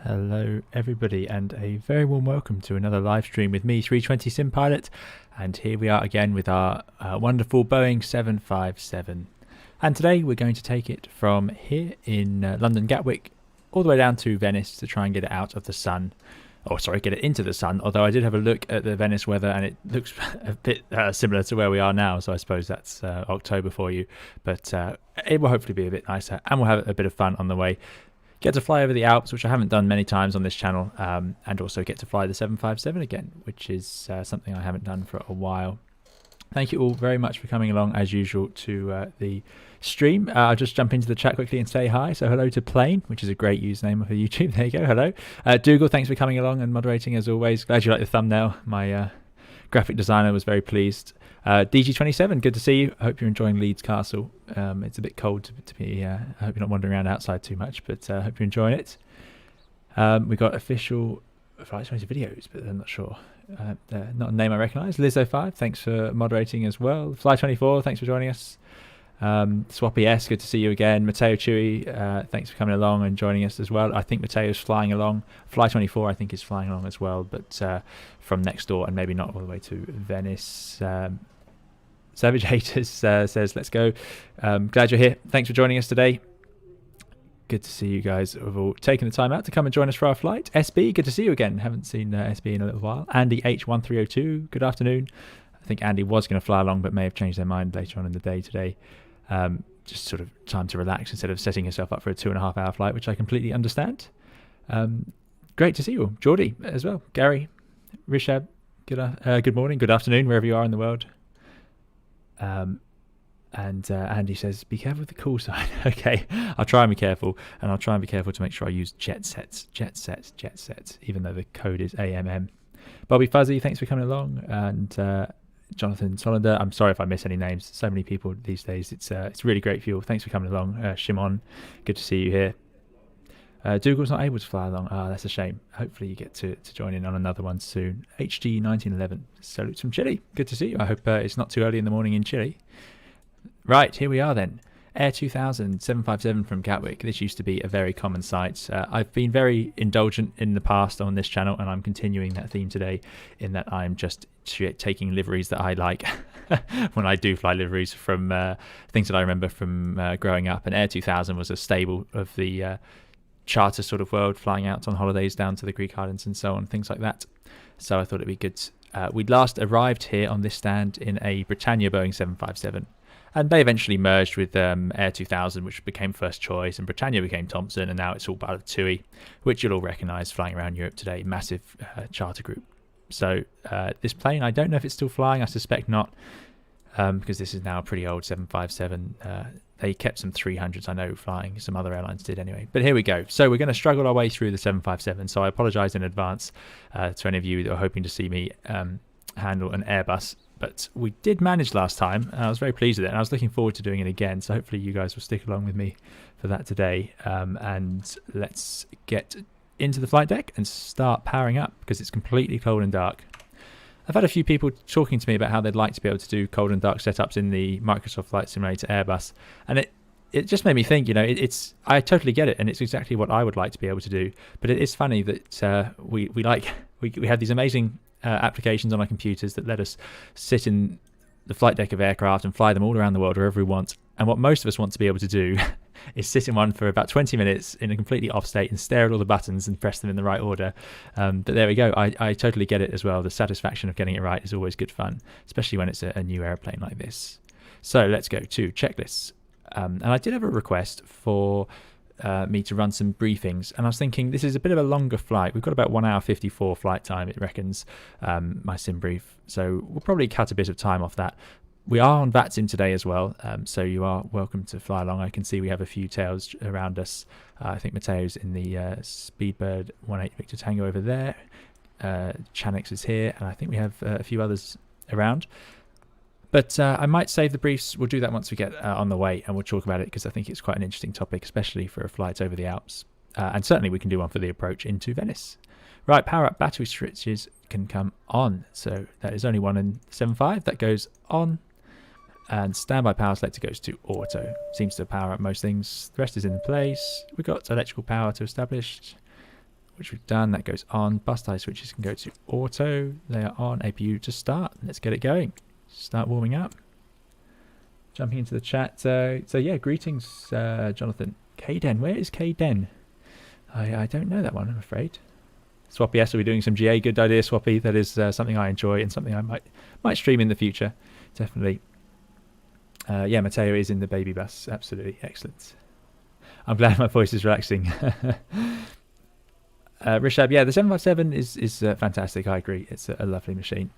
Hello everybody and a very warm welcome to another live stream with me, 320 Sim Pilot, and here we are again with our wonderful Boeing 757. And today we're going to take it from here in London Gatwick all the way down to Venice to try and get it out of the sun. Oh, sorry, get it into the sun, although I did have a look at the Venice weather and it looks a bit similar to where we are now, so I suppose that's October for you. But it will hopefully be a bit nicer and we'll have a bit of fun on the way. Get to fly over the Alps, which I haven't done many times on this channel, and also get to fly the 757 again, which is something I haven't done for a while. Thank you all very much for coming along, as usual, to the stream. I'll just jump into the chat quickly and say hi. So hello to Plane, which is a great username for YouTube. There you go. Hello. Dougal, thanks for coming along and moderating as always. Glad you like the thumbnail. My graphic designer was very pleased. DG27, good to see you. I hope you're enjoying Leeds Castle. It's a bit cold to be. I hope you're not wandering around outside too much, but I hope you're enjoying it. We got official Flight 20 videos, but I'm not sure. Not a name I recognise. Lizzo5, thanks for moderating as well. Fly24, thanks for joining us. Swappy S, good to see you again. Matteo Chewy, thanks for coming along and joining us as well. I think Matteo's flying along. Fly24, I think, is flying along as well, but from next door and maybe not all the way to Venice. Savage Haters says, let's go. Glad you're here. Thanks for joining us today. Good to see you guys have all taken the time out to come and join us for our flight. SB, good to see you again. Haven't seen SB in a little while. Andy H1302, good afternoon. I think Andy was going to fly along but may have changed their mind later on in the day today. Just sort of time to relax instead of setting yourself up for a 2.5 hour flight, which I completely understand. Great to see you all. Geordie as well. Gary, Rishab, good morning, good afternoon, wherever you are in the world. And Andy says, be careful with the call sign. Okay, I'll try and be careful, and I'll try and be careful to make sure I use jet sets, even though the code is AMM. Bobby Fuzzy, thanks for coming along, and Jonathan Solander, I'm sorry if I miss any names. So many people these days. It's really great for you all. Thanks for coming along. Shimon, good to see you here. Dougal's not able to fly along. That's a shame. Hopefully you get to join in on another one soon. HG1911, salutes from Chile. Good to see you. I hope it's not too early in the morning in Chile. Right, here we are then. Air 2000 757 from Gatwick. This used to be a very common sight. I've been very indulgent in the past on this channel, and I'm continuing that theme today in that I'm just taking liveries that I like when I do fly liveries from things that I remember from growing up. And Air 2000 was a stable of the charter sort of world, flying out on holidays down to the Greek islands and so on, things like that. So I thought it'd be good. We'd last arrived here on this stand in a Britannia Boeing 757. And they eventually merged with Air 2000, which became First Choice, and Britannia became Thompson, and now it's all part of TUI, which you'll all recognise flying around Europe today. Massive charter group. So this plane, I don't know if it's still flying. I suspect not, because this is now a pretty old 757. They kept some 300s, I know, flying. Some other airlines did anyway. But here we go. So we're going to struggle our way through the 757. So I apologise in advance to any of you that are hoping to see me handle an Airbus. But we did manage last time, and I was very pleased with it, and I was looking forward to doing it again. So hopefully you guys will stick along with me for that today. And let's get into the flight deck and start powering up, because it's completely cold and dark. I've had a few people talking to me about how they'd like to be able to do cold and dark setups in the Microsoft Flight Simulator Airbus, and it just made me think, I totally get it, and it's exactly what I would like to be able to do. But it is funny that we have these amazing applications on our computers that let us sit in the flight deck of aircraft and fly them all around the world wherever we want. And what most of us want to be able to do is sit in one for about 20 minutes in a completely off state and stare at all the buttons and press them in the right order. But there we go. I totally get it as well. The satisfaction of getting it right is always good fun, especially when it's a new airplane like this. So let's go to checklists. And I did have a request for me to run some briefings, and I was thinking this is a bit of a longer flight. We've got about 1 hour 54 flight time, it reckons, my sim brief, so we'll probably cut a bit of time off that. We are on VATSIM today as well, so you are welcome to fly along. I can see we have a few tails around us. I think Mateo's in the Speedbird 18 Victor Tango over there. Chanix is here, and I think we have a few others around. But I might save the briefs. We'll do that once we get on the way, and we'll talk about it, because I think it's quite an interesting topic, especially for a flight over the Alps. And certainly we can do one for the approach into Venice. Right, power up battery switches can come on. So that is only one in 7.5. That goes on. And standby power selector goes to auto. Seems to power up most things. The rest is in place. We've got electrical power to established. which we've done. That goes on. Bus tie switches can go to auto. They are on. APU to start. Let's get it going. Start warming up. Jumping into the chat. So yeah, greetings, Jonathan. Kden, where is Kden? I don't know that one, I'm afraid. Swappy, yes, we'll be doing some GA. Good idea, Swappy. That is something I enjoy and something I might stream in the future. Definitely. Yeah, Matteo is in the baby bus. Absolutely. Excellent. I'm glad my voice is relaxing. Rishab, yeah, the 757 is fantastic. I agree. It's a lovely machine.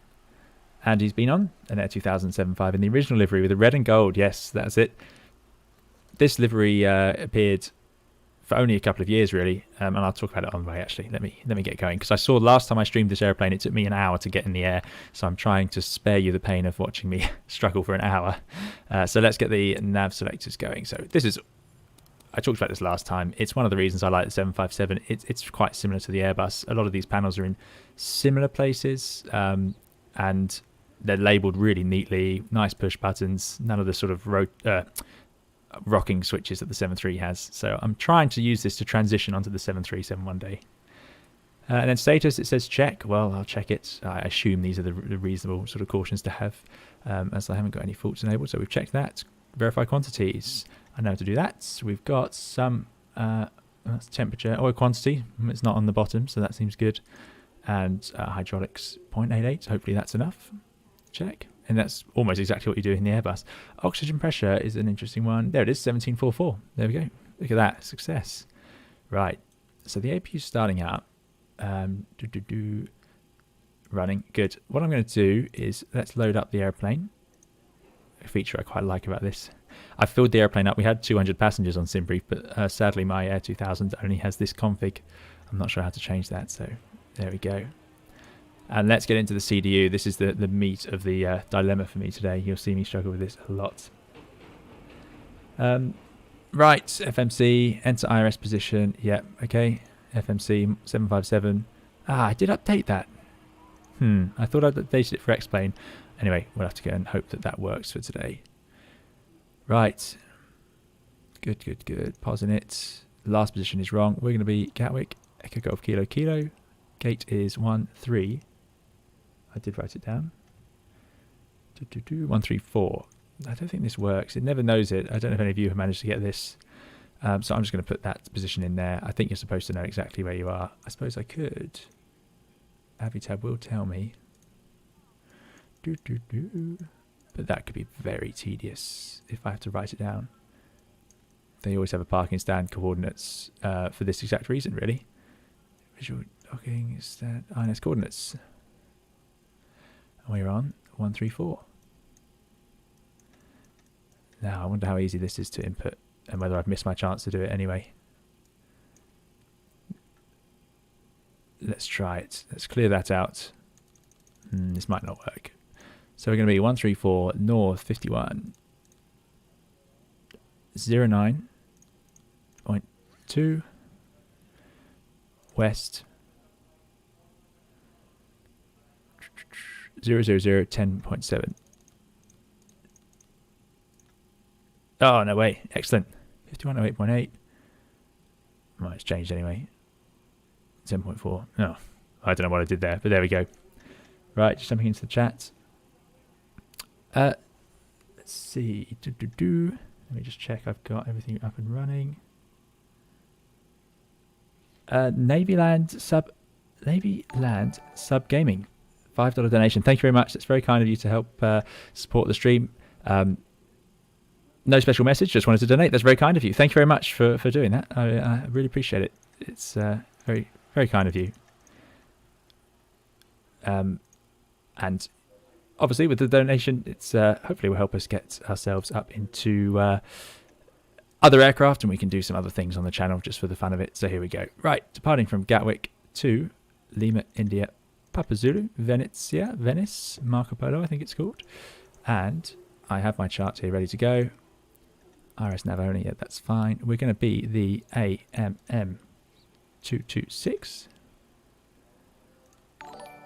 And he's been on an Air 2075 in the original livery with the red and gold. Yes, that's it. This livery appeared for only a couple of years, really, and I'll talk about it on the way. Actually, let me get going, because I saw last time I streamed this airplane, it took me an hour to get in the air, so I'm trying to spare you the pain of watching me struggle for an hour. So let's get the nav selectors going. So this is, I talked about this last time. It's one of the reasons I like the 757. It's quite similar to the Airbus. A lot of these panels are in similar places, and they're labelled really neatly. Nice push buttons. None of the sort of rocking switches that the 7.3 has. So I'm trying to use this to transition onto the 737 one day. And then status, it says check. Well, I'll check it. I assume these are the reasonable sort of cautions to have, as I haven't got any faults enabled. So we've checked that. Verify quantities. I know how to do that. We've got some that's temperature, oil quantity. It's not on the bottom, so that seems good. And hydraulics 0.88. Hopefully that's enough. Check. And that's almost exactly what you do in the Airbus. Oxygen pressure is an interesting one. There it is, 1744. There we go. Look at that. Success. Right. So the APU is starting out. Running. Good. What I'm going to do is let's load up the airplane. A feature I quite like about this. I filled the airplane up. We had 200 passengers on SimBrief, but sadly my Air 2000 only has this config. I'm not sure how to change that, so there we go. And let's get into the CDU. This is the meat of the dilemma for me today. You'll see me struggle with this a lot. Right, FMC, enter IRS position. Yep, okay. FMC 757. I did update that. I thought I'd updated it for X-Plane. Anyway, we'll have to go and hope that that works for today. Right. Good. Pausing it. Last position is wrong. We're going to be Gatwick, Echo Golf Kilo Kilo. Gate is 13. I did write it down. 134. I don't think this works. It never knows it. I don't know if any of you have managed to get this. So I'm just going to put that position in there. I think you're supposed to know exactly where you are. I suppose I could. Avitab will tell me. But that could be very tedious if I have to write it down. They always have a parking stand coordinates for this exact reason, really. Visual docking stand INS coordinates. And we're on 134. Now I wonder how easy this is to input and whether I've missed my chance to do it anyway. Let's try it. Let's clear that out. This might not work. So we're going to be 134 north 51 09.2 west 10.7. Oh, no way. Excellent. 5108.8. Well, it's changed anyway. 10.4. No, I don't know what I did there, but there we go. Right, just jumping into the chat. Let's see. Let me just check I've got everything up and running. Navy Land Sub Gaming. $5 donation. Thank you very much. That's very kind of you to help support the stream. No special message, just wanted to donate. That's very kind of you. Thank you very much for doing that. I really appreciate it. It's very, very kind of you. And obviously with the donation, it's hopefully will help us get ourselves up into other aircraft, and we can do some other things on the channel just for the fun of it. So here we go. Right, departing from Gatwick to Lima, India, Papa Zulu, Venice, Marco Polo, I think it's called. And I have my chart here ready to go. RS nav only, yeah, that's fine. We're going to be the AMM 226.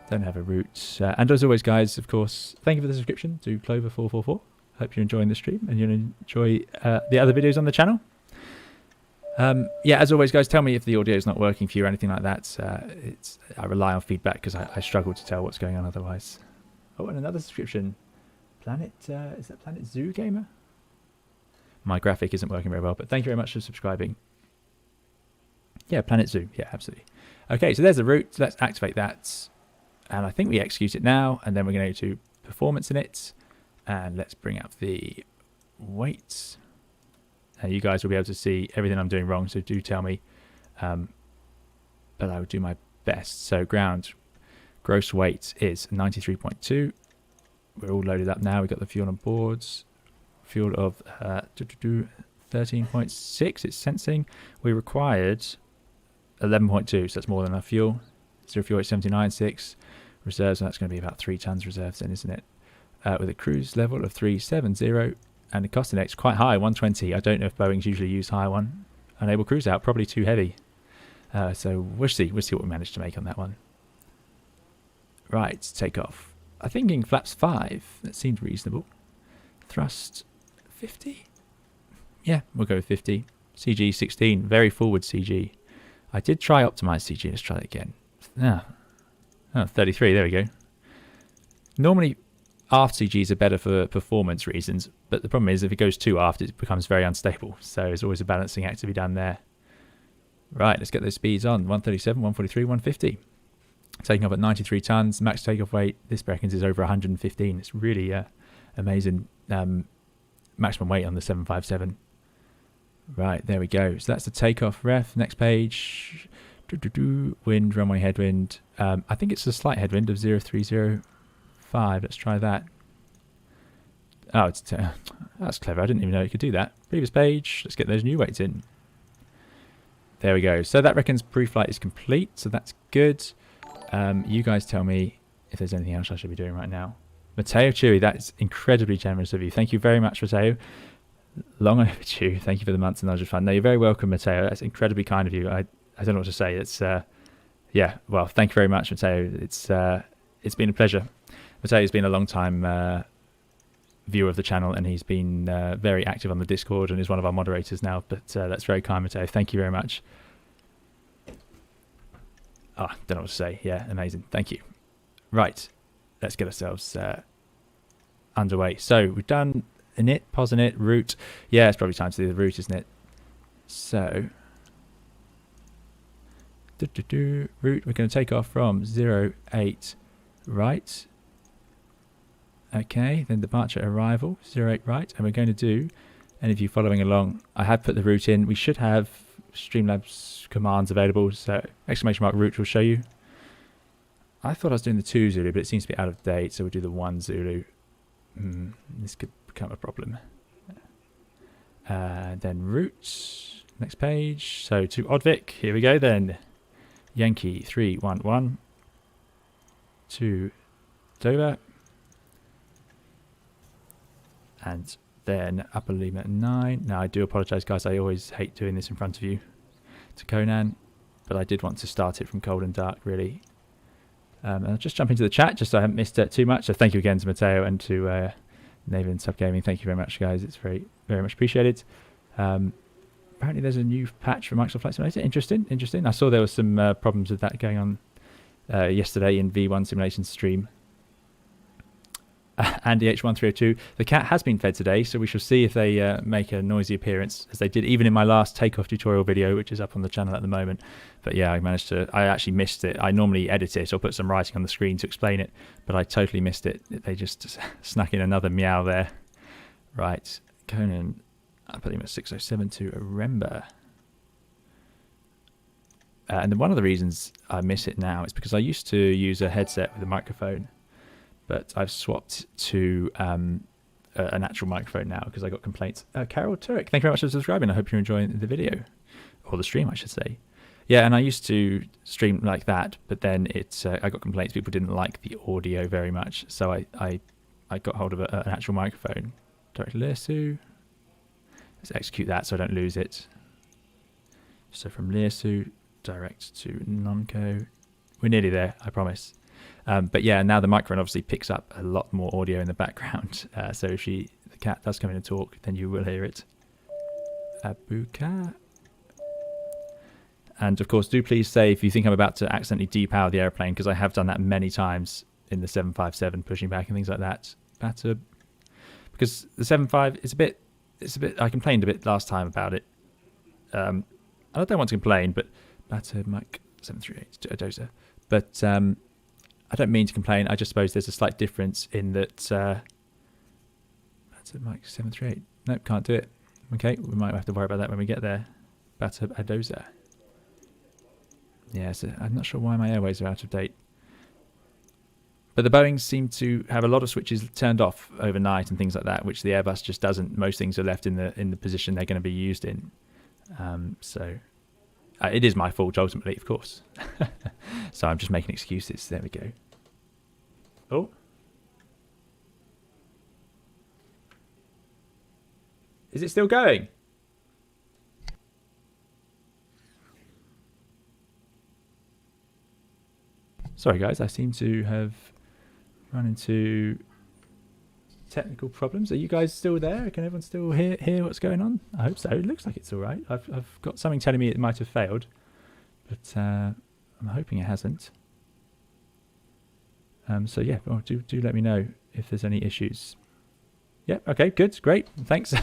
Don't have a route. And as always, guys, of course, thank you for the subscription to Clover444. Hope you're enjoying the stream and you'll enjoy the other videos on the channel. Yeah, as always, guys, tell me if the audio is not working for you or anything like that. I rely on feedback because I struggle to tell what's going on otherwise. Oh, and another subscription. Planet, is that Planet Zoo Gamer? My graphic isn't working very well, but thank you very much for subscribing. Yeah, Planet Zoo. Yeah, absolutely. Okay, so there's the route. So let's activate that. And I think we execute it now. And then we're going to go to performance in it. And let's bring up the weights. And you guys will be able to see everything I'm doing wrong. So do tell me. But I will do my best. So ground gross weight is 93.2. We're all loaded up now. We've got the fuel on boards. Fuel of 13.6. It's sensing. We required 11.2, so that's more than enough fuel. Zero fuel 79.6 reserves, and that's going to be about 3 tons reserves then, isn't it? With a cruise level of 370, and the cost index quite high, 120. I don't know if Boeing's usually use higher one. Unable cruise out, probably too heavy. So we'll see what we manage to make on that one. Right, takeoff. I'm thinking flaps 5. That seemed reasonable. Thrust 50. Yeah, we'll go with 50. CG 16, very forward CG. I did try optimize CG. Let's try that again. Oh, 33. There we go. Normally, aft CGs are better for performance reasons, but the problem is if it goes too aft, it becomes very unstable. So there's always a balancing act to be done there. Right, let's get those speeds on. 137, 143, 150. Taking off at 93 tons. Max takeoff weight, this beckons, is over 115. It's really amazing maximum weight on the 757. Right, there we go. So that's the takeoff ref. Next page. Wind, runway headwind. I think it's a slight headwind of 0305. Let's try that. Oh, that's clever. I didn't even know you could do that. Previous page. Let's get those new weights in. There we go. So that reckons pre-flight is complete. So that's good. You guys tell me if there's anything else I should be doing right now. Matteo Chewy, that is incredibly generous of you. Thank you very much, Matteo. Long overdue. Thank you for the months and of fun. No, you're very welcome, Matteo. That's incredibly kind of you. I don't know what to say. It's yeah. Well, thank you very much, Matteo. It's been a pleasure. Matteo's been a long time viewer of the channel, and he's been very active on the Discord and is one of our moderators now. But that's very kind, Matteo. Thank you very much. Don't know what to say. Yeah, amazing. Thank you. Right, let's get ourselves underway. So we've done init, pos init, route. Yeah, it's probably time to do the route, isn't it? So route, we're going to take off from 08 right. Okay, then departure arrival 08 right, and we're going to do, any of you following along, I have put the route in. We should have Streamlabs commands available, so exclamation mark route will show you. I thought I was doing the 2 Zulu, but it seems to be out of date, so we'll do the 1 Zulu. This could become a problem. Then route, next page. So to Odvik, here we go then. Yankee 311 to Dover. And then Upper Lima 9. Now I do apologise, guys, I always hate doing this in front of you. To Conan, but I did want to start it from cold and dark, really. And I'll just jump into the chat just so I haven't missed it too much. So thank you again to Matteo and to Naven Subgaming. Thank you very much, guys. It's very, very much appreciated. Apparently there's a new patch for Microsoft Flight Simulator. Interesting. I saw there was some problems with that going on yesterday in V1 Simulation stream. Andy H1302. The cat has been fed today, so we shall see if they make a noisy appearance, as they did even in my last takeoff tutorial video, which is up on the channel at the moment. But yeah, I actually missed it. I normally edit it or put some writing on the screen to explain it, but I totally missed it. They just snuck in another meow there. Right, Conan, I put him at 607 to Aremba. And then one of the reasons I miss it now is because I used to use a headset with a microphone, but I've swapped to an actual microphone now because I got complaints. Carol Turek, thank you very much for subscribing. I hope you're enjoying the video, or the stream, I should say. Yeah, and I used to stream like that, but then I got complaints. People didn't like the audio very much, so I got hold of an actual microphone. Direct to Learsu. Let's execute that so I don't lose it. So from Learsu direct to Nonco. We're nearly there, I promise. But yeah, now the microphone obviously picks up a lot more audio in the background. So if the cat does come in and talk, then you will hear it. Abuka. And of course, do please say if you think I'm about to accidentally depower the airplane, because I have done that many times in the 757 pushing back and things like that. Because the 75 it's a bit I complained a bit last time about it. I don't want to complain, but Bata Mike 738 a dozer. But I don't mean to complain. I just suppose there's a slight difference in that. Bata Mike 738. Nope, can't do it. Okay, we might have to worry about that when we get there. Bata Adoza. Yeah, so I'm not sure why my airways are out of date. But the Boeings seem to have a lot of switches turned off overnight and things like that, which the Airbus just doesn't. Most things are left in the position they're going to be used in. So it is my fault ultimately, of course. So I'm just making excuses. There we go. Oh. Is it still going? Sorry guys, I seem to have run into technical problems. Are you guys still there? Can everyone still hear what's going on? I hope so. It looks like it's all right. I've got something telling me it might have failed, but I'm hoping it hasn't. So yeah, well, do let me know if there's any issues. Yeah, okay, good, great, thanks.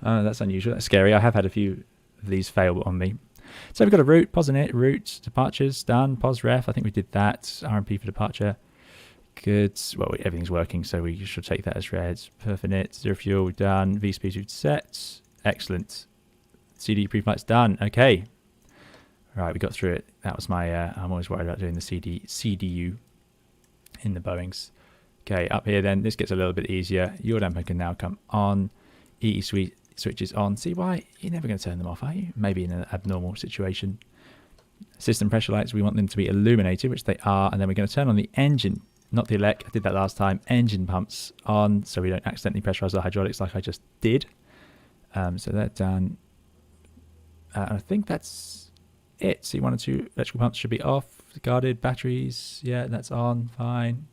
That's unusual, that's scary. I have had a few of these fail on me. So we've got a route, pos in it, route, departures, done, pos ref, I think we did that, RMP for departure. Good, well, everything's working, so we should take that as read. Perf init, zero fuel, we've done, V-speed we've set, excellent. CD pre-flight's done, okay. Right, we got through it. That was my, I'm always worried about doing the CDU in the Boeings. Okay, up here then, this gets a little bit easier. Your damper can now come on. EE switches on. See why? You're never going to turn them off, are you? Maybe in an abnormal situation. System pressure lights, we want them to be illuminated, which they are. And then we're going to turn on the engine, not the elec. I did that last time. Engine pumps on, so we don't accidentally pressurize the hydraulics like I just did. So that's done. I think that's it. So 1 and 2 electrical pumps should be off. Guarded batteries, yeah, that's on, fine.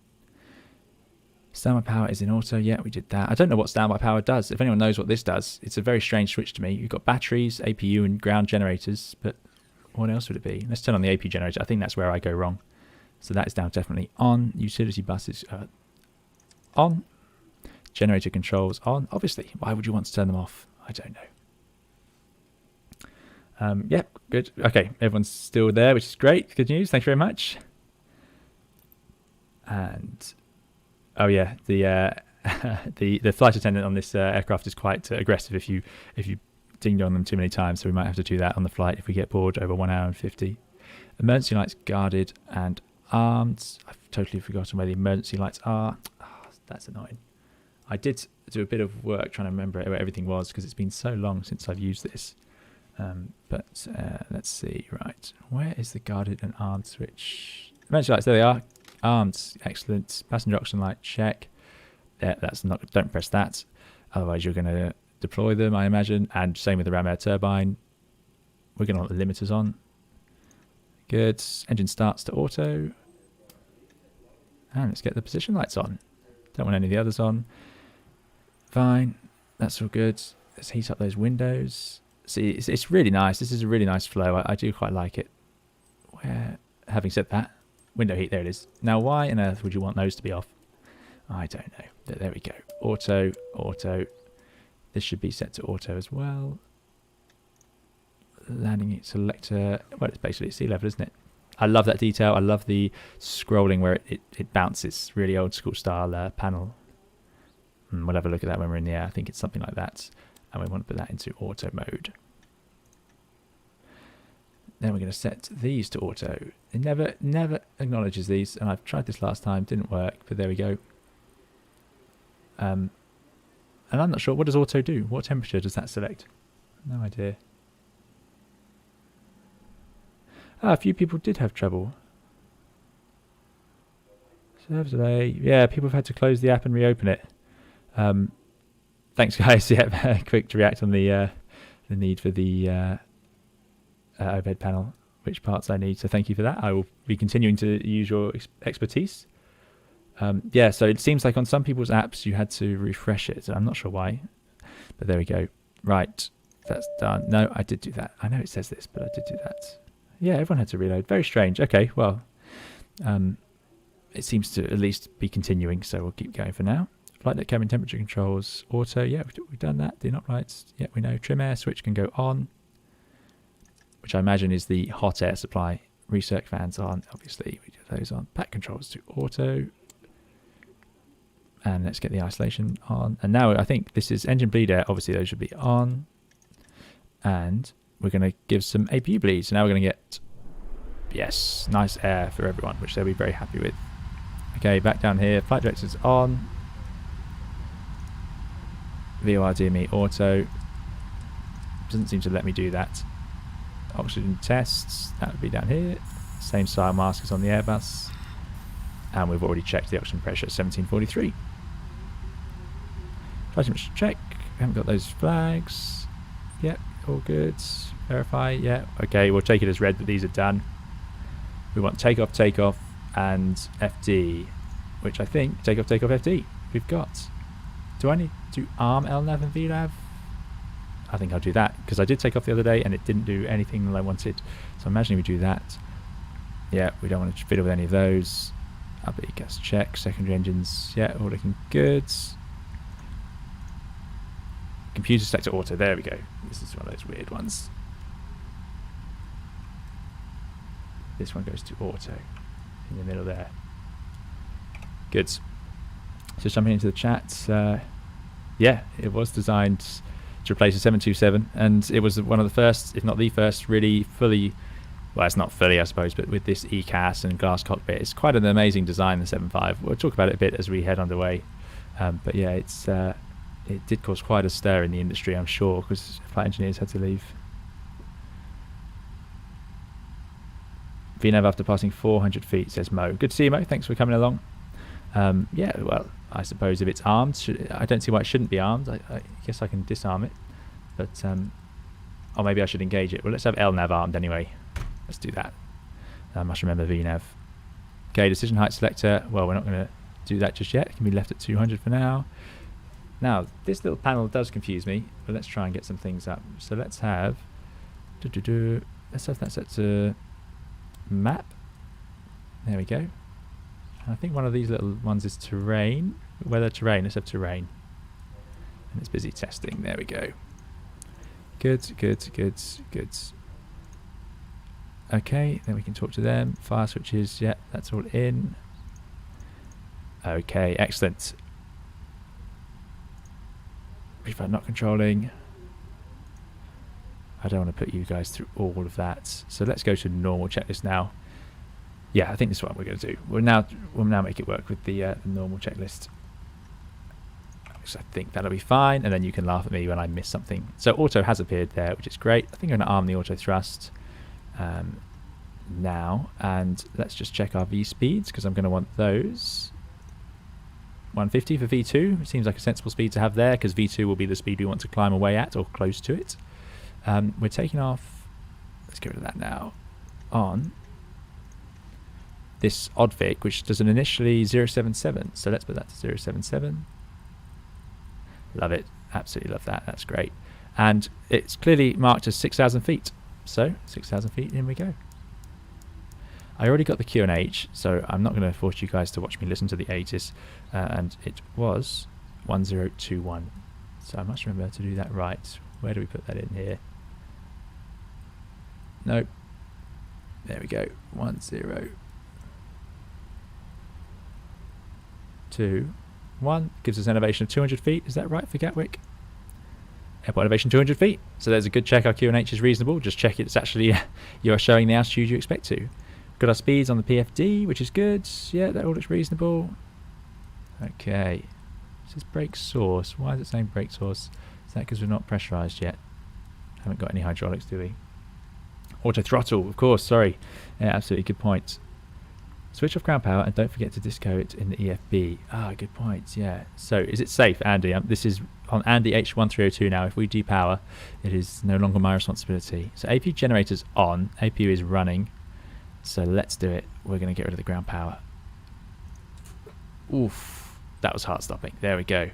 Standby power is in auto. Yeah, we did that. I don't know what standby power does. If anyone knows what this does, it's a very strange switch to me. You've got batteries, APU, and ground generators, but what else would it be? Let's turn on the AP generator. I think that's where I go wrong. So that is now definitely on. Utility buses on. Generator controls on. Obviously, why would you want to turn them off? I don't know. Yeah, good. Okay, everyone's still there, which is great. Good news. Thank you very much. And oh yeah, the flight attendant on this aircraft is quite aggressive if you dinged on them too many times, so we might have to do that on the flight if we get bored over 1 hour and 50. Emergency lights guarded and armed. I've totally forgotten where the emergency lights are. Oh, that's annoying. I did do a bit of work trying to remember where everything was because it's been so long since I've used this. But let's see, right, where is the guarded and armed switch? Emergency lights, there they are. Armed, excellent. Passenger oxygen light, check. Yeah, that's not. Don't press that, otherwise you're going to deploy them, I imagine. And same with the ram air turbine. We're going to want the limiters on. Good. Engine starts to auto. And let's get the position lights on. Don't want any of the others on. Fine. That's all good. Let's heat up those windows. See, it's really nice. This is a really nice flow. I do quite like it. Where, having said that, window heat, there it is. Now, why on earth would you want those to be off? I don't know. There we go. Auto, auto. This should be set to auto as well. Landing selector. Well, it's basically sea level, isn't it? I love that detail. I love the scrolling where it bounces. Really old school style panel. We'll have a look at that when we're in the air. I think it's something like that. And we want to put that into auto mode. Then we're going to set these to auto. It never acknowledges these, and I've tried this last time, didn't work, but there we go. And I'm not sure, what does auto do? What temperature does that select? No idea. A few people did have trouble. Serve delay. Yeah, people have had to close the app and reopen it. Thanks guys. Yeah, quick to react on the need for the overhead panel, which parts I need, so thank you for that. I will be continuing to use your expertise. Yeah, so it seems like on some people's apps you had to refresh it, so I'm not sure why, but there we go. Right, that's done. No, I did do that. I know it says this, but I did do that. Yeah, everyone had to reload. Very strange. Okay, well, it seems to at least be continuing, so we'll keep going for now. Flight deck cabin temperature controls, auto. Yeah, we've done that. Do not lights. Yeah, we know. Trim air switch can go on, which I imagine is the hot air supply. Recirc fans on, obviously. We do those on. Pack controls to auto. And let's get the isolation on. And now I think this is engine bleed air. Obviously, those should be on. And we're going to give some APU bleed. So now we're going to get, yes, nice air for everyone, which they'll be very happy with. Okay, back down here. Flight directors on. VOR DME auto. Doesn't seem to let me do that. Oxygen tests. That would be down here. Same style mask as on the Airbus. And we've already checked the oxygen pressure at 1743. Flight temperature check. We haven't got those flags. Yep, all good. Verify. Yeah. Okay, we'll take it as read that these are done. We want takeoff, and FD, which I think takeoff, FD. We've got. Do I need to arm LNAV and VLAV? I think I'll do that because I did take off the other day and it didn't do anything that I wanted. So I'm imagining we do that. Yeah, we don't want to fiddle with any of those. Upbeat gas check, secondary engines. Yeah, all looking good. Computer selector auto. There we go. This is one of those weird ones. This one goes to auto in the middle there. Good. So jumping into the chat. Yeah, it was designed to replace a 727, and it was one of the first, if not the first, really fully, well, it's not fully, I suppose, but with this ECAS and glass cockpit, it's quite an amazing design, the 7.5. We'll talk about it a bit as we head underway. But yeah, it did cause quite a stir in the industry, I'm sure, because flight engineers had to leave. VNAV after passing 400 feet, says Mo. Good to see you, Mo. Thanks for coming along. Yeah, well, I suppose if it's armed, I don't see why it shouldn't be armed. I guess I can disarm it, but or maybe I should engage it. Well, let's have LNAV armed anyway. Let's do that. I must remember VNAV. Okay, decision height selector. Well, we're not going to do that just yet. It can be left at 200 for now. Now, this little panel does confuse me, but let's try and get some things up. So let's have let's have that set to map. There we go. I think one of these little ones is terrain. Weather terrain. Let's have terrain. And it's busy testing. There we go. Good. Okay, then we can talk to them. Fire switches. Yeah, that's all in. Okay, excellent. Refund not controlling. I don't want to put you guys through all of that. So let's go to normal checklist now. Yeah, I think this is what we're going to do. We'll now make it work with the normal checklist. So I think that'll be fine, and then you can laugh at me when I miss something. So auto has appeared there, which is great. I think I'm going to arm the auto thrust now, and let's just check our V speeds because I'm going to want those. 150 for V2. It seems like a sensible speed to have there because V2 will be the speed we want to climb away at or close to it. We're taking off. Let's get rid of that now. On this oddvic, which does an initially 077. So let's put that to 077. Love it. Absolutely love that. That's great. And it's clearly marked as 6,000 feet. So 6,000 feet, in we go. I already got the QNH, so I'm not going to force you guys to watch me listen to the Aegis. And it was 1021. So I must remember to do that right. Where do we put that in here? Nope. There we go. 102.1 gives us an elevation of 200 feet. Is that right for Gatwick? Airport elevation 200 feet. So there's a good check. Our QNH is reasonable. Just check it's actually you are showing the altitude you expect to. Got our speeds on the PFD, which is good. Yeah, that all looks reasonable. Okay. This is brake source. Why is it saying brake source? Is that because we're not pressurized yet? Haven't got any hydraulics, do we? Auto throttle, of course. Sorry. Yeah, absolutely good point. Switch off ground power and don't forget to disco it in the EFB. Ah, good point. Yeah. So is it safe, Andy? This is on Andy H1302 now. If we depower, it is no longer my responsibility. So APU generator's on. APU is running. So let's do it. We're going to get rid of the ground power. Oof. That was heart stopping. There we go.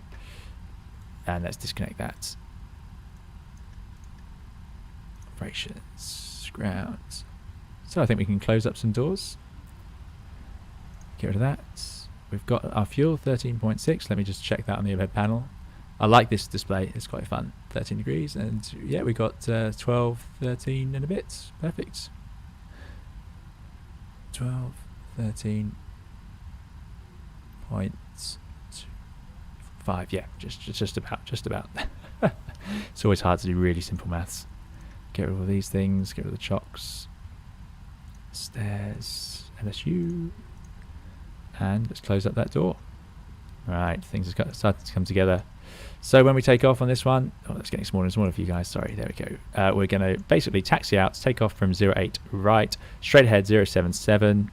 And let's disconnect that. Operations. Ground. So I think we can close up some doors. Get rid of that. We've got our fuel, 13.6. Let me just check that on the overhead panel. I like this display. It's quite fun. 13 degrees. And yeah, we got 12, 13 and a bit. Perfect. 12, 13.5. Yeah, just about. It's always hard to do really simple maths. Get rid of all these things. Get rid of the chocks. Stairs. LSU. And let's close up that door. Right, things have started to come together. So when we take off on this one, oh, it's getting smaller and smaller for you guys. Sorry, there we go. We're going to basically taxi out, take off from 08 right, straight ahead 077.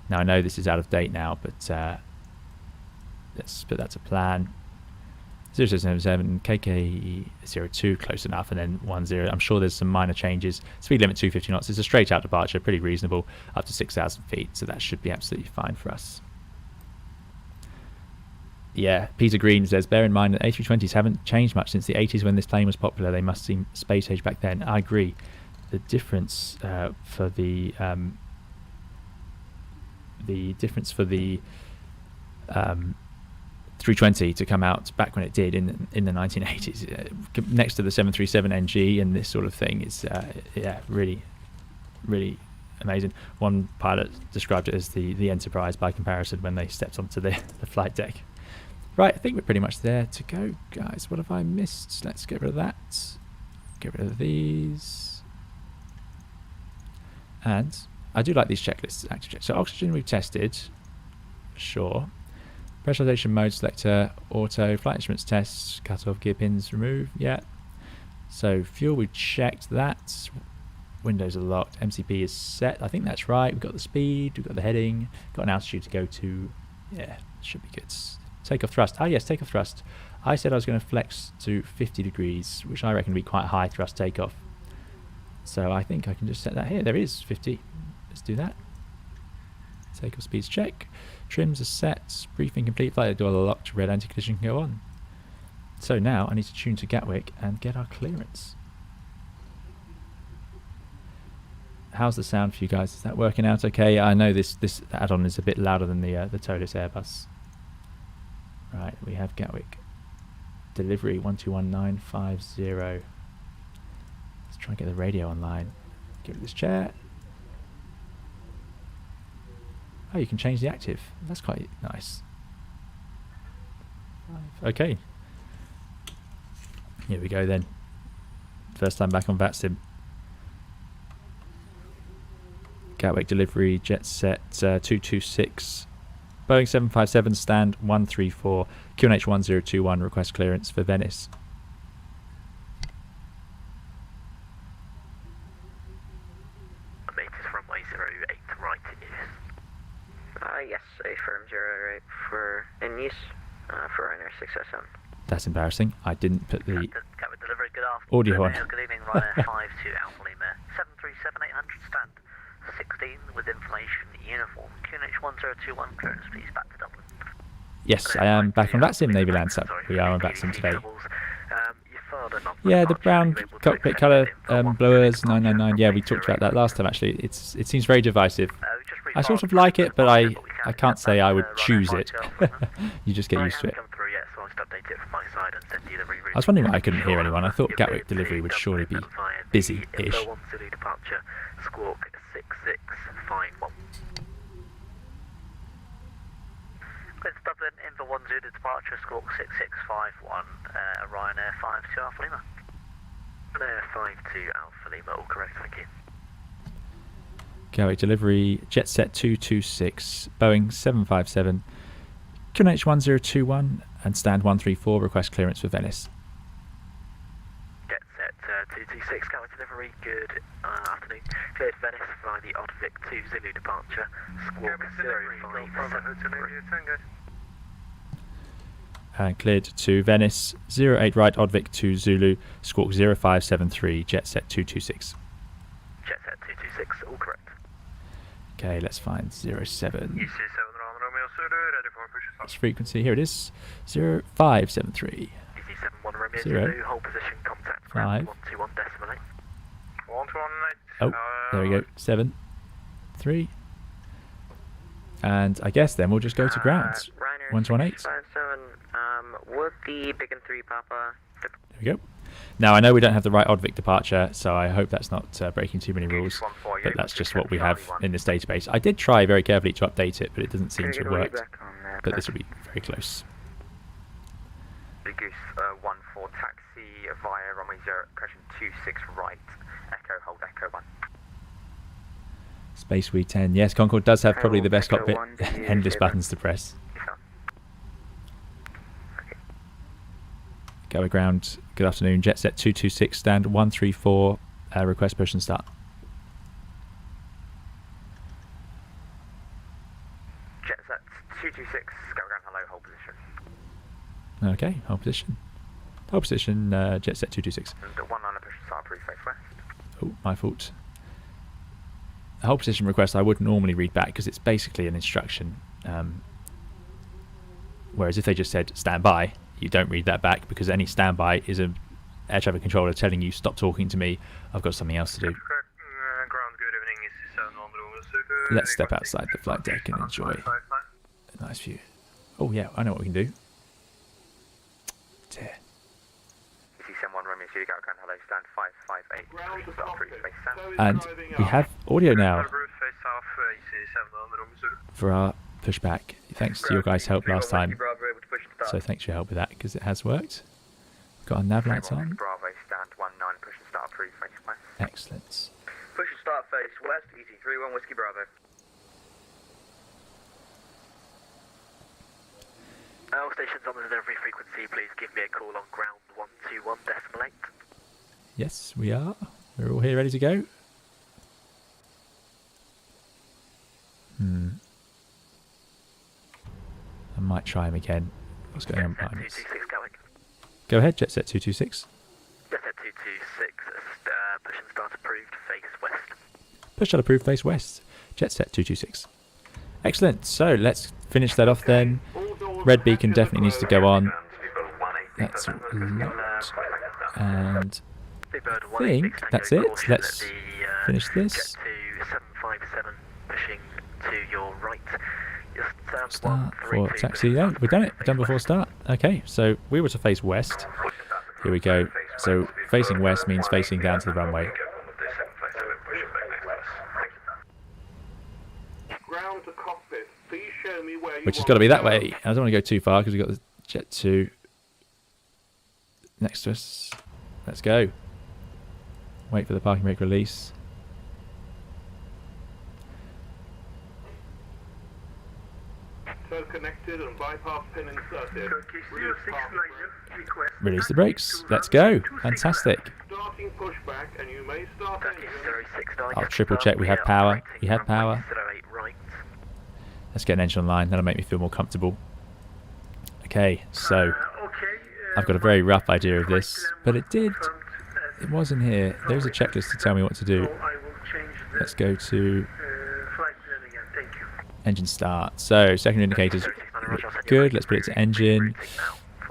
Now I know this is out of date now, but let's put that to plan. 077, KK02, close enough, and then 10. I'm sure there's some minor changes. Speed limit 250 knots. It's a straight out departure, pretty reasonable, up to 6,000 feet, so that should be absolutely fine for us. Yeah, Peter Green says, bear in mind that A320s haven't changed much since the 80s when this plane was popular. They must seem space age back then. I agree. The difference for the 320 to come out back when it did in the 1980s, next to the 737 NG and this sort of thing, is yeah, really amazing. One pilot described it as the Enterprise by comparison when they stepped onto the flight deck. Right, I think we're pretty much there to go, guys. What have I missed? Let's get rid of that. Get rid of these. And I do like these checklists, actually. So oxygen we've tested. Sure. Pressurization mode selector, auto, flight instruments tests, cut off gear pins remove, yeah. So fuel, we checked that. Windows are locked, MCP is set, I think that's right. We've got the speed, we've got the heading, got an altitude to go to, yeah, should be good. Takeoff thrust, yes, takeoff thrust. I said I was going to flex to 50 degrees, which I reckon would be quite high thrust takeoff. So I think I can just set that here, there it is, 50. Let's do that. Takeoff speeds check. Trims are set. Briefing complete. Flight door locked. Red anti-collision can go on. So now I need to tune to Gatwick and get our clearance. How's the sound for you guys? Is that working out okay? I know this add-on is a bit louder than the Toliss Airbus. Right, we have Gatwick. Delivery 121950. Let's try and get the radio online. Give it this chair. Oh, you can change the active. That's quite nice. Okay. Here we go then. First time back on VATSIM. Gatwick delivery, jet set 226. Boeing 757 stand 134. QNH 1021 request clearance for Venice. Yes, a firm 08 for in use for Ryanair 607. That's embarrassing. I didn't put the delivery, good audio on. Good evening, Ryanair 52 Alpha Lima 737-800 stand 16 with information uniform. QNH 1021 clearance, please, back to Dublin. Yes, I am back on VATSIM, Navy Landsat. We are on VATSIM today. Yeah, the brown cockpit colour blowers 999. Yeah, we talked about that last time. Actually, it seems very divisive. I sort of like it, but I can't say I would choose it. You just get used to it. I was wondering why I couldn't hear anyone. I thought Gatwick delivery would surely be busy-ish. Dublin, in for 1 Zulu departure, squawk 6651, Ryanair 52 Alpha Lima. Ryanair 52 Alpha Lima, all correct, thank you. Gatwick delivery, jet set 226, Boeing 757, QNH 1021 and stand 134, request clearance for Venice. Jet set 226, Gatwick delivery, good afternoon. Cleared Venice via the Oddvic 2 Zulu departure, squawk 0573. And cleared to Venice, 08 right, Oddvic 2 Zulu, squawk 0573, jet set 226. Jet set 226, all correct. Okay, let's find 07. That's frequency, here it is, 0573. DC71 Romeo Zulu, hold position, contact ground 121 decimal 8. Oh, there we go. 7, 3. And I guess then we'll just go to ground. 118. 657, would the Big and 3 Papa... There we go. Now I know we don't have the right Oddvic departure, so I hope that's not breaking too many rules, but that's just what we have in this database. I did try very carefully to update it, but it doesn't seem to have worked. But this will be very close. Big Goose 14 taxi via runway 0, correction 26 right, Echo, hold Echo 1. Space Week 10. Yes, Concorde does have probably the best cockpit. Endless buttons to press. Go ground. Good afternoon. Jet set 226, stand 134. Request push and start. Jet set 226, go ground, hello, hold position. Okay, hold position. Hold position, jet set 226. And 19 push and start, approved, face west. Oh, my fault. The hold position request I wouldn't normally read back because it's basically an instruction. Whereas if they just said stand by, you don't read that back because any standby is a air traffic controller telling you stop talking to me, I've got something else to do. Let's step outside the flight deck and enjoy a nice view. Oh yeah, I know what we can do. Dear. And we have audio now for our pushback. Thanks to your guys' help last time. So thanks for your help with that because it has worked. Got our nav lights on. Excellent. Push and start face west, ET31 Whiskey Bravo. All stations on the delivery frequency, please give me a call on ground 121.8. Yes, we are. We're all here ready to go. I might try him again. What's going on behind us? Go ahead, jet set 226. Jet set 226, push and start approved, face west. Push start approved, face west. Jet set 226. Excellent. So let's finish that off then. Red beacon definitely needs to go on. That's locked. And I think that's it. Let's finish this. 757 pushing to your right. Start for taxi. Yeah, we've done it. Done before start. Okay, so we were to face west. Here we go. So facing west means facing down to the runway. Ground to cockpit. Please show me where you Which has got to be that way. I don't want to go too far because we've got the Jet 2 next to us. Let's go. Wait for the parking brake release. So connected and bypass pin inserted. Release the brakes. Let's go. Fantastic. Starting pushback, and you may start engine. I'll triple check we have power. We have power. Let's get an engine online. That'll make me feel more comfortable. Okay, so I've got a very rough idea of this, but it was in here. There's a checklist to tell me what to do. Let's go to engine start. So second indicators good. Let's put it to engine.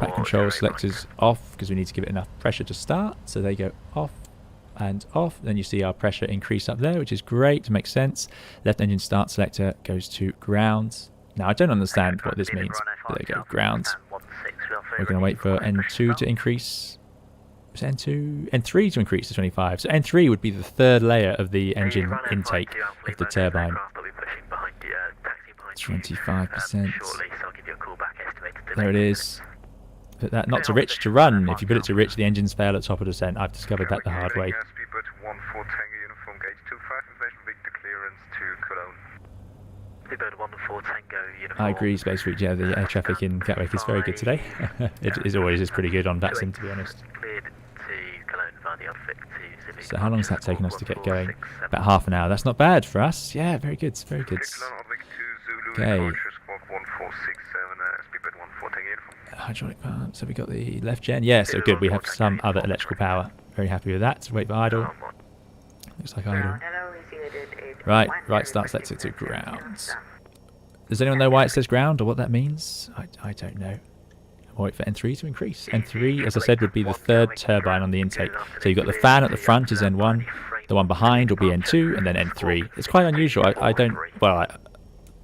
Back control selectors off because we need to give it enough pressure to start. So they go off and off. Then you see our pressure increase up there, which is great. Makes sense. Left engine start selector goes to ground. Now I don't understand what this means. There we go, ground. We're going to wait for N2 to increase. Is it N2? N3 to increase to 25. So N3 would be the third layer of the engine intake of the turbine. 25%. There it is. Put that not to rich to run. If you put it to rich, the engines fail at top of descent. I've discovered that the hard way. I agree, Space Route. Yeah, the air traffic in Gatwick is very good today. It is always is pretty good on VATSIM, to be honest. So how long has that taken us to get going? About half an hour. That's not bad for us. Yeah, very good. Very good. Okay. Hydraulic pump. So we got the left gen. Yeah, so good. We have some other electrical power. Very happy with that. So wait for idle. Looks like idle. Right start selector to ground. Does anyone know why it says ground or what that means? I don't know. I'll wait for N3 to increase. N3, as I said, would be the third turbine on the intake. So you've got the fan at the front is N1, The one behind will be N2 and then N3. It's quite unusual. I don't, well,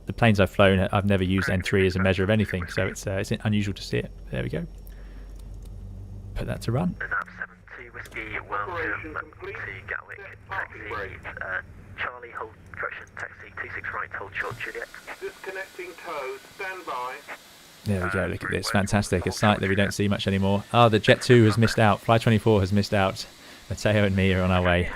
the planes I've flown, I've never used N3 as a measure of anything, so it's unusual to see it. There we go. Put that to run. NAV 72 Whiskey, welcome to Gatwick, taxi, Charlie, hold, correction, taxi, 26 right, hold short, Juliet. Disconnecting toes, stand by. There we go, look at this, fantastic, a sight that we don't see much anymore. Oh, the Jet 2 has missed out, Fly 24 has missed out. Mateo and me are on our way.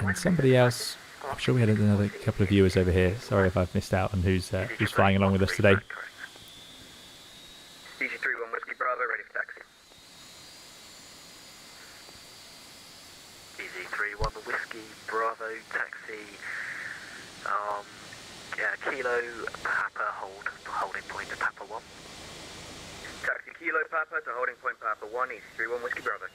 And somebody else, I'm sure we had another couple of viewers over here, sorry if I've missed out on who's flying along with us today. DG31 Whiskey Bravo, ready for taxi. DG31 Whiskey Bravo, taxi, Kilo Papa, holding point to Papa 1. Taxi Kilo Papa to holding point Papa 1, DG31 Whiskey Bravo.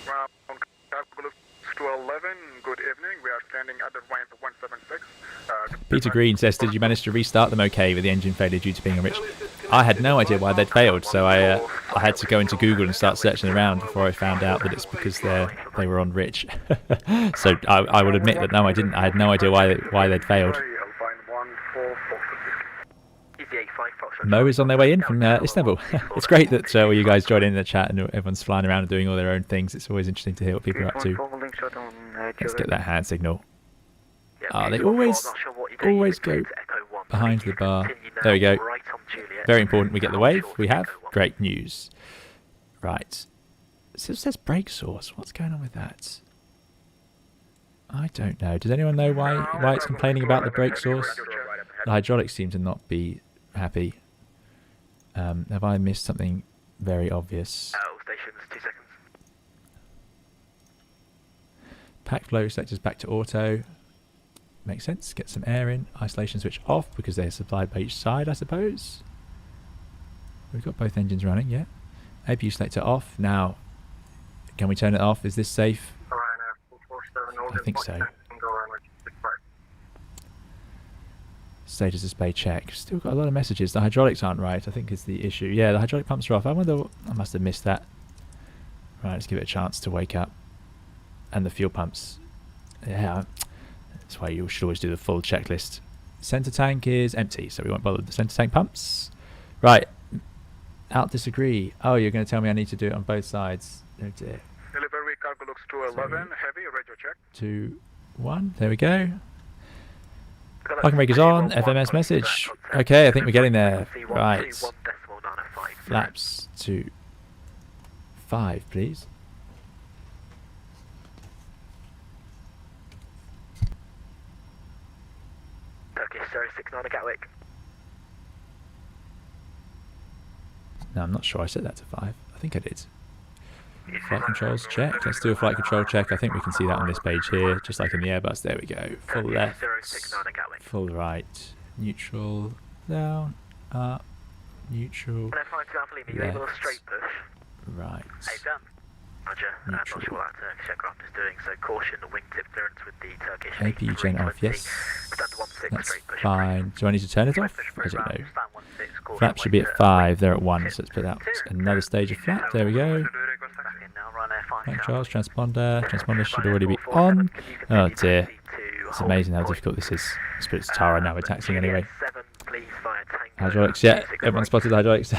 Round calculus 211, good evening. We are standing at the ramp 176. Peter Green says, did you manage to restart them okay with the engine failure due to being enriched? I had no idea why they'd failed, so I had to go into Google and start searching around before I found out that it's because they were on rich. So I will admit that no, I didn't. I had no idea why they'd failed. Mo is on their way in from Istanbul. It's great that all you guys join in the chat and everyone's flying around and doing all their own things. It's always interesting to hear what people are up to. Let's get that hand signal. They always go behind the bar. There we go. Very important. We get the wave. We have great news. Right. So it says brake source. What's going on with that? I don't know. Does anyone know why it's complaining about the brake source? The hydraulics seem to not be happy. Have I missed something very obvious? All stations, 2 seconds. Pack flow selectors back to auto. Makes sense. Get some air in. Isolation switch off because they're supplied by each side, I suppose. We've got both engines running, yeah. APU selector off. Now, can we turn it off? Is this safe? I think so. Status display check. Still got a lot of messages. The hydraulics aren't right, I think is the issue. Yeah, the hydraulic pumps are off. I wonder, I must have missed that. Right, let's give it a chance to wake up. And the fuel pumps. Yeah, that's why you should always do the full checklist. Center tank is empty, so we won't bother with the center tank pumps. Right, out disagree. Oh, you're going to tell me I need to do it on both sides. Oh dear. Delivery Cargolux 211, heavy, radio check. 2, 1, there we go. Parking brake is on, FMS message. Okay, I think we're getting there. Right. Flaps to 5, please. Turkish 069 Gatwick. No, I'm not sure I set that to 5. I think I did. Flight controls check. Let's do a flight control check. I think we can see that on this page here, just like in the Airbus. There we go. Full left, full right, neutral, down, up, neutral, left, right, Roger. I'm not sure what that Turkish aircraft is doing, so caution the wingtip clearance with the Turkish APU gen off, yes. That's fine. Do I need to turn it off? I don't know. Flap should be at 5, they're at 1, so let's put out another stage of flap. There we go. Controls, transponder. Transponder should already be on. Oh dear. It's amazing how difficult this is. Let's put it to Tara now, we're taxiing anyway. Hydraulics, yeah, everyone spotted the hydraulics.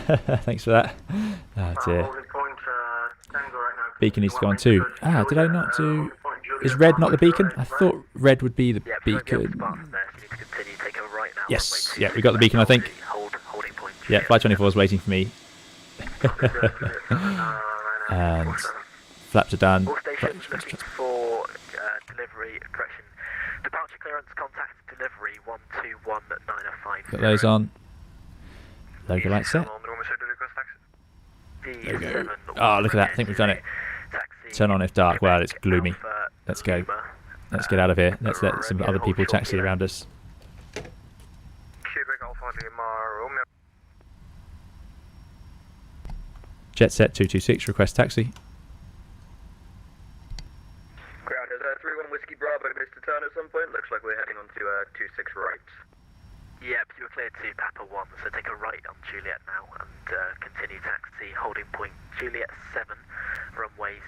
Thanks for that. Oh dear. Beacon needs to go on too. Ah, did I not do... Is red not the beacon? I thought red would be the beacon. Yes, yeah, we got the beacon, I think. Yeah, Flight 24 is waiting for me. And flaps are done. All stations looking for delivery, correction. Departure clearance, contact delivery 121905. Got those on. Logo light set. There we go. Oh, look at that. I think we've done it. Turn on if dark. Wow, it's gloomy. Let's go. Let's get out of here. Let's let some other people taxi around us. Jet set 226, request taxi. Ground is 31 Whiskey Bravo, Mr. Turn at some point. Looks like we're heading on to 26 right. Yep, you were cleared to Papa 1, so take a right on Juliet now and continue taxi, holding point Juliet 7, runway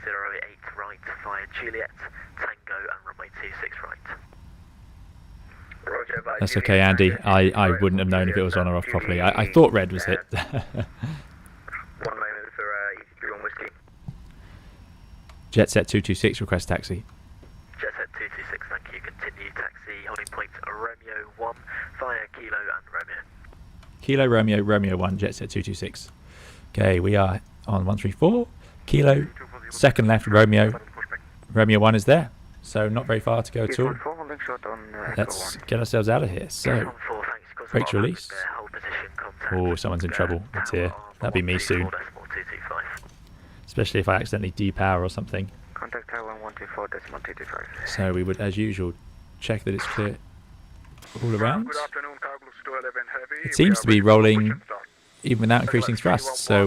Juliet, Tango and runway 26 right. Roger, bye, That's Juliet, okay, Andy. Tango, I right, wouldn't have known if it was on or off Juliet, properly. I thought red was hit. 1 moment for EC31 Whiskey. Jet set 226, request taxi. Jet set 226, thank you. Continue taxi, holding point Romeo 1, via Kilo and Romeo. Kilo Romeo, Romeo 1, jet set 226. Okay, we are on 134. Kilo, second left, Romeo. Romeo 1 is there, so not very far to go at all. Let's get ourselves out of here. So, brakes released. Oh, someone's in trouble. It's here. That'll be me soon. Especially if I accidentally depower or something. Contact Tower 124.225. So we would, as usual, check that it's clear all around. Good afternoon, Cargo 211 Heavy. It seems to be rolling even without increasing thrust, so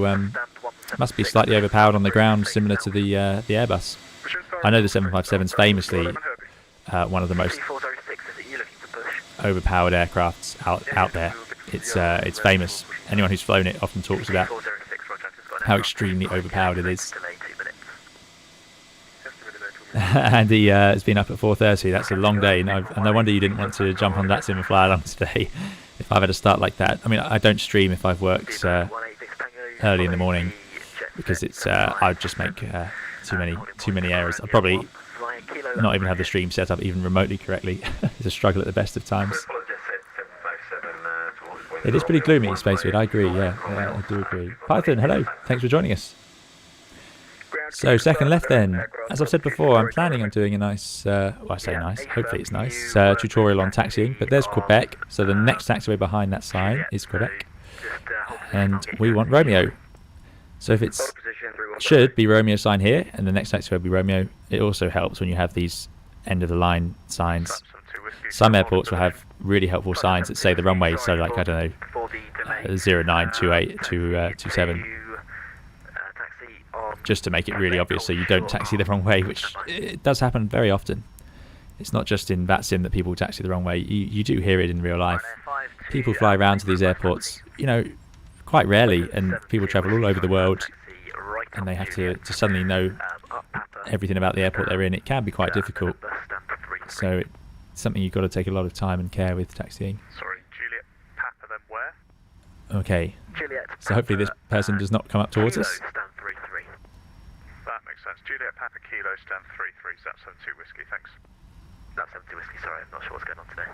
must be slightly overpowered on the ground, similar to the Airbus. I know the 757's famously one of the most overpowered aircrafts out there. It's famous. Anyone who's flown it often talks about how extremely overpowered it is. Andy has been up at 4:30. That's a long day. No wonder you didn't want to jump on that sim and fly along today. If I've had a start like that, I mean, I don't stream if I've worked early in the morning because it's I'd just make too many errors. I'll probably not even have the stream set up even remotely correctly. It's a struggle at the best of times. It is pretty gloomy, Spacewood. I agree. Yeah, I do agree. Python, hello. Thanks for joining us. So second left then. As I've said before, I'm planning on doing a nice, well, I say nice, hopefully it's nice, tutorial on taxiing. But there's Quebec, so the next taxiway behind that sign is Quebec. And we want Romeo. So if it's, should be Romeo sign here, and the next taxiway will be Romeo. It also helps when you have these end of the line signs. Some airports will have really helpful signs that say the runway, so like, I don't know, 0928 to 27. Just to make it really obvious so you don't taxi the wrong way, which it does happen very often. It's not just in VATSIM that people taxi the wrong way. You do hear it in real life. People fly around to these airports, you know, quite rarely, and people travel all over the world, and they have to suddenly know everything about the airport they're in. It can be quite difficult. So it's something you've got to take a lot of time and care with taxiing. Sorry, Juliet, Papa, then where? Okay. So hopefully this person does not come up towards us. That makes sense. Juliet Papa Kilo, stand 33, is that 72 Whiskey, thanks. That's 72 Whiskey, sorry, I'm not sure what's going on today.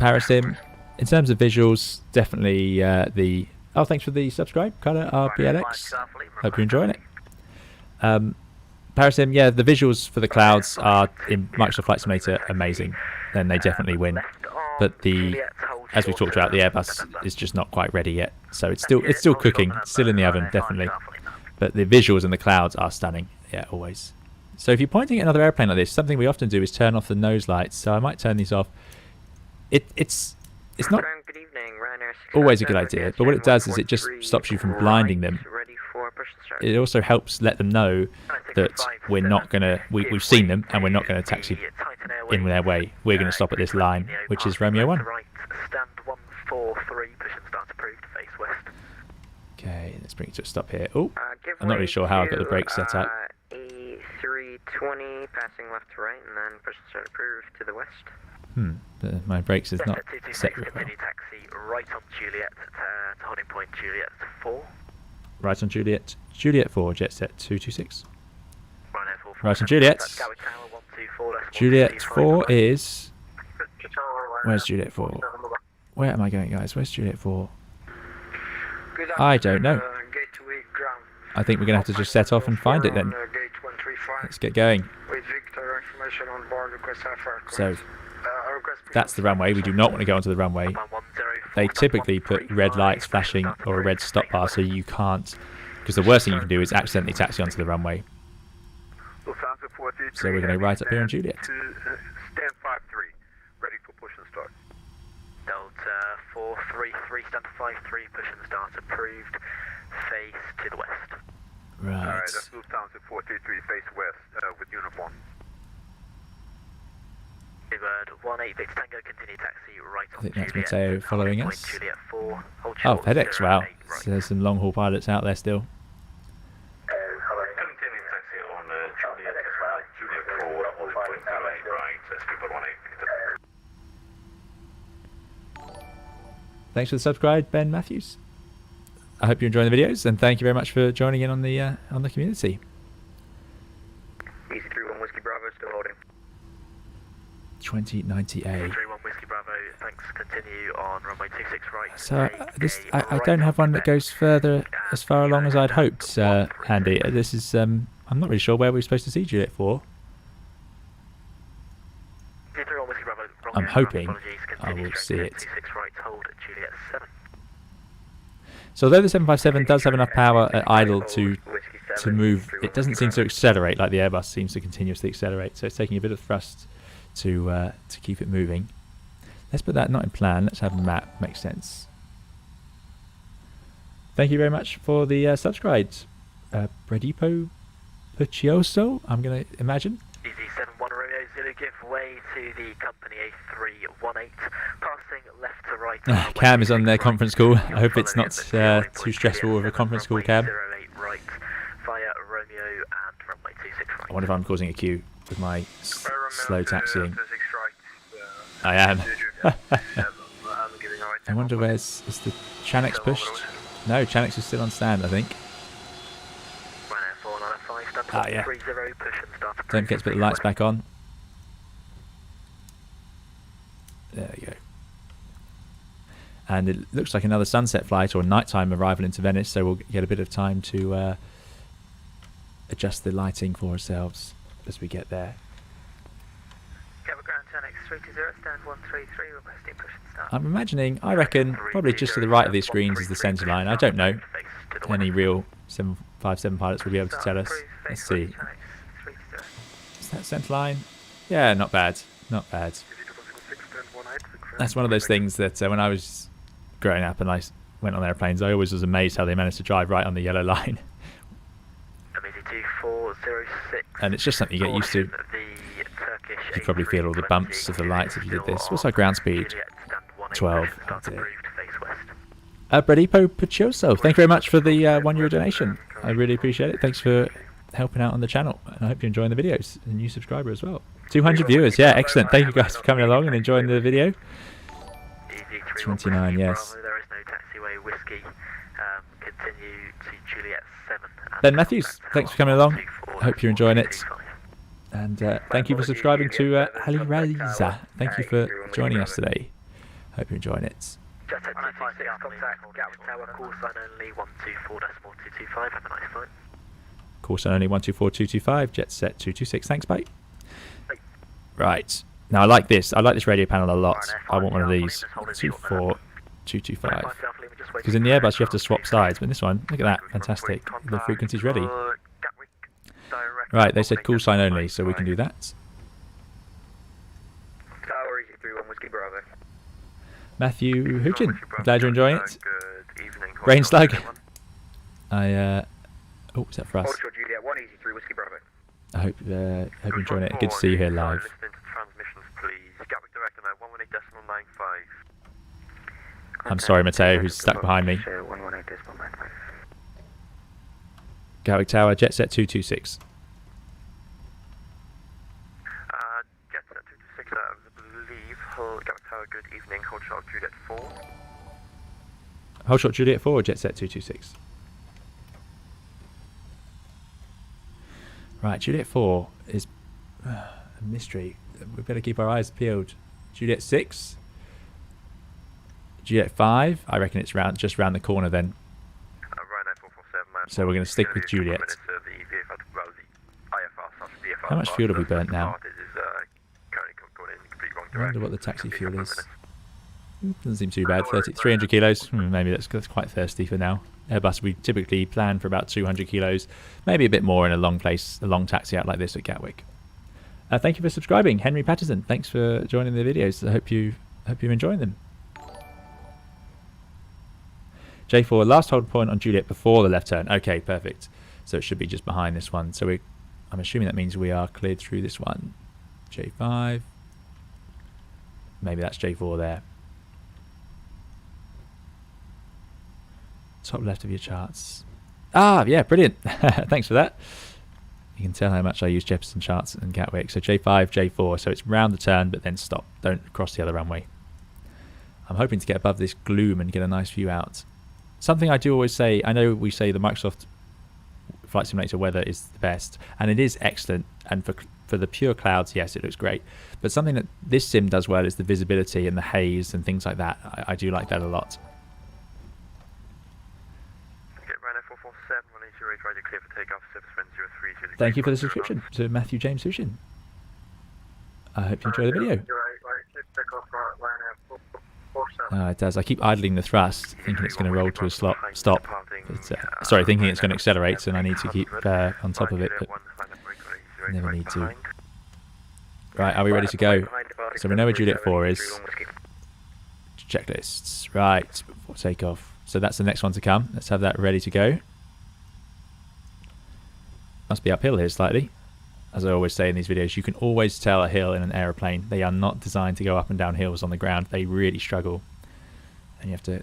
Parasim, in terms of visuals, definitely the... Oh, thanks for the subscribe, Carter RPLX. Hope you're enjoying it. Parasim, yeah, the visuals for the clouds are, in Microsoft Flight Simulator, amazing. Then they definitely win. But as we talked about, the Airbus is just not quite ready yet. So it's still cooking, still in the oven, definitely. But the visuals in the clouds are stunning. Yeah, always. So if you're pointing at another airplane like this, something we often do is turn off the nose lights. So I might turn these off. It's not always a good idea, but what it does is it just stops you from blinding them. It also helps let them know that we're not gonna we've seen them and we're not gonna taxi in their way. We're gonna stop at this line, which is Romeo 1. Stand 143, push and start approved, face west. Okay, let's bring it to a stop here. Oh, I'm not really sure how I've got the brakes set up. A320 passing left to right, and then push and start approved to the west. My brakes is not set very well. Continue taxi right on Juliet to holding point Juliet 4. Right on Juliet. Juliet 4, jet set 226. Right on Juliet. Juliet 4 is... Where's Juliet 4? Where am I going, guys? Where's Juliet 4? I don't know. I think we're going to have to just set off and find it then. Let's get going. So, that's the runway. We do not want to go onto the runway. They typically put red lights flashing or a red stop bar so you can't, because the worst thing you can do is accidentally taxi onto the runway. So we're going to right up here on Juliet. Stand 53, ready for push and start. Delta 433, stand 53, push and start approved, face to the west. Right. Alright, that's Lufthansa 433, face west with uniform. Bird 18 Victor Tango, continue taxi right on I think that's Juliet. Mateo following us. Juliet 4, hold Oh, short, FedEx, wow. 08 right. So there's some long haul pilots out there still. Continue taxi on Thanks for the subscribe, Ben Matthews. I hope you're enjoying the videos, and thank you very much for joining in on the community. Easy 31 Whiskey Bravo, still holding. 2090A. 31 Whiskey Bravo, thanks. Continue on runway 26 right. So I don't have one that goes further as far along as I'd hoped, Andy. This is I'm not really sure where we're supposed to see Juliet 4. I'm hoping I will see it. So although the 757 does have enough power at idle to move, it doesn't seem to accelerate like the Airbus seems to continuously accelerate. So it's taking a bit of thrust to keep it moving. Let's put that not in plan. Let's have a map. Makes sense. Thank you very much for the subscribes. Bredipo Puccioso, I'm going to imagine. EZ71 Romeo Zulu, give way to the company A318, passing left to right. Cam is on their conference call. I hope it's not too stressful with a conference call, Cam. 08 right, via Romeo and runway 26 right. I wonder if I'm causing a queue with my slow taxiing. I am. I wonder is the Chanix pushed? No, Chanix is still on stand, I think. Ah, yeah. Don't forget to put the lights back on. There we go. And it looks like another sunset flight or nighttime arrival into Venice, so we'll get a bit of time to adjust the lighting for ourselves as we get there. I'm imagining, I reckon, probably just to the right of these screens is the centre line. I don't know. Any real 757 pilots will be able to tell us. Let's see. Is that centre line? Yeah, not bad. Not bad. That's one of those things that when I was growing up and I went on airplanes, I always was amazed how they managed to drive right on the yellow line. And it's just something you get used to. You probably feel all the bumps of the lights if you did this. What's our ground speed? 12. Bredipo Puccioso, thank you very much for the €1 donation. I really appreciate it. Thanks for helping out on the channel, and I hope you're enjoying the videos. A new subscriber as well. 200 viewers, yeah, excellent. Thank you guys for coming along and enjoying the video. 29, yes. There is no taxiway whiskey. Continue to Juliet 7. Ben Matthews, thanks for coming along. I hope you're enjoying it. And thank you for subscribing to Ali Raiza. Thank you for joining us today. Hope you're enjoying it. Jet 1026, contact Gatwick Tower, call sign only 124.225. Have a nice flight. Call sign only 124.225, jet set 226. Thanks, bye. Right. Now I like this. I like this radio panel a lot. I want one of these. 24225. Because in the Airbus you have to swap sides, but in this one, look at that. Fantastic. The frequency's ready. Right, they said call sign only, so we can do that. Tower EZ31 Whiskey Bravo. Matthew Hoochin, glad you're enjoying it. Brain slug. Oh, is that for us? Juliet 1 EZ3 Whiskey Bravo. I hope you're enjoying it. Good to see you here live. I'm sorry, Matteo, who's stuck behind me. Gatwick Tower, jet set 226. Jet set 226, I believe. Gatwick Tower, good evening. Hold short Juliet 4. Hold short Juliet 4 or jet set 226? Right, Juliet 4 is a mystery. We better keep our eyes peeled. Juliet 6? Juliet 5? I reckon it's just round the corner then. So we're going to stick with Juliet. How much fuel have we burnt now? I wonder what the taxi fuel is. Doesn't seem too bad. 300 kilos. Maybe that's quite thirsty for now. Airbus, we typically plan for about 200 kilos. Maybe a bit more in a long taxi out like this at Gatwick. Thank you for subscribing. Henry Patterson, thanks for joining the videos. I hope you're enjoying them. J4, last hold point on Juliet before the left turn. Okay, perfect. So it should be just behind this one. So I'm assuming that means we are cleared through this one. J5. Maybe that's J4 there. Top left of your charts. Ah, yeah, brilliant. Thanks for that. You can tell how much I use Jeppesen charts and Gatwick. So J5, J4, so it's round the turn, but then stop. Don't cross the other runway. I'm hoping to get above this gloom and get a nice view out. Something I do always say, I know we say the Microsoft Flight Simulator weather is the best, and it is excellent, and for the pure clouds, yes, it looks great. But something that this sim does well is the visibility and the haze and things like that. I do like that a lot. Thank you for the subscription to Matthew James Hushin. I hope you enjoy the video. It does. I keep idling the thrust, thinking it's going to roll to a stop. But, sorry, thinking it's going to accelerate, and I need to keep on top of it, but never need to. Right, are we ready to go? So we know where Juliet 4 is. Checklists. Right, before takeoff. So that's the next one to come. Let's have that ready to go. Must be uphill here slightly. As I always say in these videos, you can always tell a hill in an aeroplane. They are not designed to go up and down hills on the ground. They really struggle. And you have to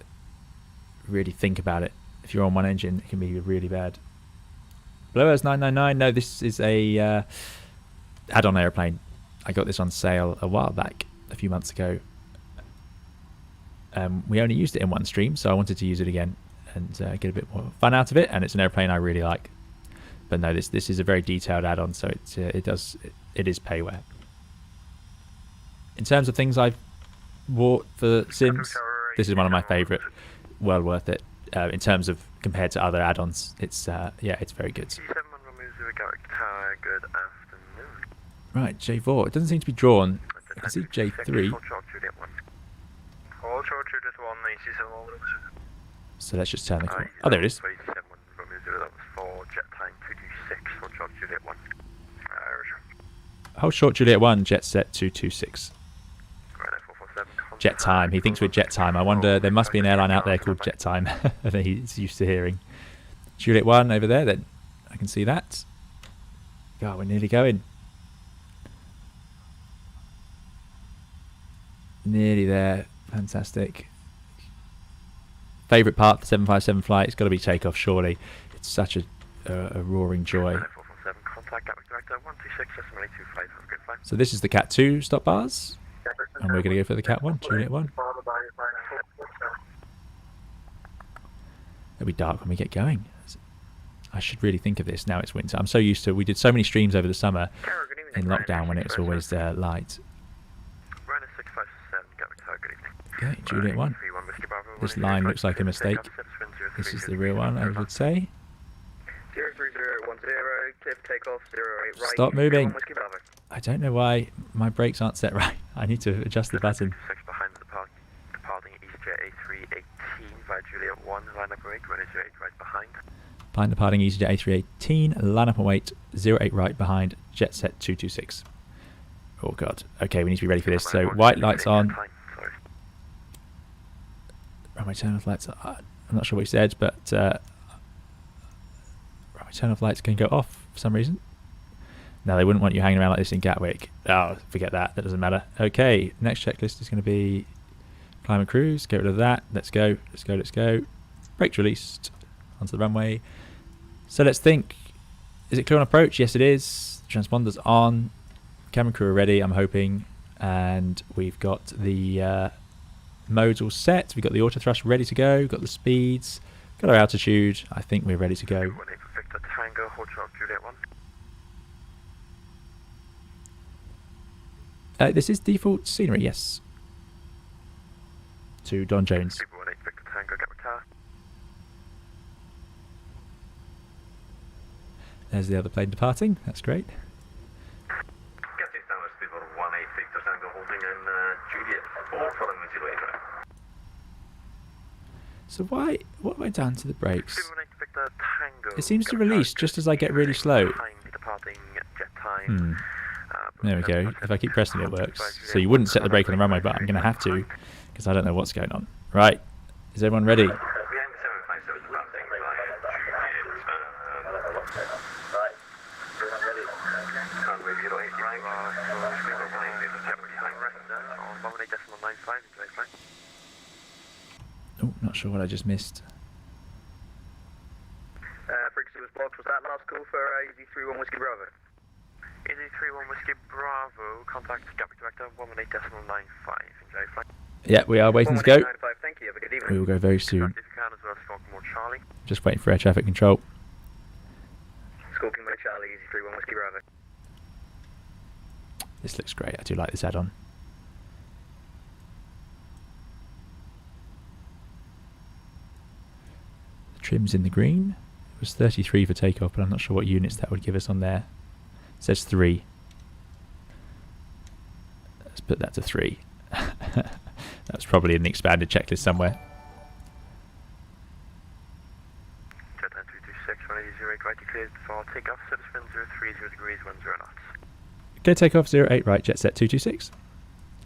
really think about it. If you're on one engine, it can be really bad. Blowers 999. No, this is a add-on airplane. I got this on sale a while back, a few months ago. We only used it in one stream, so I wanted to use it again and get a bit more fun out of it. And it's an airplane I really like. But no, this is a very detailed add-on, so it is payware. In terms of things I've bought for Sims, this is one of my favourite. Well worth it. In terms of compared to other add-ons, it's yeah, it's very good. Right, J4. It doesn't seem to be drawn. I can see J3. So let's just turn the corner. Oh, there it is. Hold short Juliet 1, jet set 226. Jet time. He thinks we're jet time. I wonder, there must be an airline out there called Jet Time that he's used to hearing. Juliet 1 over there, then. I can see that. God, we're nearly going. Nearly there. Fantastic. Favourite part of the 757 flight? It's got to be takeoff, surely. It's such a roaring joy. So this is the Cat 2 stop bars. And we're going to go for the Cat 1, Juliet 1. It'll be dark when we get going. I should really think of this now it's winter. I'm so used to it. We did so many streams over the summer in lockdown when it was always light. Okay, Juliet 1. This line looks like a mistake. This is the real one, I would say. Stop moving. I don't know why my brakes aren't set right. I need to adjust the button. Behind departing EasyJet A318, line up and wait, 08 right behind, jet set 226. Oh god. Okay, we need to be ready for this. So white lights on. Runway turn off lights. I'm not sure what he said, but runway turn off lights can go off for some reason. No, they wouldn't want you hanging around like this in Gatwick. Oh, forget that. That doesn't matter. Okay, next checklist is going to be climb and cruise. Get rid of that. Let's go. Let's go. Let's go. Brakes released. Onto the runway. So let's think. Is it clear on approach? Yes, it is. Transponder's on. Cabin crew are ready, I'm hoping. And we've got the modes all set. We've got the auto thrust ready to go. Got the speeds. Got our altitude. I think we're ready to go. This is default scenery, yes. To Don Jones. There's the other plane departing. That's great. So what have I done to the brakes? It seems to release just as I get really slow. There we go. If I keep pressing it works. So you wouldn't set the brake on the runway, but I'm going to have to because I don't know what's going on. Right. Is everyone ready? Oh, not sure what I just missed. Frequency was blocked. Was that last call for EZ31 Whiskey Bravo? EZ31 Whiskey Bravo, contact Gatwick Director 118.95, enjoy flight. Yeah, we are waiting to go. 118.95, thank you, have a good evening. We will go very soon. If you can as well, Stalking Charlie. Just waiting for air traffic control. Stalking Charlie, EZ31 Whiskey Bravo. This looks great. I do like this add-on. The trim's in the green. It was 33 for takeoff, but I'm not sure what units that would give us on there. It says 3. Let's put that to 3. That's probably in the expanded checklist somewhere. Jet 326, 180 right, cleared for takeoff, service wind 030 degrees, 10 knots. Go takeoff 08 right, jet set 226.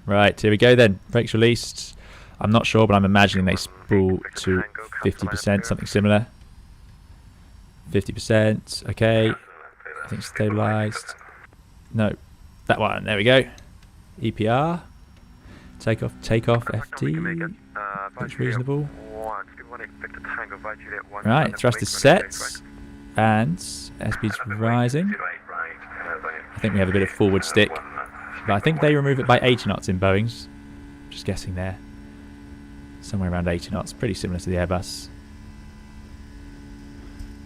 Right, here we go then. Brakes released. I'm not sure, but I'm imagining they spool to 50%, something similar. 50%, okay. I think stabilized. No, that one, there we go. EPR. Takeoff, FT. Looks reasonable. Right, thrust is set. And airspeed's rising. I think we have a bit of forward stick. But I think they remove it by 80 knots in Boeing's. Just guessing there. Somewhere around 80 knots, pretty similar to the Airbus.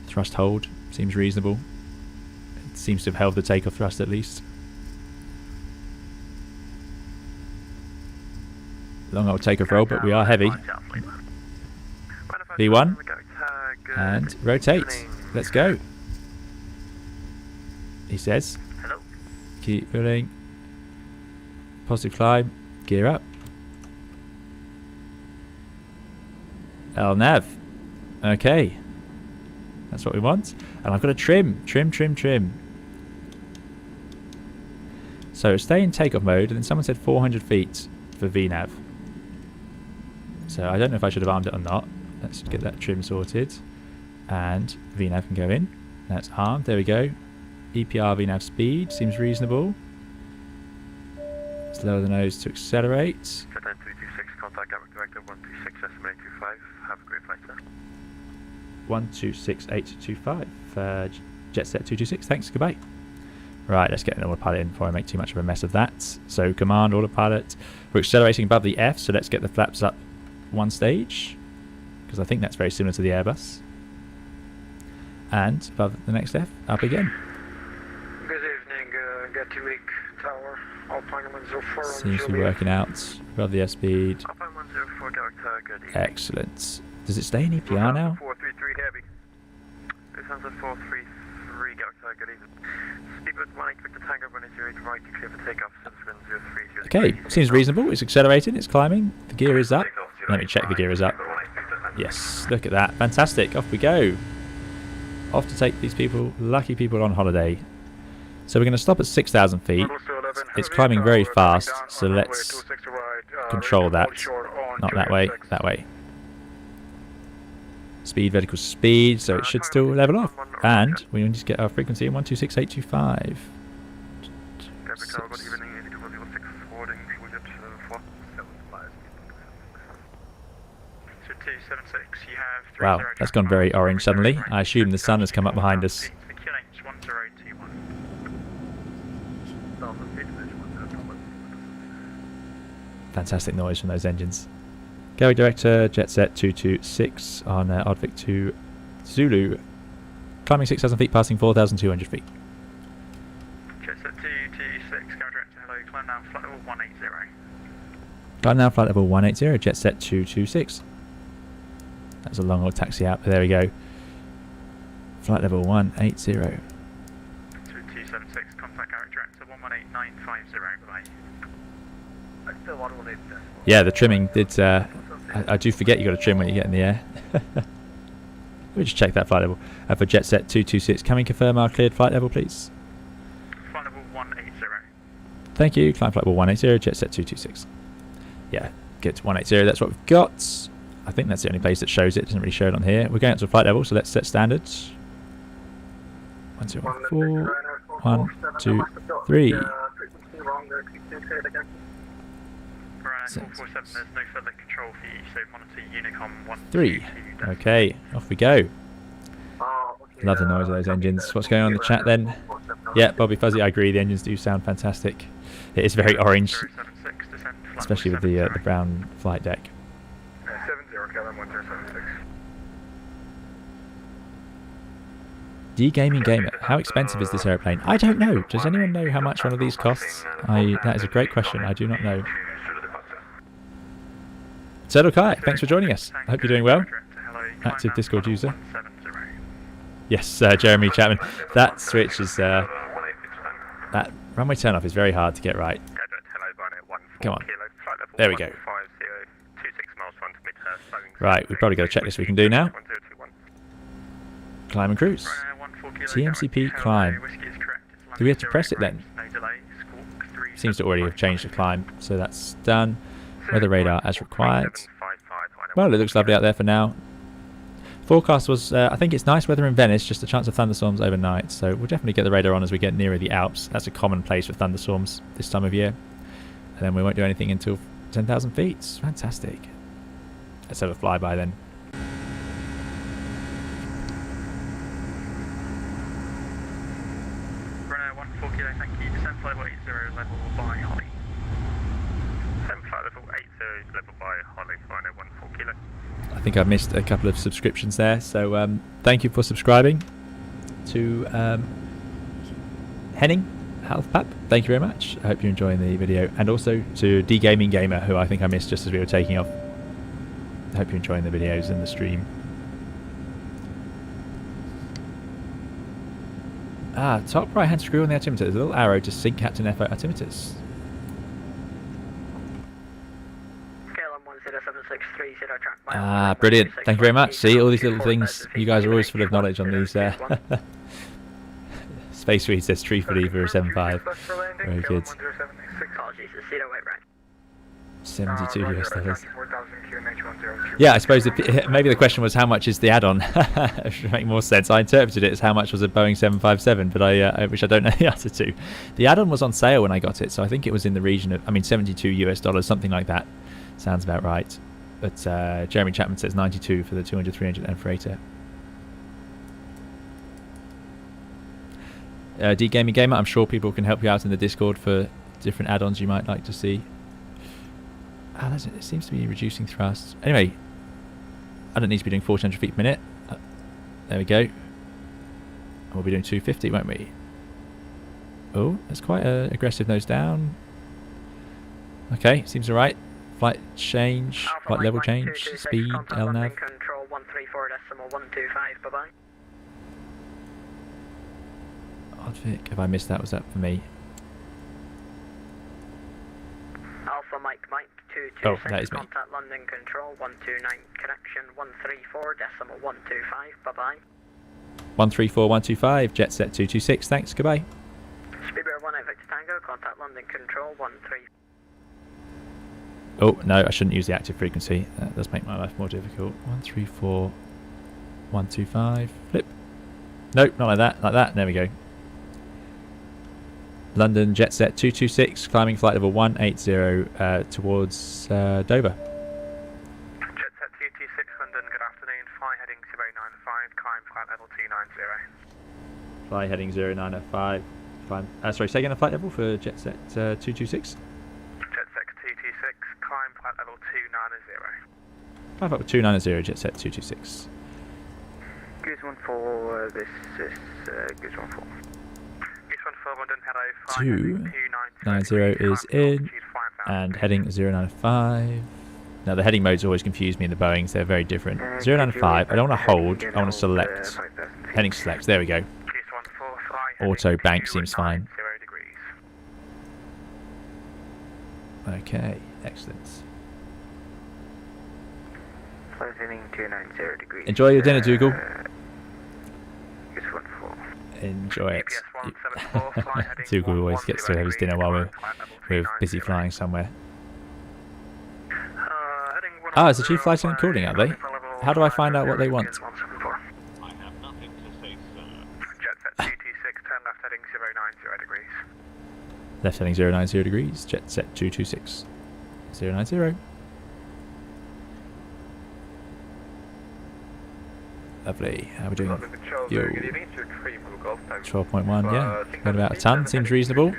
Thrust hold seems reasonable. It seems to have held the takeoff thrust at least. Long old takeoff roll, but we are heavy. V1 and rotate. Let's go. He says. Keep filling. Positive climb. Gear up. LNAV. Okay. That's what we want. And I've got to trim. So stay in takeoff mode, and then someone said 400 feet for VNAV. So I don't know if I should have armed it or not. Let's get that trim sorted. And VNAV can go in. That's armed. There we go. EPR VNAV speed seems reasonable. Let's lower the nose to accelerate. Jet 326, contact Gatwick Director 126, estimate 25. Have a great flight, sir. 126825. Jet set 226. Thanks. Goodbye. Right, let's get an autopilot in before I make too much of a mess of that. So command autopilot. We're accelerating above the F, so let's get the flaps up one stage, because I think that's very similar to the Airbus. And above the next F, up again. Good evening, Gatwick Tower, Alpine 104. Seems to be working out. Above the airspeed. Alpine 104, Gatwick, good evening. Excellent. Does it stay in EPR now? 433 heavy. Lufthansa 433, Gatwick, good evening. Speedbird 18, Victor Tango 180 right, clear for takeoff, service wind 030. Okay, seems reasonable. It's accelerating, it's climbing. The gear is up. Let me check the gear is up. Yes, look at that. Fantastic. Off we go. Off to take these people, lucky people, on holiday. So we're going to stop at 6,000 feet. It's climbing very fast, so let's control that. Not that way, that way. Speed, vertical speed, so it should still level off. And we need to get our frequency in 126825. Wow, that's gone very orange suddenly. I assume the sun has come up behind us. Fantastic noise from those engines. Go director, jet set 226 on Oddvic 2 Zulu. Climbing 6,000 feet, passing 4,200 feet. Jet set 226, go director, hello, climb now, flight level 180. Climb now, flight level 180, jet set 226. That's a long old taxi out, but there we go. Flight level 180. 276, contact Garrett director 118950, bye. Yeah, the trimming did. I do forget you got to trim when you get in the air. Let me just check that flight level. For jet set 226, can we confirm our cleared flight level, please? Flight level 180. Thank you. Climb flight level 180, jet set 226. Yeah, get to 180. That's what we've got. I think that's the only place that shows it. Doesn't really show it on here. We're going up to flight level, so let's set standards. 1014. 1, 2, 3. Right, 447, there's no further control for you, so monitor Unicom 1. 3. Okay, off we go. Love the noise of those engines. What's going on in the chat then? Yeah, Bobby Fuzzy, I agree. The engines do sound fantastic. It is very orange, 076, descent, flight especially with the 70. brown flight deck. 70 KLM 1076. D-Gaming Gamer, how expensive is this airplane? I don't know. Does anyone know how much one of these costs? That is a great question. I do not know. Turtle Kai, thanks for joining us. I hope you're doing well. Active Discord user. Yes, Jeremy Chapman. That switch is that runway turn-off is very hard to get right. Come on. There we go. Right, we've probably got a checklist we can do now. Climb and cruise. TMCP climb. Do we have to press it then? Seems to already have changed the climb, so that's done. Weather radar as required. Well, it looks lovely out there for now. Forecast was, I think it's nice weather in Venice, just a chance of thunderstorms overnight, so we'll definitely get the radar on as we get nearer the Alps. That's a common place for thunderstorms this time of year. And then we won't do anything until 10,000 feet. Fantastic. Let's have a flyby then. Runner 14 kilo, thank you. Descent flight level 80, level by Holly. Descent flight level 80, level by Holly, runner 14 kilo. I think I've missed a couple of subscriptions there, so thank you for subscribing to Henning Health Pap. Thank you very much. I hope you're enjoying the video, and also to D-Gaming Gamer, who I think I missed just as we were taking off. I hope you're enjoying the videos and the stream. Top right hand screw on the altimeter. There's a little arrow to sync Captain FO altimeters. Brilliant. Thank you very much. See, all these little things. You guys are always full of knowledge on these. Space Reed says truthfully for a 7.5. Very good. 72 US dollars. Yeah, I suppose maybe the question was how much is the add-on? It should make more sense. I interpreted it as how much was a Boeing 757, but which I don't know the answer to. The add-on was on sale when I got it, so I think it was in the region of, 72 US dollars, something like that. Sounds about right. But Jeremy Chapman says 92 for the 200-300 and freighter. D-Gaming Gamer, I'm sure people can help you out in the Discord for different add-ons you might like to see. It seems to be reducing thrust. Anyway, I don't need to be doing 400 feet per minute. There we go. And we'll be doing 250, won't we? Oh, that's quite an aggressive nose down. Okay, seems alright. Flight change, flight level change, speed, LNAV. Control 134.125, bye-bye. Oddvic, have I missed that? Was that for me? Alpha Mike 226, oh, that is me. Contact London Control 129, connection 134.125, bye-bye. 134.125, jet set 226, thanks, goodbye. Speedbird 18 Victor Tango, contact London Control 13. Oh, no, I shouldn't use the active frequency. That does make my life more difficult. 134.125, flip. Nope, not like that, there we go. London jet set 226, climbing flight level 180 towards Dover. Jet set 226, London, good afternoon. Fly heading 095, climb flight level 290. Fly heading 095. Climb, sorry, say again the flight level for jet set 226? Jet set 226, climb flight level 290. Flight level 290, jet set 226. Goose 14, this is Goose 14. 290 is in and heading 095. Now the heading modes always confuse me in the Boeings, they're very different. 095, I don't want to hold, I want to select. Heading select, there we go. Auto bank seems fine. Okay, excellent. Enjoy your dinner, Dougal. Enjoy it. Dougal always gets to have his dinner while we're busy flying somewhere. It's the chief flight attendant calling, are they? How do I find out what they want? I have nothing to say, sir. Jet set 226, turn left heading 090 degrees. Left heading 090 degrees, jet set 226. 090. Lovely. How are we doing? Yo. 12.1, yeah. Got about a ton, seems reasonable.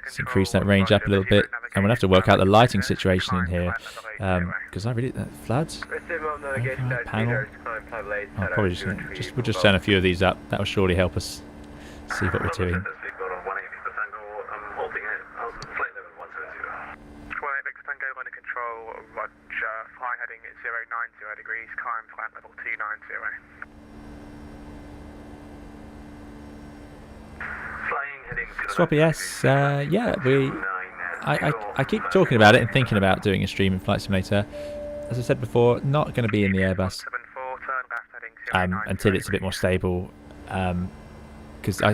Let's increase that range up a little bit. And we'll have to work out the lighting situation in here. Because I really... floods? Panel? Oh, probably we'll just turn a few of these up. That will surely help us see what we're doing. Swappy S, yeah, I keep talking about it and thinking about doing a stream in Flight Simulator. As I said before, not going to be in the Airbus until it's a bit more stable. Because I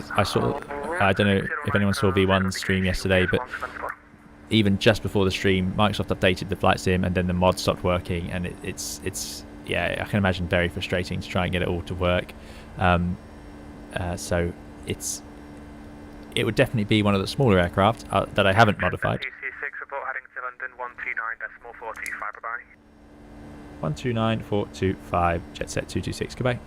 don't know if anyone saw V1's stream yesterday, but even just before the stream, Microsoft updated the flight sim and then the mod stopped working, and it's yeah, I can imagine very frustrating to try and get it all to work. So it would definitely be one of the smaller aircraft that I haven't modified. 129425, jet set 226, goodbye.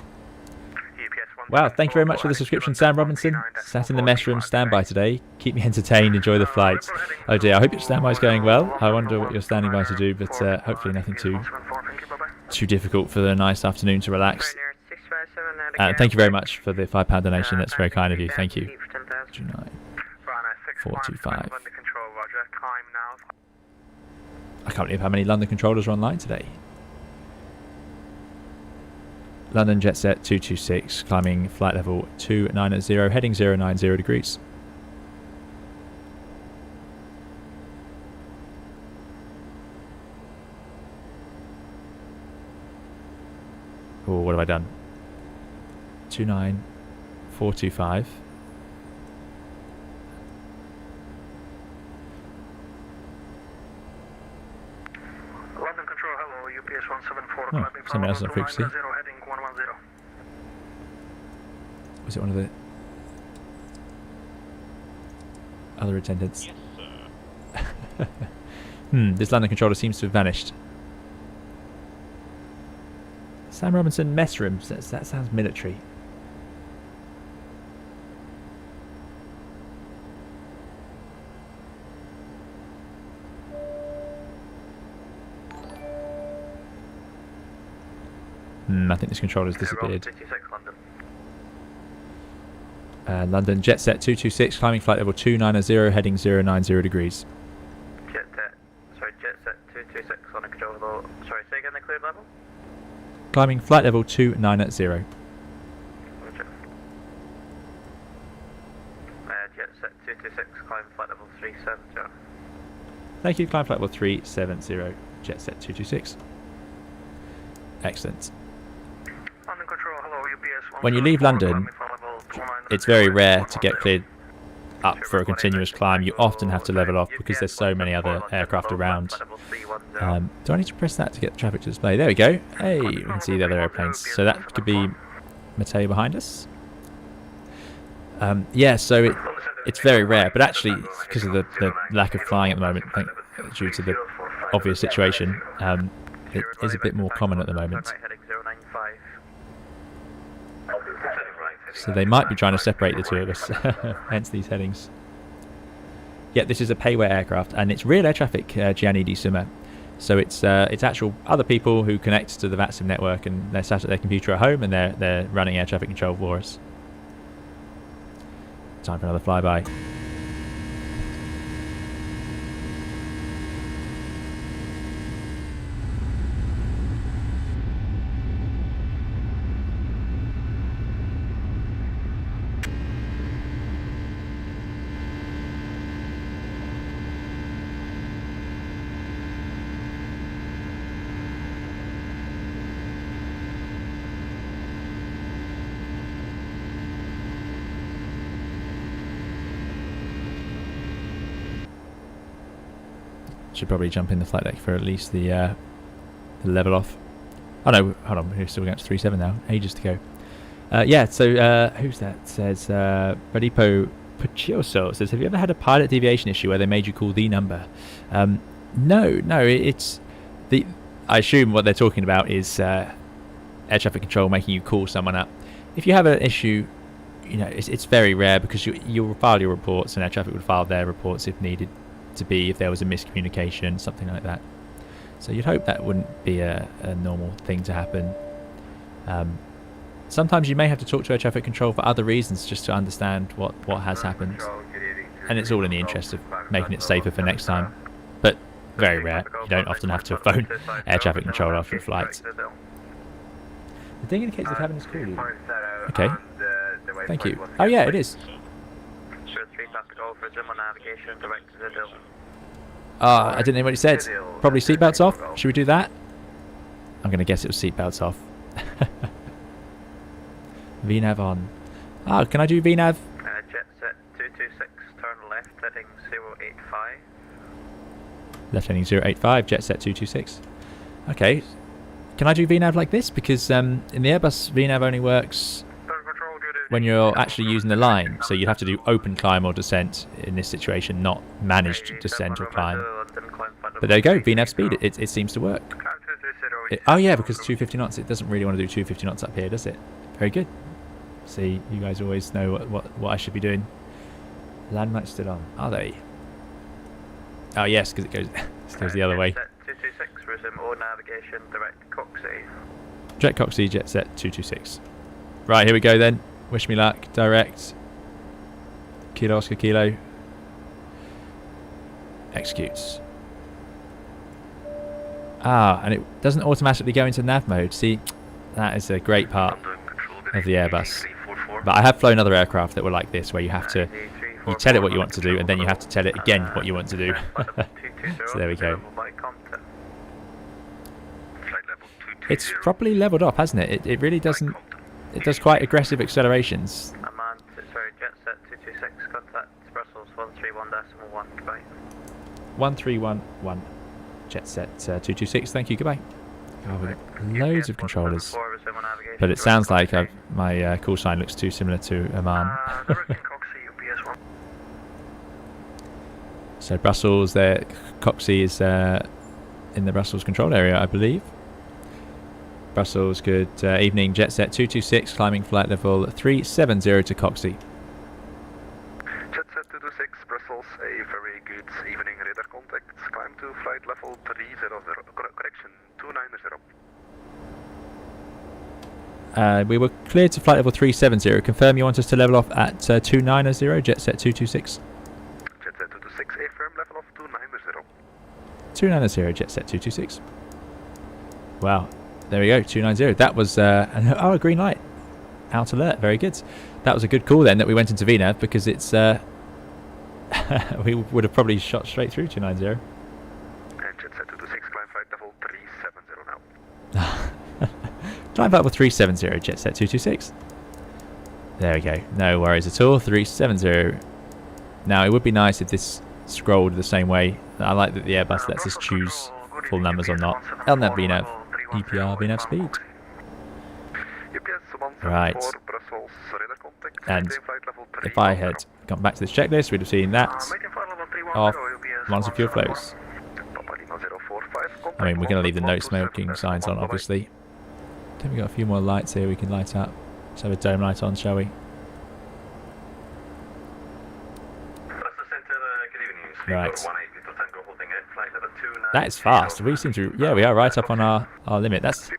Wow, thank you very much for the subscription, Sam Robinson. Sat in the mess room standby today. Keep me entertained, enjoy the flights. Oh dear, I hope your standby is going well. I wonder what you're standing by to do, but hopefully nothing too difficult for the nice afternoon to relax. Thank you very much for the £5 donation, that's very kind of you, thank you. 425. I can't believe how many London controllers are online today. London jet set 226, climbing flight level 290, heading 090 degrees. Oh, what have I done? 29425. London Control, hello, UPS 174, oh, something else on frequency. Was it one of the other attendants? Yes, sir. This London controller seems to have vanished. Sam Robinson mess rooms. That sounds military. I think this controller's disappeared. London jet set 226, climbing flight level 290, heading 090 degrees. Jet set 226 on a control level. Sorry, say again the cleared level? Climbing flight level 290. Jet set 226, climbing flight level 370. Thank you, climb flight level 370, jet set 226. Excellent. London Control, hello, UPS When you leave London, it's very rare to get cleared up for a continuous climb. You often have to level off because there's so many other aircraft around. Do I need to press that to get the traffic to display? There we go. Hey, we can see the other airplanes. So that could be Mateo behind us. Yeah, so it's very rare, but actually because of the lack of flying at the moment, due to the obvious situation, it is a bit more common at the moment. So they might be trying to separate the two of us, hence these headings. Yeah, this is a payware aircraft, and it's real air traffic, Gianni Di Summa. So it's actual other people who connect to the VATSIM network, and they're sat at their computer at home, and they're running air traffic control for us. Time for another flyby. Should probably jump in the flight deck for at least the level off. Oh no, hold on, we're still going to 37 now. Ages to go. Yeah, so who's that? Says Radipo Pachioso says, have you ever had a pilot deviation issue where they made you call the number? No, it's the. I assume what they're talking about is air traffic control making you call someone up. if you have an issue, you know, it's very rare because you'll file your reports and air traffic would file their reports if needed to be, if there was a miscommunication, something like that. So you'd hope that wouldn't be a normal thing to happen. Sometimes you may have to talk to air traffic control for other reasons just to understand what has happened. And it's all in the interest of making it safer for next time. But very rare. You don't often have to phone air traffic control after a flight. The thing indicates the cabin is cool. Okay. Thank you. Oh yeah, it is. I didn't know what it said. Probably seatbelts off. Should we do that? I'm going to guess it was seatbelts off. VNAV on. Oh, can I do VNAV? Jet set 226, turn left, heading 085. Left heading 085, jet set 226. Okay. Can I do VNAV like this? Because in the Airbus, VNAV only works when you're actually using the line. So you'd have to do open climb or descent in this situation, not managed descent or climb. But there you go, VNAV speed. It seems to work. Oh yeah, because 250 knots, it doesn't really want to do 250 knots up here, does it? Very good. See, you guys always know what I should be doing. Landmarks still on, are they? Oh yes, because it goes the other way. 226, resume all navigation, direct Coxie. Direct Coxie, jet set 226. Right, here we go then. Wish me luck. Direct. Kilo Oscar Kilo. Executes. Ah, and it doesn't automatically go into nav mode. See, that is a great part of the Airbus. But I have flown other aircraft that were like this, where you have to, you tell it what you want to do, and then you have to tell it again what you want to do. So there we go. It's properly leveled off, hasn't it? It really doesn't. It does quite aggressive accelerations. Sorry, jet set 226, contact Brussels 131.1, goodbye. 1311, jet set 226, thank you, goodbye. Oh, we've got loads of controllers. But it sounds like my call sign looks too similar to Oman. So Brussels, there, Coxie is in the Brussels control area, I believe. Brussels, good evening, jet set 226, climbing flight level 370 to Coxie. Jet set 226, Brussels, a very good evening, radar contact, climb to flight level 300, correction, 290. We were cleared to flight level 370, confirm you want us to level off at 290, jet set 226. Jet set 226, a firm level of 290. 290, jet set 226. Wow. There we go, 290. That was, a green light. Out alert, very good. That was a good call then that we went into VNAV because it's, we would have probably shot straight through 290. And jet set 226, climb flight level 370 now. Climb level 370, jet set 226. There we go, no worries at all, 370. Now it would be nice if this scrolled the same way. I like that the Airbus lets us choose full numbers or not. LNAV VNAV. EPR VNAV speed. Right. And if I had gone back to this checklist, we'd have seen that off, monster fuel flows. I mean, we're going to leave the no smoking signs on, obviously. I think we've got a few more lights here we can light up. Let's have a dome light on, shall we? Right. That is fast. We seem to, yeah, we are right up on our limit. That's,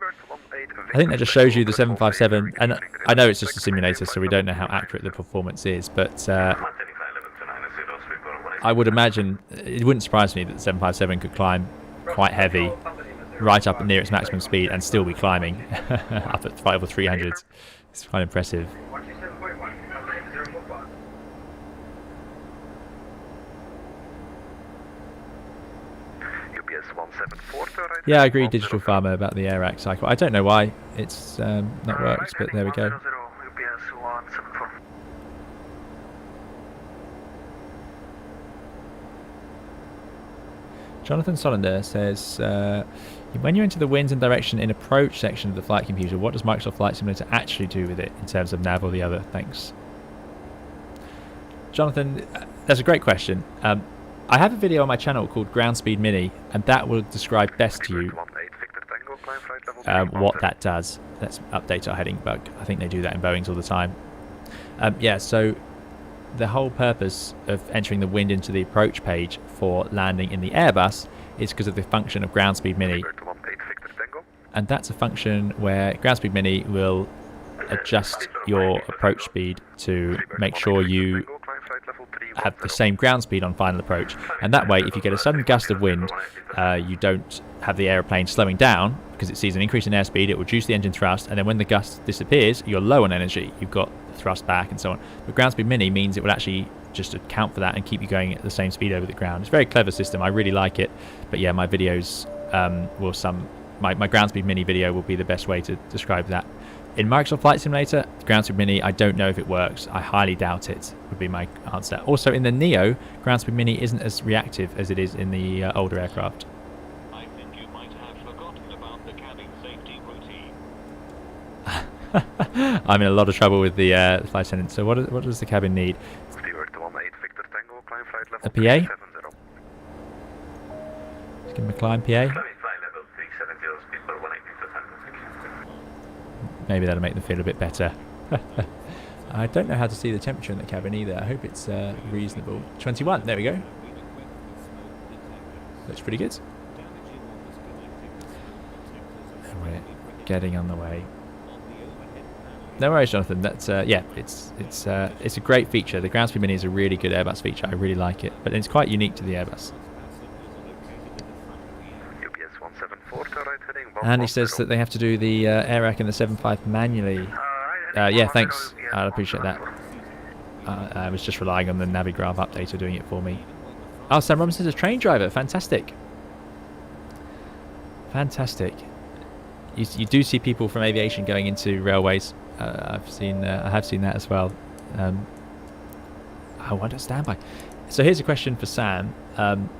I think that just shows you the 757, and I know it's just a simulator, so we don't know how accurate the performance is, but I would imagine, it wouldn't surprise me that the 757 could climb quite heavy, right up near its maximum speed, and still be climbing up at 5 or 300. It's quite impressive. Yeah, I agree, Digital Farmer, about the AirAC cycle. I don't know why it's not worked, but there we go. Jonathan Solander says, when you enter the winds and direction in approach section of the flight computer, what does Microsoft Flight Simulator actually do with it in terms of nav or the other? Thanks. Jonathan, that's a great question. I have a video on my channel called Ground Speed Mini, and that will describe best to you what that does. Let's update our heading bug. I think they do that in Boeings all the time. Yeah, so the whole purpose of entering the wind into the approach page for landing in the Airbus is because of the function of ground speed mini. And that's a function where ground speed mini will adjust your approach speed to make sure you have the same ground speed on final approach. And that way, if you get a sudden gust of wind, you don't have the aeroplane slowing down because it sees an increase in airspeed, it will reduce the engine thrust, and then when the gust disappears, you're low on energy. You've got the thrust back and so on. But ground speed mini means it will actually just account for that and keep you going at the same speed over the ground. It's a very clever system. I really like it. But yeah, my videos my ground speed mini video will be the best way to describe that. In Microsoft Flight Simulator, ground speed mini, I don't know if it works. I highly doubt it, would be my answer. Also, in the NEO, ground speed mini isn't as reactive as it is in the older aircraft. I think you might have forgotten about the cabin safety routine. I'm in a lot of trouble with the flight attendant. So what does the cabin need? A PA? Just give him a climb PA. Maybe that'll make them feel a bit better. I don't know how to see the temperature in the cabin either. I hope it's reasonable. 21, there we go. Looks pretty good. And we're getting on the way. No worries, Jonathan. That's yeah, it's a great feature. The ground speed mini is a really good Airbus feature. I really like it, but it's quite unique to the Airbus. And he says that they have to do the air rack and the 7.5 manually. Yeah, thanks. I appreciate that. I was just relying on the Navigraph updater doing it for me. Oh, Sam Robinson's a train driver. Fantastic. Fantastic. You do see people from aviation going into railways. I have seen that as well. I want a standby. So here's a question for Sam.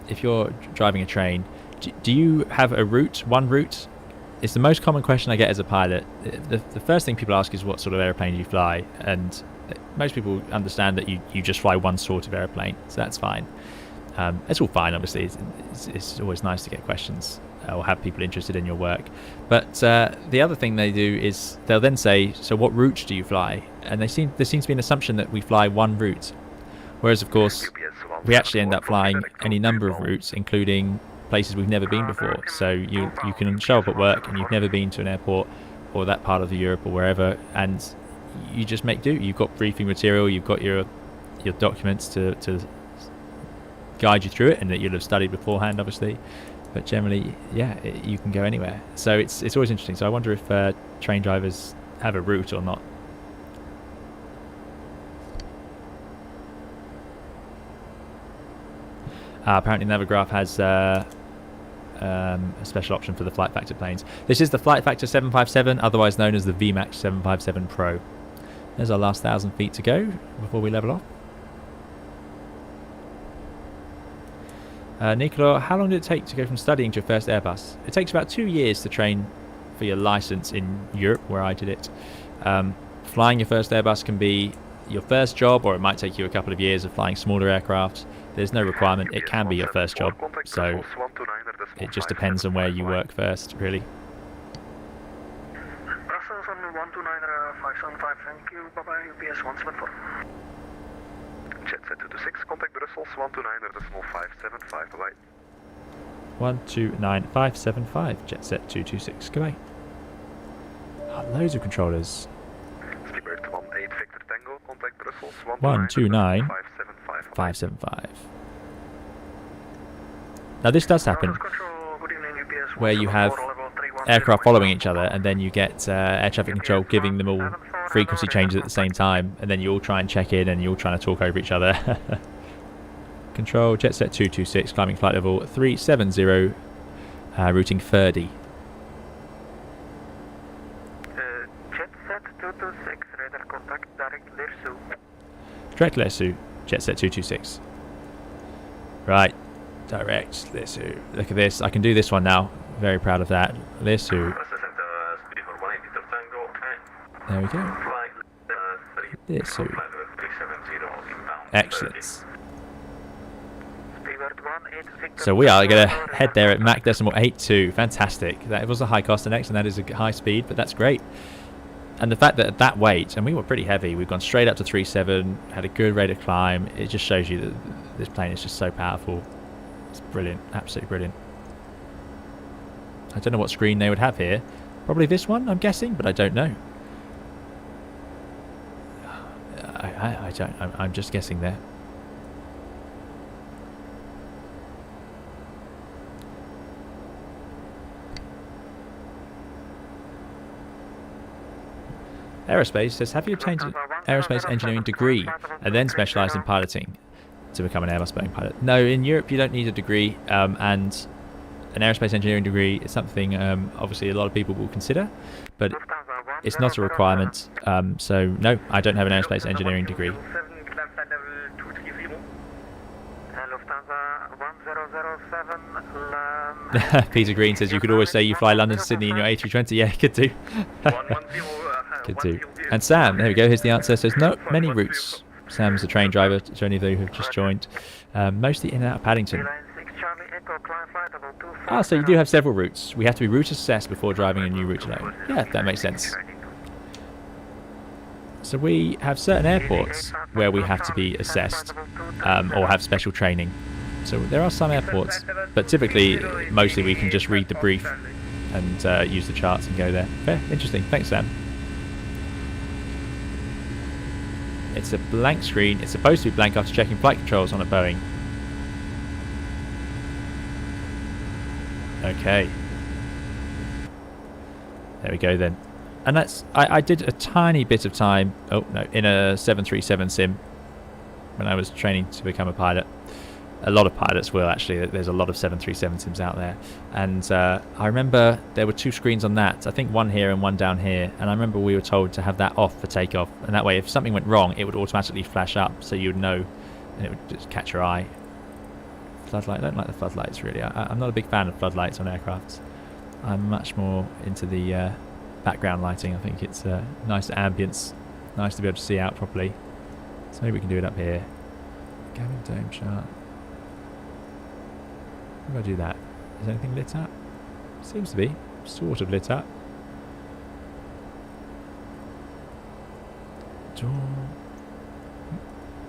If you're driving a train, do you have a route, one route? It's the most common question I get as a pilot. The first thing people ask is what sort of airplane do you fly, and most people understand that you just fly one sort of airplane, so that's fine. It's all fine, obviously. It's always nice to get questions or have people interested in your work. But the other thing they do is they'll then say, so what route do you fly? And there seems to be an assumption that we fly one route, whereas of course we actually end up flying any number of routes, including places we've never been before. So you can show up at work and you've never been to an airport or that part of Europe or wherever, and you just make do. You've got briefing material, you've got your documents to guide you through it, and that you'll have studied beforehand, obviously. But generally, yeah, you can go anywhere. So it's always interesting. So I wonder if train drivers have a route or not. Apparently Navigraph has a special option for the flight factor planes. This is the flight factor 757, otherwise known as the VMAX 757 Pro. There's our last 1,000 feet to go before we level off. Nicola, how long did it take to go from studying to your first Airbus? It takes about 2 years to train for your license in Europe, where I did it. Flying your first Airbus can be your first job, or it might take you a couple of years of flying smaller aircraft. There's no requirement. It can be your first job, so it just depends on where you work first, really. Brussels on 129 thank you. Bye-bye, UPS 174. Jetset 226, contact Brussels 129.575, bye-bye. 129575, Jetset 226, goodbye. Oh, loads of controllers. Skipper 18 Victor Tango, contact Brussels 129.575. Now this does happen, where you have aircraft following each other, and then you get air traffic control giving them all frequency changes at the same time, and then you all try and check in, and you're all trying to talk over each other. Control, Jetset 226, climbing flight level 370, routing 30. Jetset 226, radar contact, direct Lirsu. Direct Lirsu, Jetset 226. Right, direct Lirsu. Look at this, I can do this one now. Very proud of that. Lirsu. There we go. Lirsu. Excellent. Speedbird 1, So we are going to head there at Mach decimal 82. Fantastic. That was a high cost index, and that is a high speed, but that's great. And the fact that at that weight, and we were pretty heavy, we've gone straight up to 3.7, had a good rate of climb. It just shows you that this plane is just so powerful. It's brilliant, absolutely brilliant. I don't know what screen they would have here. Probably this one, I'm guessing, but I don't know. I don't. I'm just guessing there. Aerospace says, have you obtained an aerospace engineering degree and then specialised in piloting to become an Airbus Boeing pilot? No, in Europe you don't need a degree, and an aerospace engineering degree is something obviously a lot of people will consider, but it's not a requirement. So no, I don't have an aerospace engineering degree. Peter Green says you could always say you fly London to Sydney in your A320. Yeah, could do. Could do. And Sam, there we go, here's the answer. Says no, many routes. Sam's a train driver, to any of you who have just joined. Mostly in and out of Paddington. Ah, so you do have several routes. We have to be route assessed before driving a new route alone. Yeah, that makes sense. So we have certain airports where we have to be assessed or have special training. So there are some airports, but typically, mostly we can just read the brief and use the charts and go there. Yeah, interesting. Thanks, Sam. It's a blank screen. It's supposed to be blank after checking flight controls on a Boeing. Okay. There we go then. And that's, I did a tiny bit of time, oh no, in a 737 sim when I was training to become a pilot. A lot of pilots will actually, there's a lot of 737 sims out there. And I remember there were two screens on that, I think one here and one down here. And I remember we were told to have that off for takeoff. And that way if something went wrong, it would automatically flash up so you would know and it would just catch your eye. Floodlight, I don't like the floodlights really. I'm not a big fan of floodlights on aircraft. I'm much more into the background lighting. I think it's nice ambience, nice to be able to see out properly. So maybe we can do it up here. Cabin dome chart. How do I do that? Is anything lit up? Seems to be sort of lit up. Door.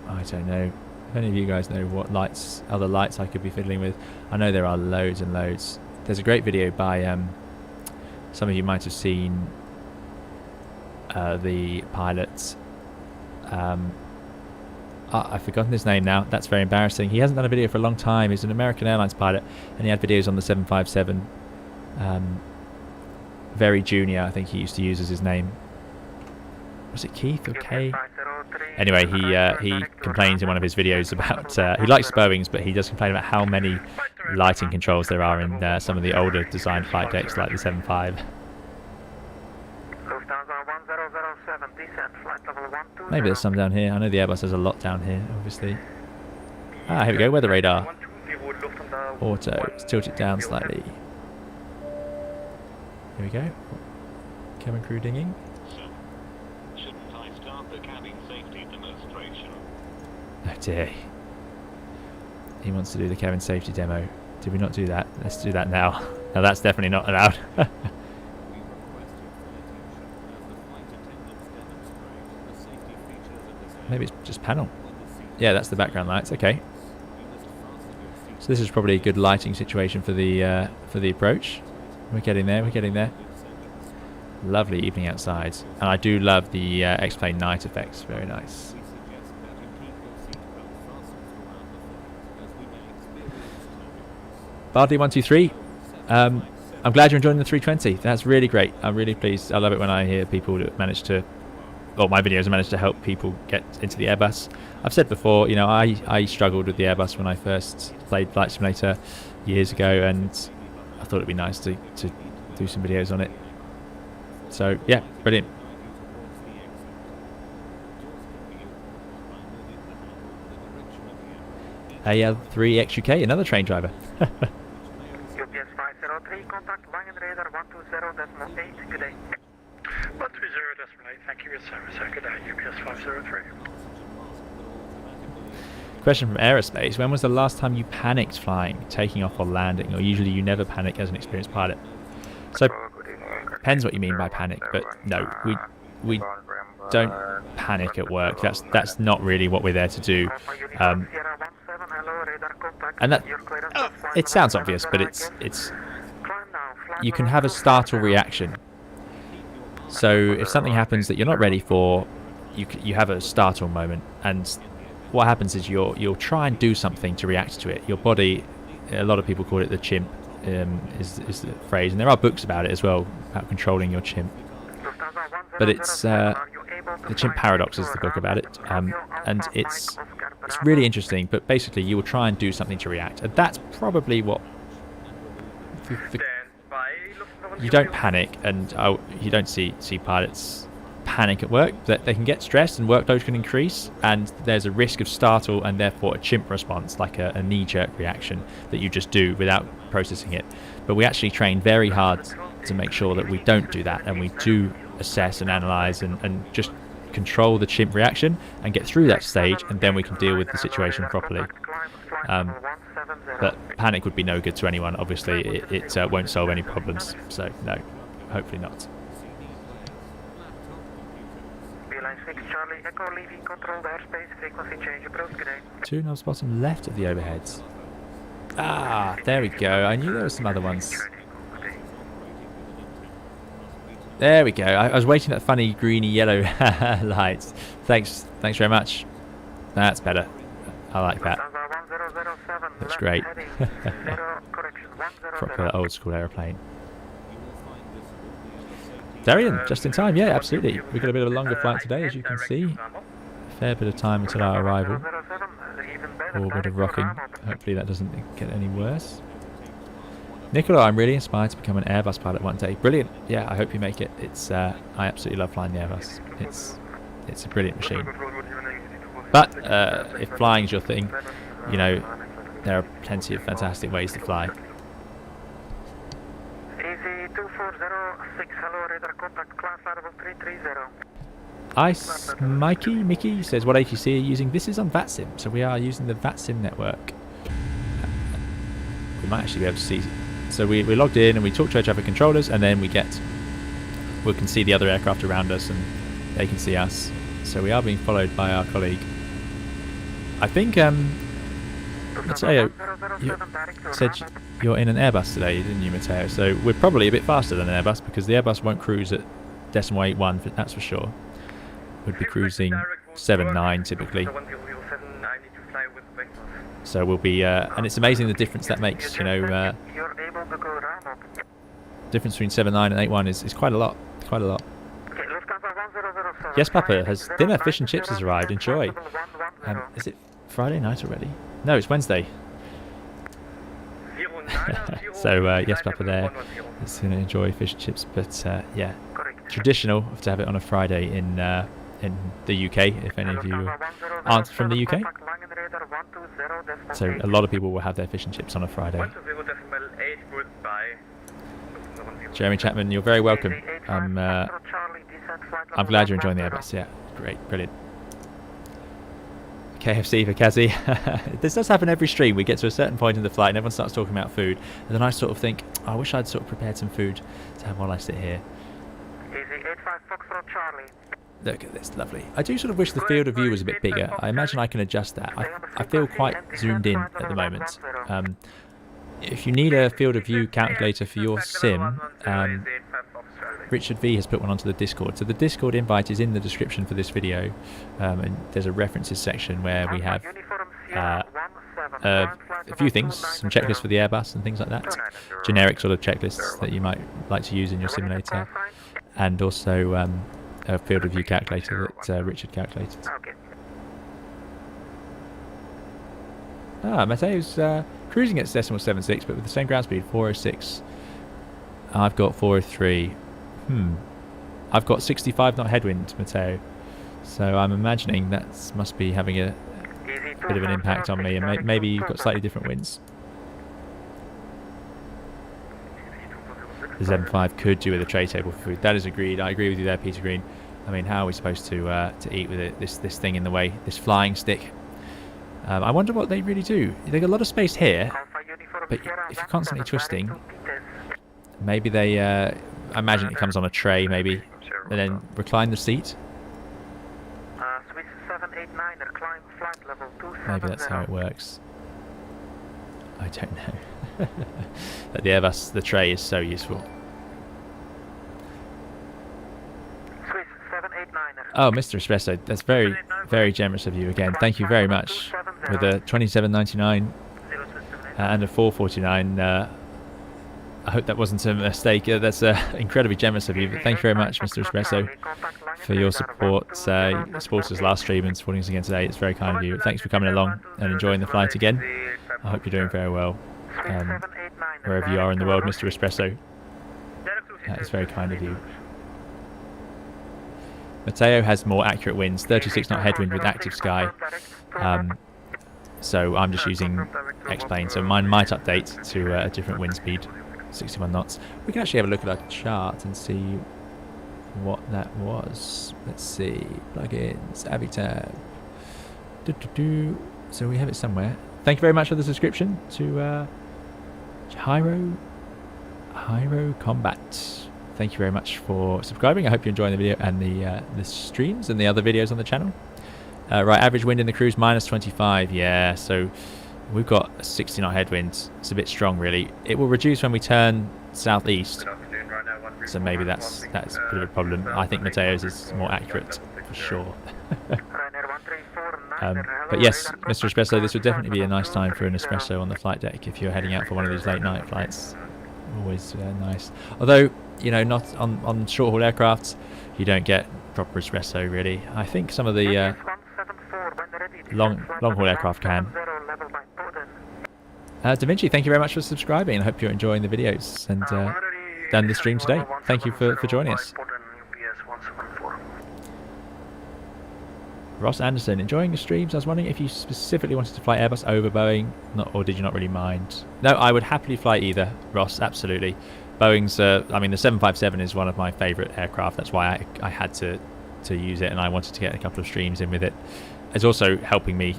I don't know. If any of you guys know what lights, other lights I could be fiddling with, I know there are loads and loads. There's a great video by some of you might have seen the pilot. I've forgotten his name now. That's very embarrassing. He hasn't done a video for a long time. He's an American Airlines pilot, and he had videos on the 757. Very Junior, I think he used to use as his name. Was it Keith or Kay? Anyway, he complains in one of his videos about he likes Boeings, but he does complain about how many lighting controls there are in some of the older design flight decks, like the 75. Maybe there's some down here. I know the Airbus has a lot down here, obviously. Ah, here we go. Weather radar. Auto. Let's tilt it down slightly. Here we go. Cabin crew dinging. Shouldn't I start the cabin safety demonstration? Oh dear. He wants to do the cabin safety demo. Did we not do that? Let's do that now. Now that's definitely not allowed. Maybe it's just panel. Yeah, that's the background lights. Okay. So this is probably a good lighting situation for the approach. We're getting there. We're getting there. Lovely evening outside, and I do love the X-Plane night effects. Very nice. Bardley123. I'm glad you're enjoying the 320. That's really great. I'm really pleased. I love it when I hear people that manage to, well, my videos have managed to help people get into the Airbus. I've said before, you know, I struggled with the Airbus when I first played Flight Simulator years ago, and I thought it'd be nice to do some videos on it. So yeah, brilliant. AL3XUK, another train driver. UPS 503, contact Langen Radar 120.8, good day. 120.8, thank you, your service, good day, UPS 503. Question from Aerospace: when was the last time you panicked flying, taking off or landing? Or usually you never panic as an experienced pilot. So depends what you mean by panic, but no, we don't panic at work. That's not really what we're there to do. And that it sounds obvious, but it's you can have a startle reaction. So if something happens that you're not ready for, you have a startle moment, and what happens is you'll try and do something to react to it. Your body, a lot of people call it the chimp, is the phrase, and there are books about it as well, about controlling your chimp. But it's the chimp paradox is the book about it, and it's really interesting. But basically, you will try and do something to react, and that's probably what you don't panic, and you don't see pilots panic at work. That they can get stressed and workload can increase, and there's a risk of startle and therefore a chimp response, like a knee-jerk reaction that you just do without processing it. But we actually train very hard to make sure that we don't do that, and we do assess and analyze and just control the chimp reaction and get through that stage, and then we can deal with the situation properly. But panic would be no good to anyone. Obviously it won't solve any problems, so no, hopefully not. 2 knobs bottom left of the overheads. Ah, there we go. I knew there were some other ones. There we go. I was waiting for that funny greeny yellow lights. Thanks very much. That's better. I like that. Looks great. Proper old school aeroplane. Darian, just in time. Yeah, absolutely. We've got a bit of a longer flight today, as you can see. A fair bit of time until our arrival. Or a bit of rocking. Hopefully that doesn't get any worse. Nicola, I'm really inspired to become an Airbus pilot one day. Brilliant. Yeah, I hope you make it. It's I absolutely love flying the Airbus. It's a brilliant machine. But if flying is your thing, you know, there are plenty of fantastic ways to fly. Ice Mickey says, what ATC are you using? This is on VATSIM, so we are using the VATSIM network. We might actually be able to see. So we're logged in and we talk to air traffic controllers, and then we can see the other aircraft around us and they can see us. So we are being followed by our colleague. I think Matteo, you said you're in an Airbus today, didn't you, Matteo? So we're probably a bit faster than an Airbus, because the Airbus won't cruise at decimal 81, that's for sure. We'd be cruising 7.9 typically. So we'll be, and it's amazing the difference that makes, you know, difference between 7.9 and 8.1 is quite a lot, Yes, Papa, has dinner, fish and chips has arrived, enjoy. Is it Friday night already? No, it's Wednesday. So, yes, Papa there is going to enjoy fish and chips, but yeah, traditional to have it on a Friday in the UK, if any of you aren't from the UK. So a lot of people will have their fish and chips on a Friday. Jeremy Chapman, you're very welcome. I'm glad you're enjoying the Airbus. Yeah, great, brilliant. KFC for Kazi. This does happen every stream. We get to a certain point in the flight and everyone starts talking about food, and then I sort of think, oh, I wish I'd sort of prepared some food to have while I sit here. Look at this, lovely. I do sort of wish the field of view was a bit bigger. I imagine I can adjust that. I feel quite zoomed in at the moment. If you need a field of view calculator for your sim, Richard V has put one onto the Discord. So the Discord invite is in the description for this video, and there's a references section where we have a few things, some checklists for the Airbus and things like that, generic sort of checklists that you might like to use in your simulator, and also a field of view calculator that Richard calculated. Matteo's cruising at decimal 76, but with the same ground speed, 406. I've got 403. I've got 65 knot headwind, Matteo. So I'm imagining that must be having a bit of an impact on me, and maybe you've got slightly different winds. The Z5 could do with a tray table for food. That is agreed. I agree with you there, Peter Green. I mean, how are we supposed to eat with it? This thing in the way, this flying stick. I wonder what they really do. They got a lot of space here, but if you're constantly twisting, maybe they, I imagine it comes on a tray maybe, and then recline the seat. Swiss 789, climb flight level 270. Maybe that's how it works. I don't know. But the Airbus, the tray is so useful. Swiss 789. Oh, Mr. Espresso, that's very, very generous of you again. Thank you very much. With a 27.99 and a 4.49. I hope that wasn't a mistake. That's incredibly generous of you. But thank you very much, Mr. Espresso, for your support. You supported us last stream and supporting us again today. It's very kind of you. Thanks for coming along and enjoying the flight again. I hope you're doing very well, wherever you are in the world, Mr. Espresso. That is very kind of you. Matteo has more accurate winds, 36 knot headwind with active sky. So I'm just using X-plane, so mine might update to a different wind speed, 61 knots. We can actually have a look at our chart and see what that was. Let's see, plugins, Avitab. So we have it somewhere. Thank you very much for the subscription to Hyro Combat. Thank you very much for subscribing. I hope you're enjoying the video and the streams and the other videos on the channel. Right, average wind in the cruise minus 25. Yeah, so we've got a 60 knot headwind. It's a bit strong, really. It will reduce when we turn southeast. So maybe that's a bit of a problem. I think Matteo's is more accurate for sure. But yes, Mr. Espresso, this would definitely be a nice time for an espresso on the flight deck if you're heading out for one of these late night flights. Always nice. Although, you know, not on short haul aircrafts, you don't get proper espresso really. I think some of the long haul aircraft can. Da Vinci, thank you very much for subscribing. I hope you're enjoying the videos and the stream today. Thank you for joining us. Ross Anderson, enjoying the streams. I was wondering if you specifically wanted to fly Airbus over Boeing, or did you not really mind? No, I would happily fly either, Ross, absolutely. Boeing's, I mean, the 757 is one of my favourite aircraft. That's why I had to use it, and I wanted to get a couple of streams in with it. It's also helping me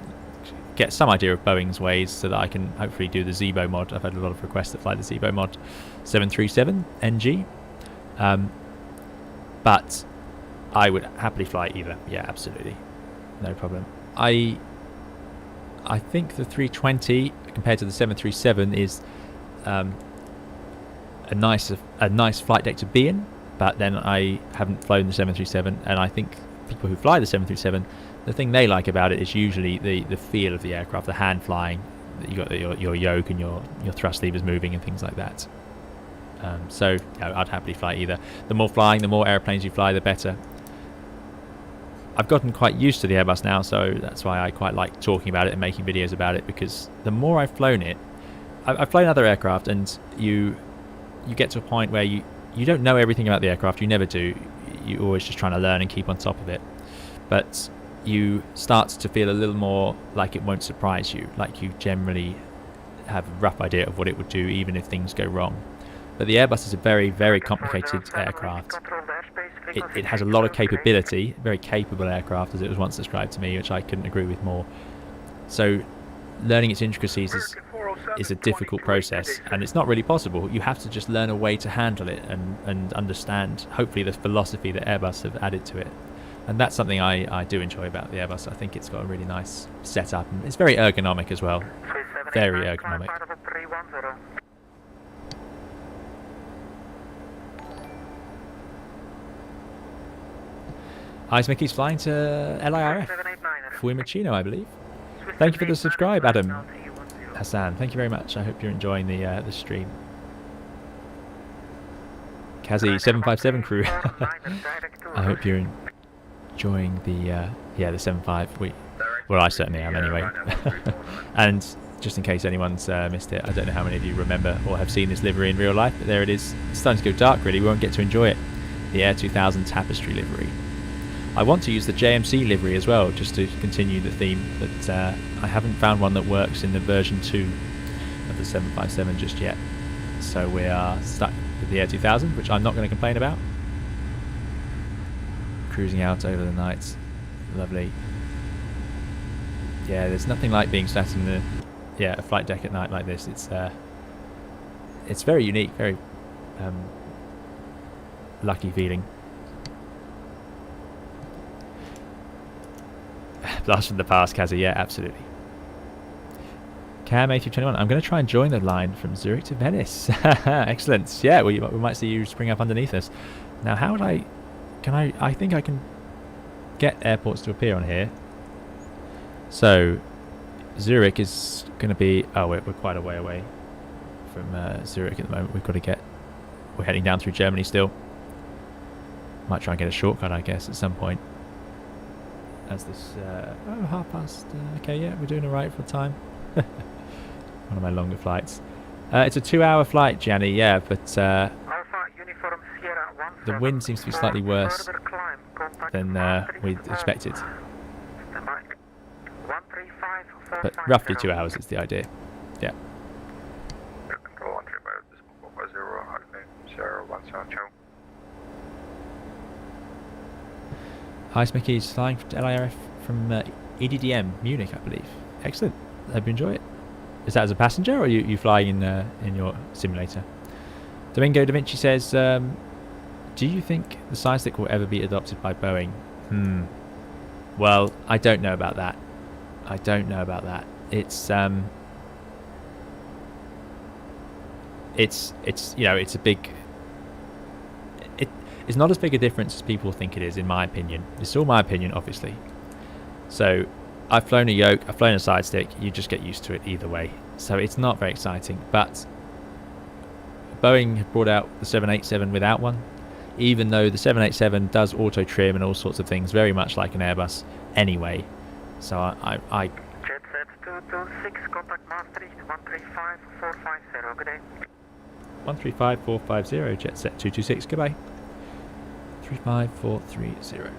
get some idea of Boeing's ways so that I can hopefully do the Zebo mod. I've had a lot of requests to fly the Zebo mod 737 NG. But I would happily fly either. Yeah, absolutely. No problem. I think the 320 compared to the 737 is a nice flight deck to be in, but then I haven't flown the 737, and I think people who fly the 737, the thing they like about it is usually the feel of the aircraft, the hand flying. You got your yoke and your thrust levers moving and things like that. So you know, I'd happily fly either. The more flying, the more airplanes you fly, the better. I've gotten quite used to the Airbus now, so that's why I quite like talking about it and making videos about it, because the more I've flown it, I've flown other aircraft, and you get to a point where you don't know everything about the aircraft. You never do. You're always just trying to learn and keep on top of it. But you start to feel a little more like it won't surprise you, like you generally have a rough idea of what it would do even if things go wrong. But the Airbus is a very, very complicated aircraft. It has a lot of capability, very capable aircraft as it was once described to me, which I couldn't agree with more. So learning its intricacies is a difficult process, and it's not really possible. You have to just learn a way to handle it and understand, hopefully, the philosophy that Airbus have added to it. And that's something I do enjoy about the Airbus. I think it's got a really nice setup, and it's very ergonomic as well. Very ergonomic. Ice Mickey's flying to LIRF. Fiumicino, I believe. Thank you for the subscribe, Adam. Hassan, thank you very much. I hope you're enjoying the stream. Kazi 757 crew. I hope you're enjoying the 75. Well, I certainly am anyway. And just in case anyone's missed it, I don't know how many of you remember or have seen this livery in real life, but there it is. It's starting to go dark, really. We won't get to enjoy it. The Air 2000 Tapestry livery. I want to use the JMC livery as well, just to continue the theme, but I haven't found one that works in the version 2 of the 757 just yet. So we are stuck with the Air 2000, which I'm not going to complain about. Cruising out over the night. Lovely. Yeah, there's nothing like being sat in the a flight deck at night like this. It's very unique, very lucky feeling. Blast from the past, Kazi. Yeah, absolutely. Cam A321. I'm going to try and join the line from Zurich to Venice. Excellent. Yeah, we might see you spring up underneath us. Now, how would I think I can get airports to appear on here. So, Zurich is going to be... Oh, we're quite a way away from Zurich at the moment. We're heading down through Germany still. Might try and get a shortcut, I guess, at some point. As this... past... okay, yeah, we're doing alright for the time. One of my longer flights. It's a 2-hour flight, Gianni, yeah, but the wind seems to be slightly worse than we expected. But roughly 2 hours is the idea. Yeah. Hi, Smickey's flying to LIRF from EDDM, Munich, I believe. Excellent. Hope you enjoy it. Is that as a passenger, or are you flying in your simulator? Domingo Da Vinci says, do you think the side stick will ever be adopted by Boeing? Well, I don't know about that. It's it's a big... It's not as big a difference as people think it is, in my opinion. It's all my opinion, obviously. So, I've flown a yoke, I've flown a side stick, you just get used to it either way. So it's not very exciting, but Boeing have brought out the 787 without one, even though the 787 does auto trim and all sorts of things, very much like an Airbus anyway. So I Jet set 226, contact Maastricht 135450, good day. 135450, jet set 226, goodbye. 35430.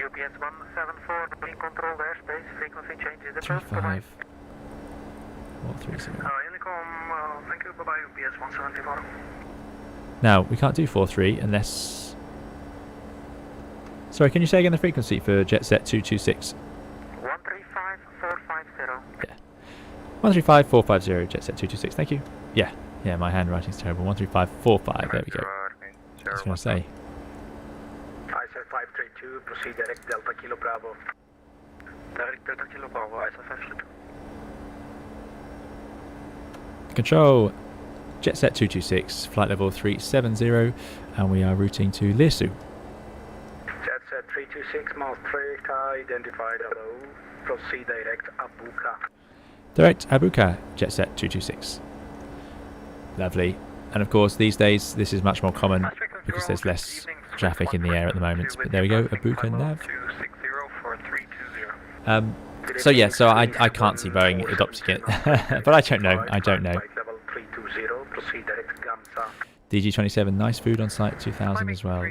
UPS 174, being controlled airspace, frequency changes the first. 35430. Unicom, thank you, bye-bye, UPS 174. Now, we can't do 43 unless... Sorry, can you say again the frequency for jet set 226? 135450. Yeah. 135450, jet set 226, thank you. Yeah, my handwriting's terrible. 13545, there we go. I was going to say. ISR 532, proceed direct Delta Kilo Bravo. Direct Delta Kilo Bravo, ISR 532. Control, jet set 226, flight level 370, and we are routing to Lirsu. Jet set 326, Maastricht, identified, hello. Proceed direct Abuka. Direct Abuka, jet set 226. Lovely. And of course, these days, this is much more common because there's less traffic in the air at the moment. But there we go, Abuka nav. So yeah, so I can't see Boeing adopting it, but I don't know. DG27, nice food on site 2000 as well.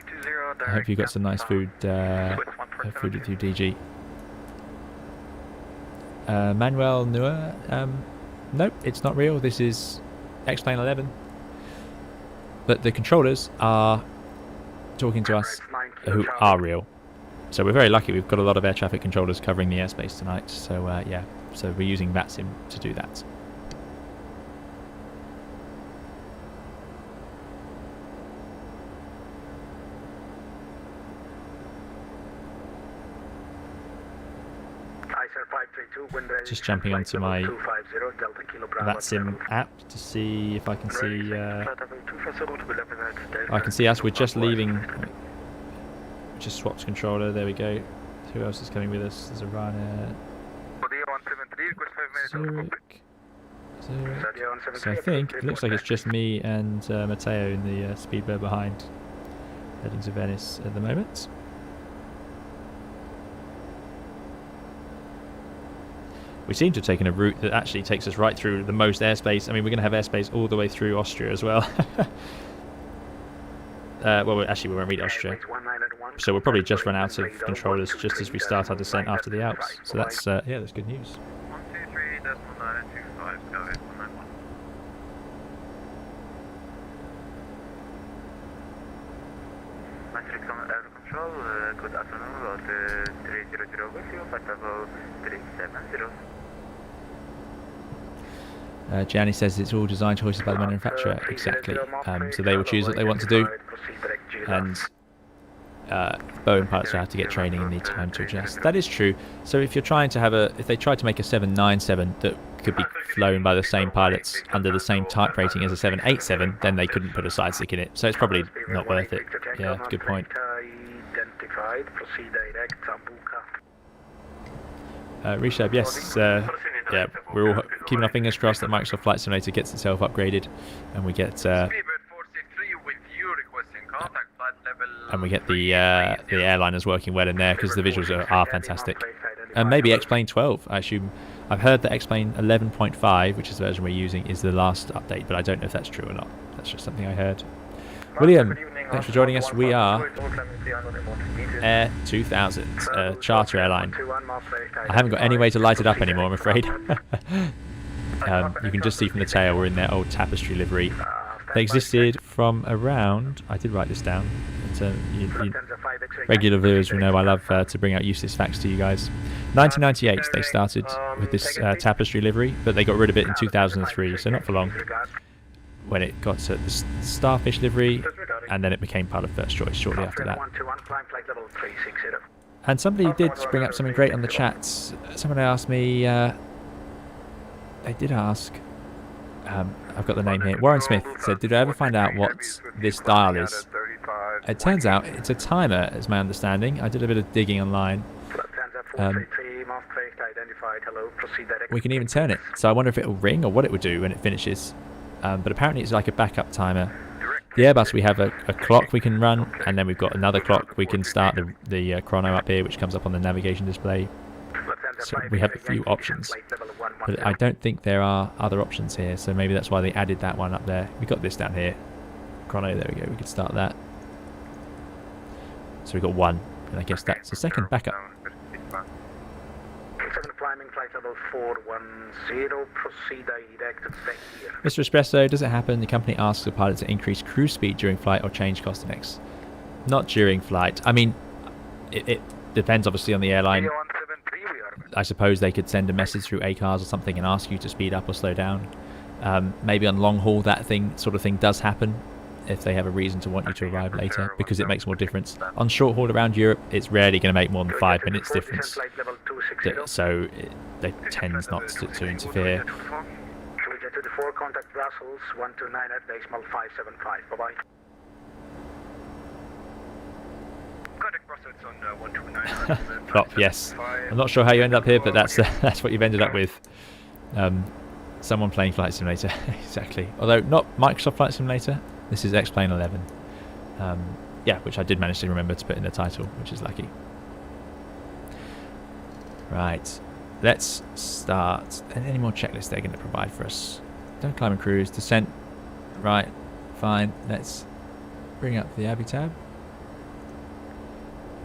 I hope you got some nice food with you, DG. Manuel Nua, nope, it's not real. This is X-Plane 11. But the controllers are talking to us who are real. So we're very lucky. We've got a lot of air traffic controllers covering the airspace tonight. So yeah, so we're using VATSIM to do that. Just jumping onto my VATSIM app to see if I can see. I can see us. We're just leaving. Just swapped controller. There we go. Who else is coming with us? There's a Ryanair. Zurich. So I think it looks like it's just me and Matteo in the speedbird behind, heading to Venice at the moment. We seem to have taken a route that actually takes us right through the most airspace. I mean, we're going to have airspace all the way through Austria as well. Well, actually, we won't reach Austria. So we'll probably just run out of controllers just as we start our descent after the Alps. So that's, yeah, that's good news. 123.925, go ahead, 191. Maastricht on air control, good afternoon, about 300 good fuel, flight level 370. Gianni says it's all design choices by the manufacturer. Exactly. So they will choose what they want to do, and Boeing pilots will have to get training and need time to adjust. That is true. So if you're trying to have if they tried to make a 797 that could be flown by the same pilots under the same type rating as a 787, then they couldn't put a side stick in it. So it's probably not worth it. Yeah, good point. Identified, proceed direct, Zambuca. Reshab, yes. Yeah, we're all keeping our fingers crossed that Microsoft Flight Simulator gets itself upgraded, and we get the airliners working well in there, because the visuals are fantastic. And maybe X-Plane 12. I assume I've heard that X-Plane 11.5, which is the version we're using, is the last update, but I don't know if that's true or not. That's just something I heard. William, thanks for joining us. We are Air 2000, a charter airline. I haven't got any way to light it up anymore, I'm afraid. You can just see from the tail we're in their old tapestry livery. They existed from around, I did write this down, regular viewers will know I love to bring out useless facts to you guys. 1998 they started with this tapestry livery, but they got rid of it in 2003, so not for long, when it got to the starfish livery, and then it became part of First Choice shortly after that. And somebody did bring up something great on the chats. Someone asked me, they did ask, I've got the name here, Warren Smith said, did I ever find out what this dial is? It turns out it's a timer, is my understanding. I did a bit of digging online. We can even turn it, so I wonder if it'll ring or what it would do when it finishes. But apparently it's like a backup timer. The Airbus, we have a clock we can run, and then we've got another clock we can start the chrono up here, which comes up on the navigation display. So we have a few options, but I don't think there are other options here, so maybe that's why they added that one up there. We got this down here, chrono, there we go, we could start that. So we've got one, and I guess that's the second backup. Mr. Espresso, does it happen the company asks the pilot to increase cruise speed during flight or change cosmetics? Not during flight. I mean, it depends obviously on the airline. I suppose they could send a message through ACARS or something and ask you to speed up or slow down. Maybe on long haul that sort of thing does happen if they have a reason to want you to arrive later, because it makes more difference. On short haul around Europe, it's rarely going to make more than 5 minutes difference, so they tend not to interfere. Contact Brussels 129 at decimal 575. Bye-bye. Contact Brussels on 129. Plop, yes. I'm not sure how you end up here, but that's what you've ended up with. Someone playing Flight Simulator, exactly. Although not Microsoft Flight Simulator. This is X-Plane 11. Yeah, which I did manage to remember to put in the title, which is lucky. Right, let's start. Any more checklists they're going to provide for us? Don't climb and cruise. Descent. Right, fine. Let's bring up the Abbey tab.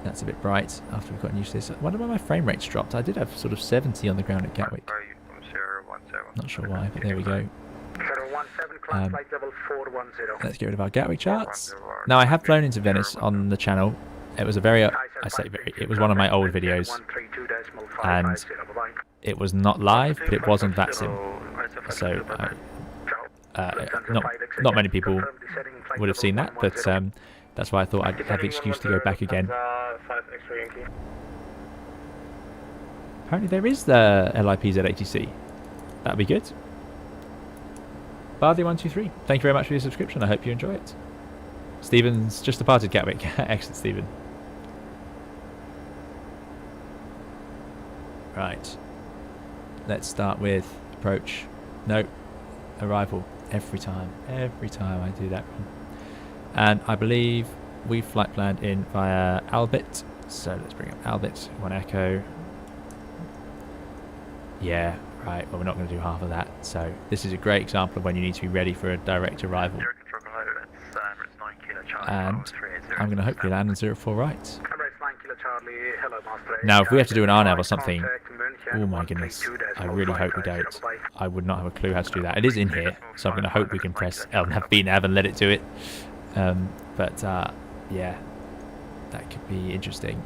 That's a bit bright after we've gotten used to this. I wonder why my frame rate's dropped. I did have sort of 70 on the ground at Gatwick. Not sure why, but there we go. Let's get rid of our Gatwick charts. Now, I have flown into Venice on the channel. It was a very, it was one of my old videos, and it was not live, but it was on VATSIM. So not many people would have seen that, but that's why I thought I'd have the excuse to go back again. Apparently there is the LIPZ ATC. That'd be good. Bardi123, thank you very much for your subscription. I hope you enjoy it. Stephen's just departed Gatwick. Excellent, Stephen. Right. Let's start with approach. No, arrival. Every time I do that one. And I believe we flight planned in via Albit. So let's bring up Albit. 1 Echo. Yeah, right. Well, we're not going to do half of that. So this is a great example of when you need to be ready for a direct arrival. And I'm going to hopefully land on 04 right. Now, if we have to do an RNAV or something, oh my goodness, I really hope we don't. I would not have a clue how to do that. It is in here, so I'm going to hope we can press LNAV, BNAV and let it do it. Yeah, that could be interesting.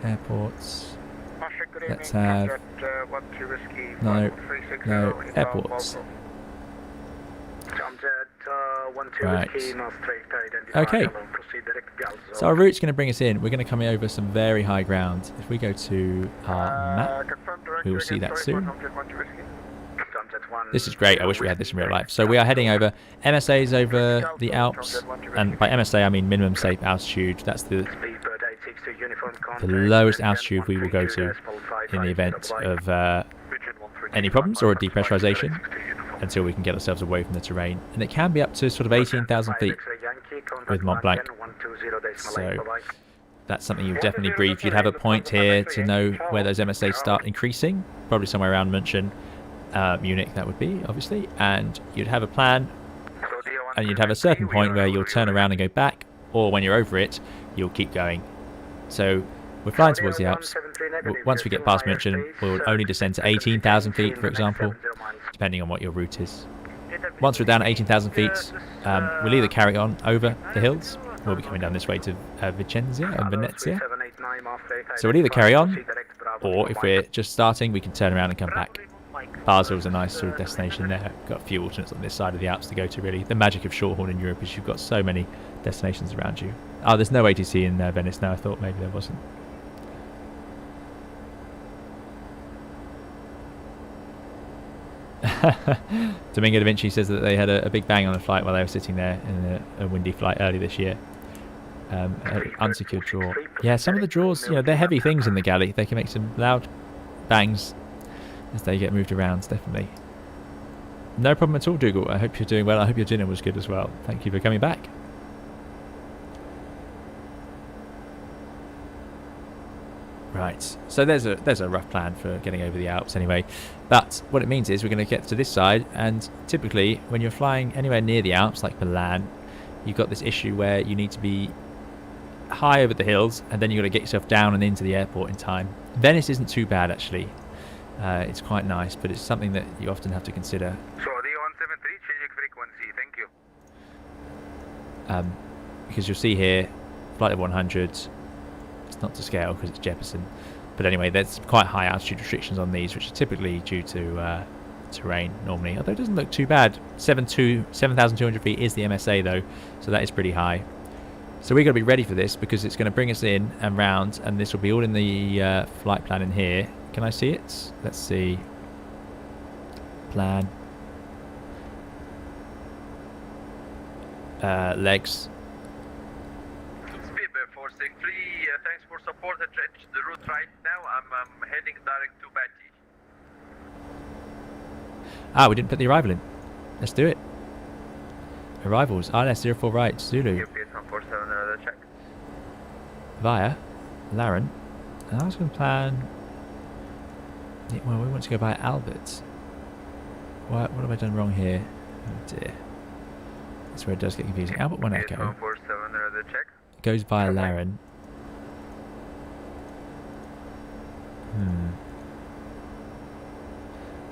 Airports. Good Let's evening, have... Tomjet 12 Whiskey, No, 5360 no, inbound airports. Volvo. Tomjet 12 Right. Whiskey, Maastricht, identify. Okay. Hello, proceed direct Gulf So zone. our route's going to bring us in. We're going to come over some very high ground. If we go to our map, Confirm direct we will again, see that sorry, soon. for Tomjet 12 Whiskey. Tomjet 1 This is great. I wish we had this in real life. So we are heading over. MSA's over the Alps, and by MSA I mean minimum safe altitude. That's the Speedbird 862 uniform the contact, lowest Indian altitude we will go to 132.550 in the event apply. of Region 132, any problems or a 55, depressurization 60 uniform. until we can get ourselves away from the terrain. And it can be up to sort of 18,000 feet. with Mont Blanc. So that's something you definitely brief. You'd have a point here to know where those MSAs start increasing, probably somewhere around München, Munich that would be, obviously, and you'd have a plan, and you'd have a certain point where you'll turn around and go back, or when you're over it, you'll keep going. So we're flying towards the Alps. Once we get past München, we'll only descend to 18,000 feet, for example, depending on what your route is. Once we're down at 18,000 feet, we'll either carry on over the hills. We'll be coming down this way to Vicenza and Venezia. So we'll either carry on, or if we're just starting, we can turn around and come back. Basel's a nice sort of destination there. Got a few alternates on this side of the Alps to go to, really. The magic of short haul in Europe is you've got so many destinations around you. Oh, there's no ATC in Venice now. I thought maybe there wasn't. Domingo Da Vinci says that they had a big bang on a flight while they were sitting there in a windy flight early this year. Unsecured draw. Yeah, some of the draws, they're heavy things in the galley. They can make some loud bangs as they get moved around, definitely. No problem at all, Dougal. I hope you're doing well. I hope your dinner was good as well. Thank you for coming back. Right, so there's a rough plan for getting over the Alps anyway. But what it means is we're going to get to this side, and typically when you're flying anywhere near the Alps, like Milan, you've got this issue where you need to be high over the hills, and then you've got to get yourself down and into the airport in time. Venice isn't too bad, actually. It's quite nice, but it's something that you often have to consider. So D173, changing frequency, thank you. Because you'll see here, flight of 100. It's not to scale because it's Jeppesen, but anyway, there's quite high altitude restrictions on these, which are typically due to terrain normally, although it doesn't look too bad. 7,200 feet is the MSA though, so that is pretty high. So we've got to be ready for this because it's going to bring us in and round, and this will be all in the flight plan in here. Can I see it? Let's see. Plan. Legs. Speedbird 463, thanks for support. I changed the route right now. I'm heading direct to Batty. Ah, we didn't put the arrival in. Let's do it. Arrivals. RNS 04 right, Zulu. UPS 147, another check. Via Laren. And I was going to plan... Yeah, well, we want to go by Albert. What have I done wrong here? Oh dear. That's where it does get confusing. Albert 1 Echo. 147, another check. Goes via Laren.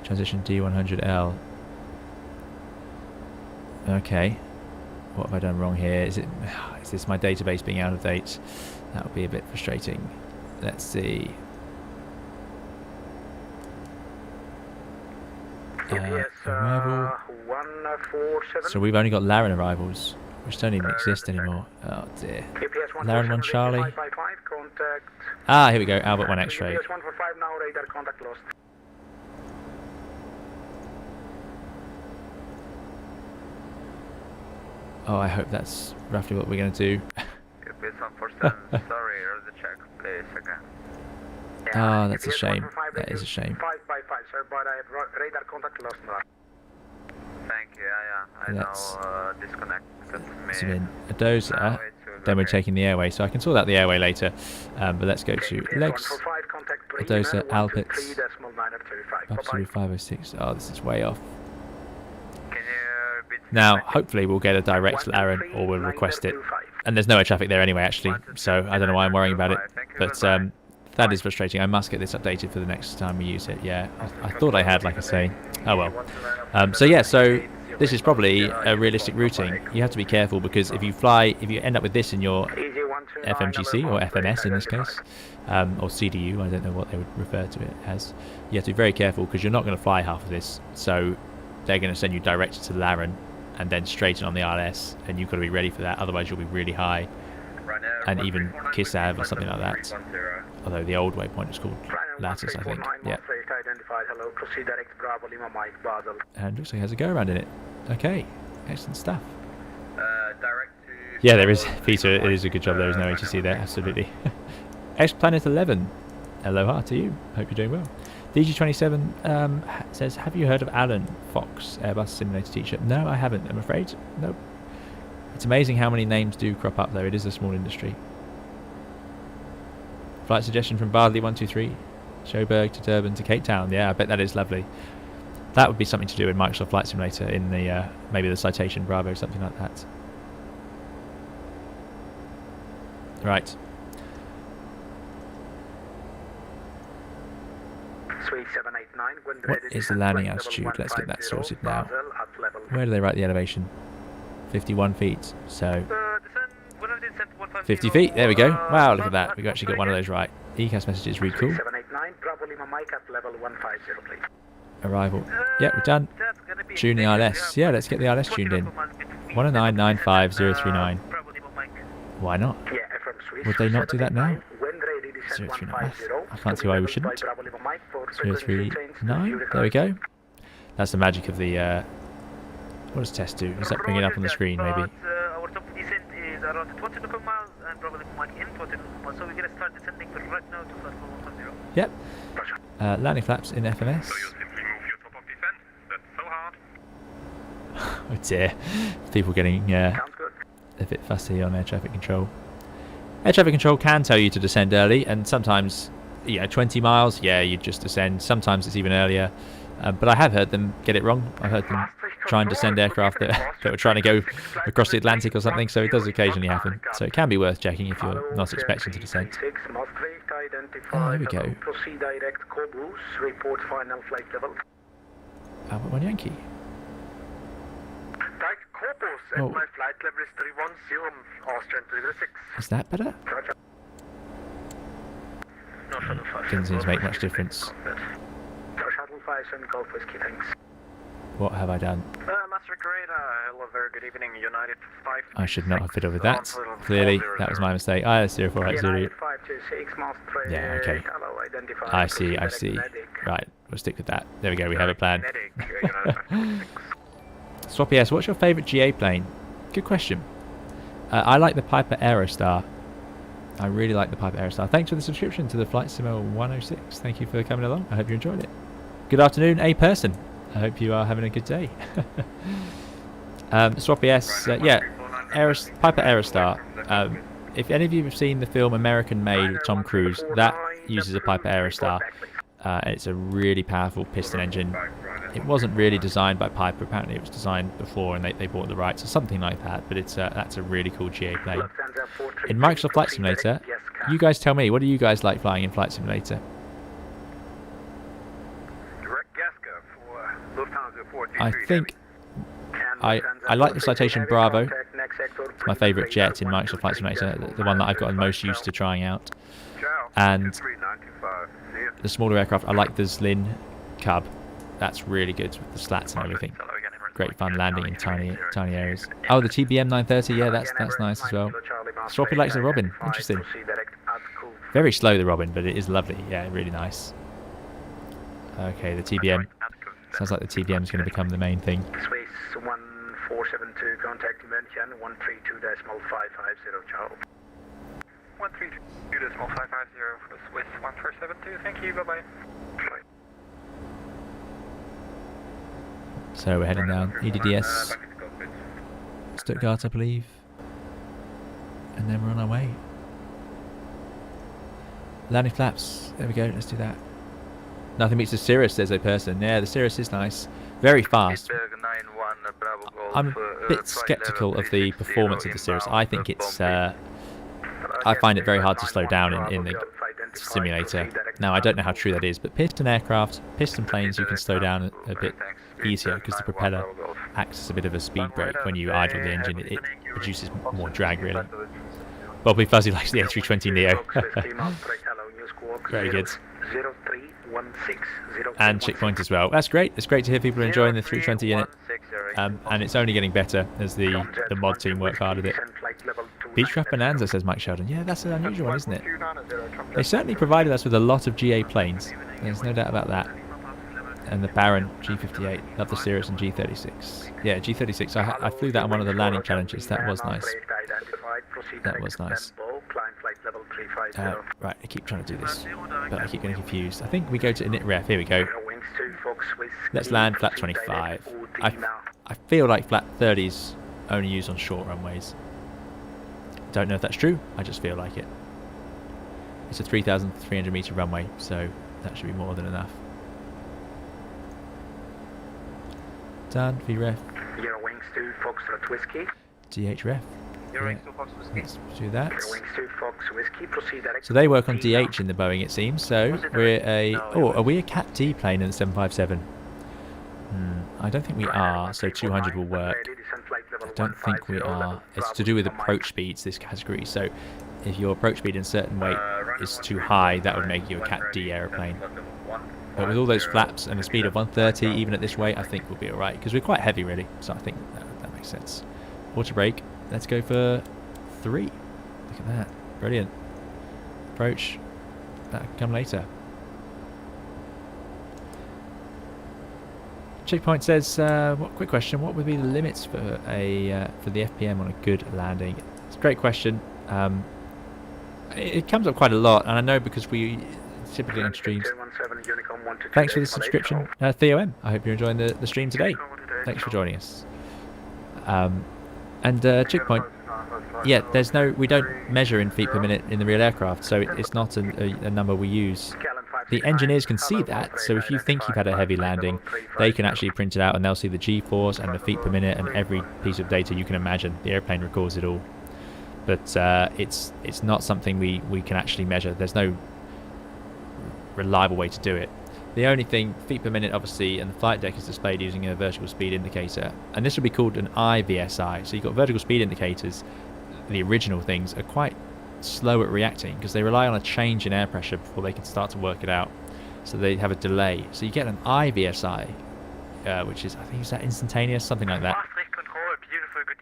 Transition D100L. Okay. What have I done wrong here? Is this my database being out of date? That would be a bit frustrating. Let's see. Arrival. 147. So we've only got Laren arrivals, which don't even exist anymore. Oh dear. Laren 1 Charlie. Contact. Ah, here we go. Albert 1 X-ray. UPS 145 now, radar contact lost. Oh, I hope that's roughly what we're going to do. UPS 147, sorry, the check, please again. Ah, that's a UPS shame. 145, That is a shame. 5 by 5, sir, but I have radar contact lost now. Thank you, I Let's now disconnected me. zoom in. Adosa. Then we're taking the airway, so I can sort out the airway later. But let's go to legs. Adosa, Alpits. Absolute 506. Oh, this is way off. Can you repeat? Now, hopefully we'll get a direct Laren, or we'll request it. And there's no air traffic there anyway, actually, so I don't know why I'm worrying about it. But that is frustrating. I must get this updated for the next time we use it. Yeah, I thought I had, like I say. Oh well. So yeah, so this is probably a realistic routing. You have to be careful because if you end up with this in your FMGC or FMS in this case, or CDU. I don't know what they would refer to it as. You have to be very careful because you're not going to fly half of this. So they're going to send you direct to Laren and then straight in on the RS, and you've got to be ready for that. Otherwise, you'll be really high, and even Kissav or something like that. Although the old waypoint is called Lattice, I think. Yeah. Hello, proceed direct Bravo Lima Mike Basel. And looks like it has a go around in it. Okay, excellent stuff. Direct to... Yeah, there is, Peter, it is a good job there is no ATC there, absolutely. X-Planet 11, aloha to you, hope you're doing well. DG27 says, have you heard of Alan Fox, Airbus simulator teacher? No, I haven't, I'm afraid. Nope. It's amazing how many names do crop up though, it is a small industry. Flight suggestion from Bardley 123, Joburg to Durban to Cape Town. Yeah, I bet that is lovely. That would be something to do in Microsoft Flight Simulator in the maybe the Citation Bravo, something like that. Right. What is the landing altitude? Let's get that sorted now. Where do they write the elevation? 51 feet. So 50 feet. There we go. Wow, look at that. We've actually got one of those right. ECAS messages read cool. Arrival. Yeah, we're done. Tune the ILS. Yeah, let's get the ILS tuned in. 109.95039. Why not? Would they not do that now? 039. I can't see why we shouldn't. 039. There we go. That's the magic of the... what does test do? Does that bring it up on the screen, maybe? Our top descent is around 20 nautical miles and probably Mike in 20 nautical miles. So we're going to start descending right now to flight 150. Yep. Landing flaps in FMS. So you simply move your top of descent. That's so hard. Oh dear. People getting a bit fussy on air traffic control. Air traffic control can tell you to descend early, and sometimes, 20 miles, yeah, you just descend. Sometimes it's even earlier. But I have heard them get it wrong. I've heard them try and descend aircraft that were trying to go across the Atlantic or something, so it does occasionally happen. So it can be worth checking if you're not expecting to descend. Oh, there we go. Proceed direct Cobus, report final flight level. Albert 1 Yankee. Direct Cobus, and my flight level is 310, Austrian 306. Is that better? Didn't seem to make much difference. Shuttle 5 Golf Whiskey, thanks. What have I done? Master Grade, hello, very good evening, United 5... I should not have fiddled with that. Clearly, that was my mistake. IS 0480. Yeah, okay. I see. Right, we'll stick with that. There we go, we have a plan. Swap ES, what's your favourite GA plane? Good question. I like the Piper Aerostar. I really like the Piper Aerostar. Thanks for the subscription to the Flight Simulator 106. Thank you for coming along. I hope you enjoyed it. Good afternoon, A person. I hope you are having a good day. Swap ES, yeah, Piper Aerostar. If any of you have seen the film American Made with Tom Cruise, that uses a Piper Aerostar. It's a really powerful piston engine. It wasn't really designed by Piper, apparently it was designed before and they bought the rights or something like that, but that's a really cool GA plane. In Microsoft Flight Simulator, you guys tell me, what do you guys like flying in Flight Simulator? I think I like the Citation Bravo. It's my favourite jet in Microsoft Flight Simulator, the one that I've gotten most used to trying out. And the smaller aircraft, I like the Zlin Cub. That's really good with the slats and everything. Great fun landing in tiny areas. Oh, the TBM 930, yeah, that's nice as well. Swappy likes the Robin, interesting. Very slow, the Robin, but it is lovely. Yeah, really nice. Okay, the TBM. Sounds like the TBM is going to become the main thing. Swiss 1472, contact München 132.550, ciao. 132.550 for Swiss 1472, thank you, bye-bye. So we're heading down EDDS, Stuttgart, I believe, and then we're on our way. Landing flaps, there we go, let's do that. Nothing beats the Cirrus, says a person. Yeah, the Cirrus is nice. Very fast. I'm a bit sceptical of the performance of the Cirrus. I think it's... I find it very hard to slow down in the simulator. Now, I don't know how true that is, but piston aircraft, piston planes, you can slow down a bit easier because the propeller acts as a bit of a speed brake when you idle the engine. It produces more drag, really. Bobby Fuzzy likes the A320 NEO. Very good. 0316. And checkpoint as well. That's great. It's great to hear people are enjoying the 320 in it. And it's only getting better as the mod team work hard at it. Beechcraft Bonanza, says Mike Sheldon. Yeah, that's an unusual one, isn't it? They certainly provided us with a lot of GA planes. There's no doubt about that. And the Baron G58. Love the Cirrus and G36. Yeah, G36. I flew that on one of the landing challenges. That was nice. That was nice. Right, I keep trying to do this, but I keep getting confused. I think we go to init ref. Here we go. Let's land flat 25. I feel like flat 30's only used on short runways. Don't know if that's true. I just feel like it. It's a 3,300 meter runway, so that should be more than enough. Done. VREF. Euro wings 2 Foxtrot Whiskey. DH ref. Euro Yeah. wings 2 Fox Whiskey. Let's do that. Euro wings 2 Fox Whiskey. Proceed direct. So they work on DH in the Boeing, it seems. So we're a... Oh, are we a Cat D plane in the 757? I don't think we are, so 200 will work. I don't think we are. It's to do with approach speeds, this category. So if your approach speed in a certain weight is too high, that would make you a Cat D aeroplane. But with all those flaps and a speed of 130, even at this weight, I think we'll be alright. Because we're quite heavy, really. So I think that makes sense. Auto brake. Let's go for 3. Look at that. Brilliant. Approach. That can come later. Checkpoint says, quick question, what would be the limits for the FPM on a good landing? It's a great question. It comes up quite a lot, and I know because we typically on streams. Thanks for the subscription, Theo M. I hope you're enjoying the stream today. Thanks for joining us. And checkpoint, yeah, we don't measure in feet per minute in the real aircraft, so it's not a number we use. The engineers can see that, so if you think you've had a heavy landing, they can actually print it out and they'll see the G-force and the feet per minute and every piece of data you can imagine. The airplane records it all. But it's not something we can actually measure. There's no reliable way to do it. The only thing, feet per minute obviously, and the flight deck is displayed using a vertical speed indicator. And this would be called an IVSI. So you've got vertical speed indicators. The original things are quite slow at reacting because they rely on a change in air pressure before they can start to work it out. So they have a delay. So you get an IVSI, which is, I think, is that instantaneous, something like that,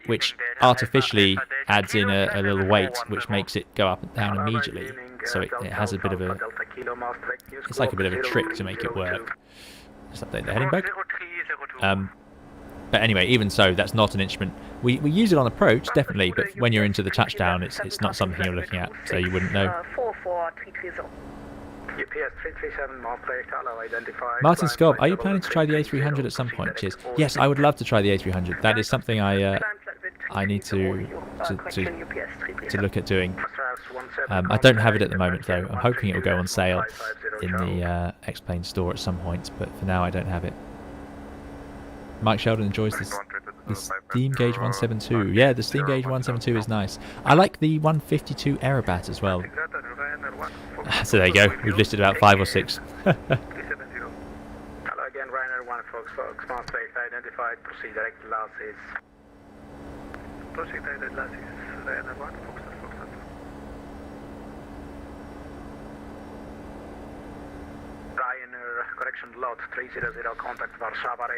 which artificially adds in a little weight, which makes it go up and down immediately. So it has a bit of a, it's like a bit of a trick to make it work. Let's update the heading bug. But anyway, even so, that's not an instrument. We use it on approach, definitely, but when you're into the touchdown, it's not something you're looking at, so you wouldn't know. Martin Scott, are you planning to try the A300 at some point? Cheers. Yes, I would love to try the A300. That is something I need to look at doing. I don't have it at the moment, though. I'm hoping it will go on sale in the X-Plane store at some point, but for now I don't have it. Mike Sheldon enjoys the Steam Gauge 172. Yeah, the Steam Gauge 172 is nice. I like the 152 Aerobat as well. So there you go. We've listed about 5 or 6. Hello again, Ryanair 1 Fox Master identified. Proceed direct Lasses. Proceed direct Lasses. Ryanair 1 Fox.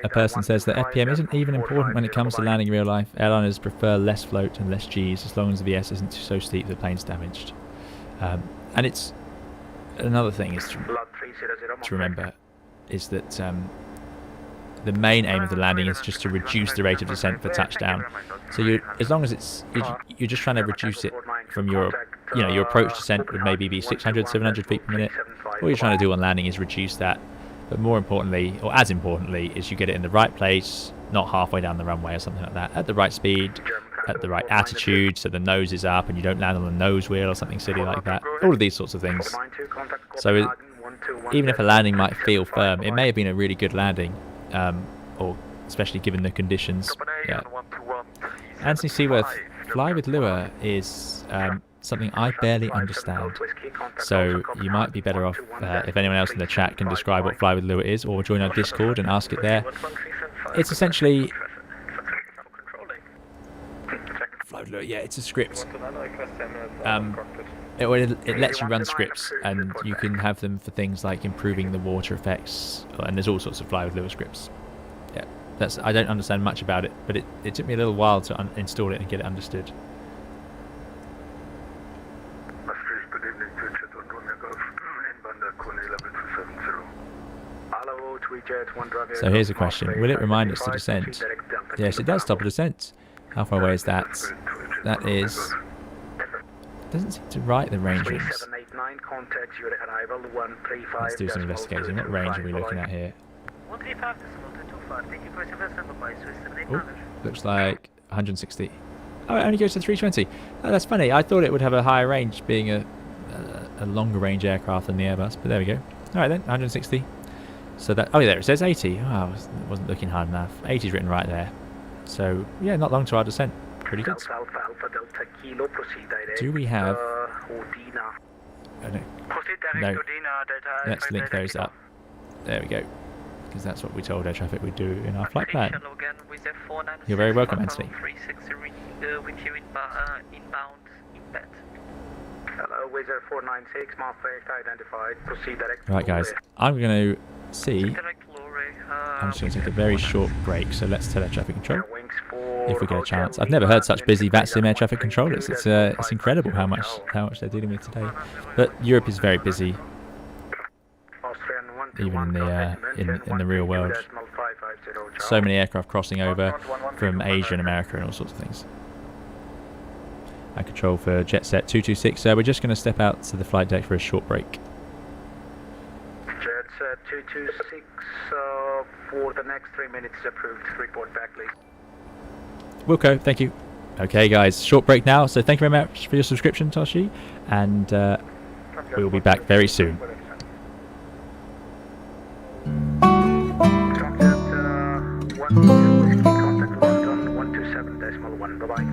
A person says that FPM isn't even important when it comes to landing in real life. Airliners prefer less float and less G's as long as the VS isn't so steep the plane's damaged. And it's another thing is to remember is that the main aim of the landing is just to reduce the rate of descent for touchdown. So as long as you're just trying to reduce it from your approach descent would maybe be 600, 700 feet per minute. All you're trying to do on landing is reduce that. But more importantly, or as importantly, is you get it in the right place, not halfway down the runway or something like that, at the right speed, at the right attitude, so the nose is up and you don't land on the nose wheel or something silly like that. All of these sorts of things. So even if a landing might feel firm, it may have been a really good landing, or especially given the conditions. Yeah. Anthony Seaworth, fly with lure is something I barely understand. So you might be better off if anyone else in the chat can describe what fly with lure is, or join our Discord and ask it there. It's essentially look. Yeah, it's a script. Want to land, request 10 minutes cockpit. It lets you run scripts, and you can have them for things like improving the water effects, and there's all sorts of fly with lure scripts. Yeah, I don't understand much about it, but it took me a little while to install it and get it understood. Good evening to Jet 1 Romeo Golf, inbound Kona 11270. Hello, 3 Jet 1 Romeo. So here's a question: will it remind us to descend? Yes, it does stop a descent. How far away is that? That is. Doesn't seem to write the range. 3789, contact your arrival 135. Let's do some investigating. What range are we looking at here? 135.25. Thank you for your service. Standby. So 7800. Looks like 160. Oh, it only goes to 320. Oh, that's funny. I thought it would have a higher range, being a longer range aircraft than the Airbus. But there we go. All right then, 160. So that. Oh, there it says 80. Oh, I wasn't looking hard enough. 80 is written right there. So yeah, not long to our descent. Pretty good. Do we have? Oh, no. No. Let's link those up. There we go. Because that's what we told air traffic we'd do in our flight plan. You're very welcome, Anthony. Hello, Wizard 496, Master identified. Proceed direct. Right, guys. I'm going to see. I'm just going to take a very short break. So let's tell air traffic control if we get a chance. I've never heard such busy VATSIM air traffic controllers. It's incredible how much they're dealing with today. But Europe is very busy, even in the real world. So many aircraft crossing over from Asia and America and all sorts of things. And control for jet set 226. So we're just going to step out to the flight deck for a short break. Jet set 226 for the next 3 minutes approved. Report back, please. Wilco, thank you. Okay, guys, short break now. So thank you very much for your subscription, Toshi, and we will be back very soon. Contact 1 whiskey, contact London 127.1. Bye-bye.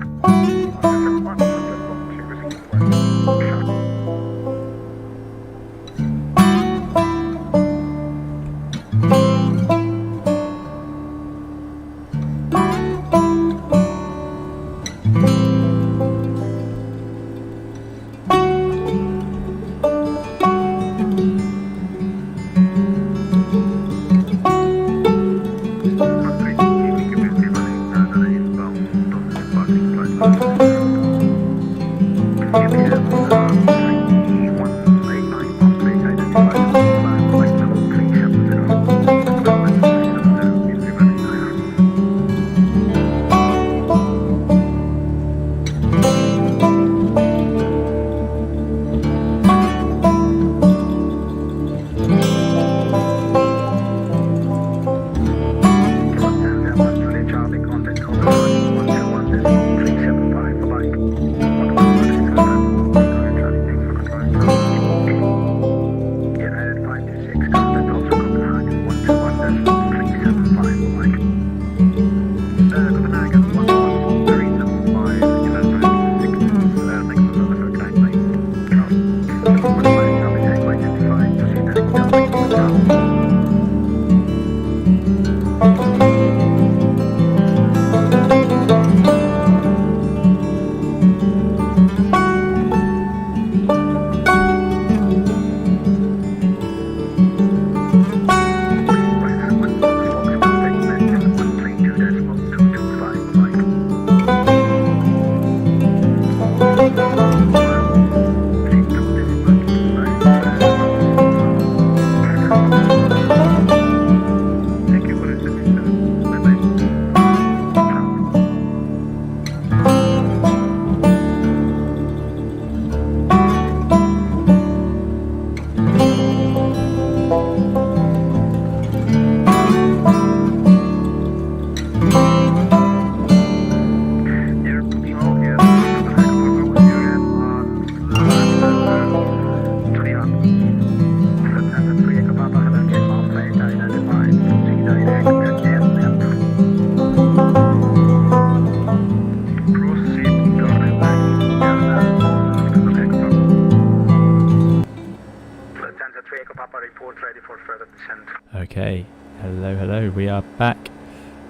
Okay, hello, we are back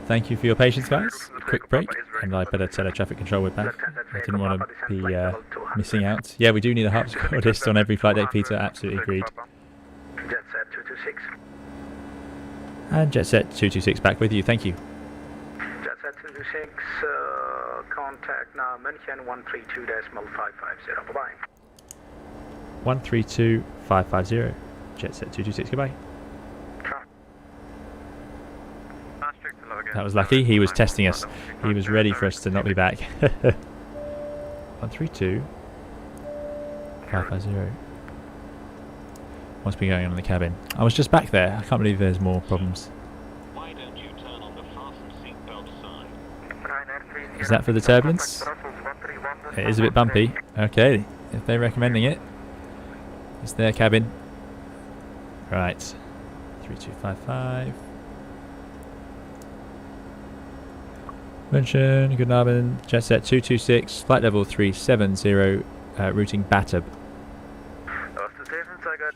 Thank you for your patience, guys. Quick break, and I better tell our traffic control we're back. I didn't want to be missing out. Yeah, we do need a harp squadist on every flight deck, Peter. Absolutely agreed. Jet set 226. And Jet Set 226 back with you. Thank you. Jet set 226, contact now München 132.550. Bye-bye. 132550. Jet Set 226. Goodbye. That was lucky. He was testing us. He was ready for us to not be back. 132550. What's been going on in the cabin? I was just back there. I can't believe there's more problems. Why don't you turn on the fasten seatbelt sign? Is that for the turbulence? It is a bit bumpy. Okay, if they're recommending it, it's their cabin. Right. 3255. Mention, good Abend, Jet Set 226, flight level 370, routing Batub.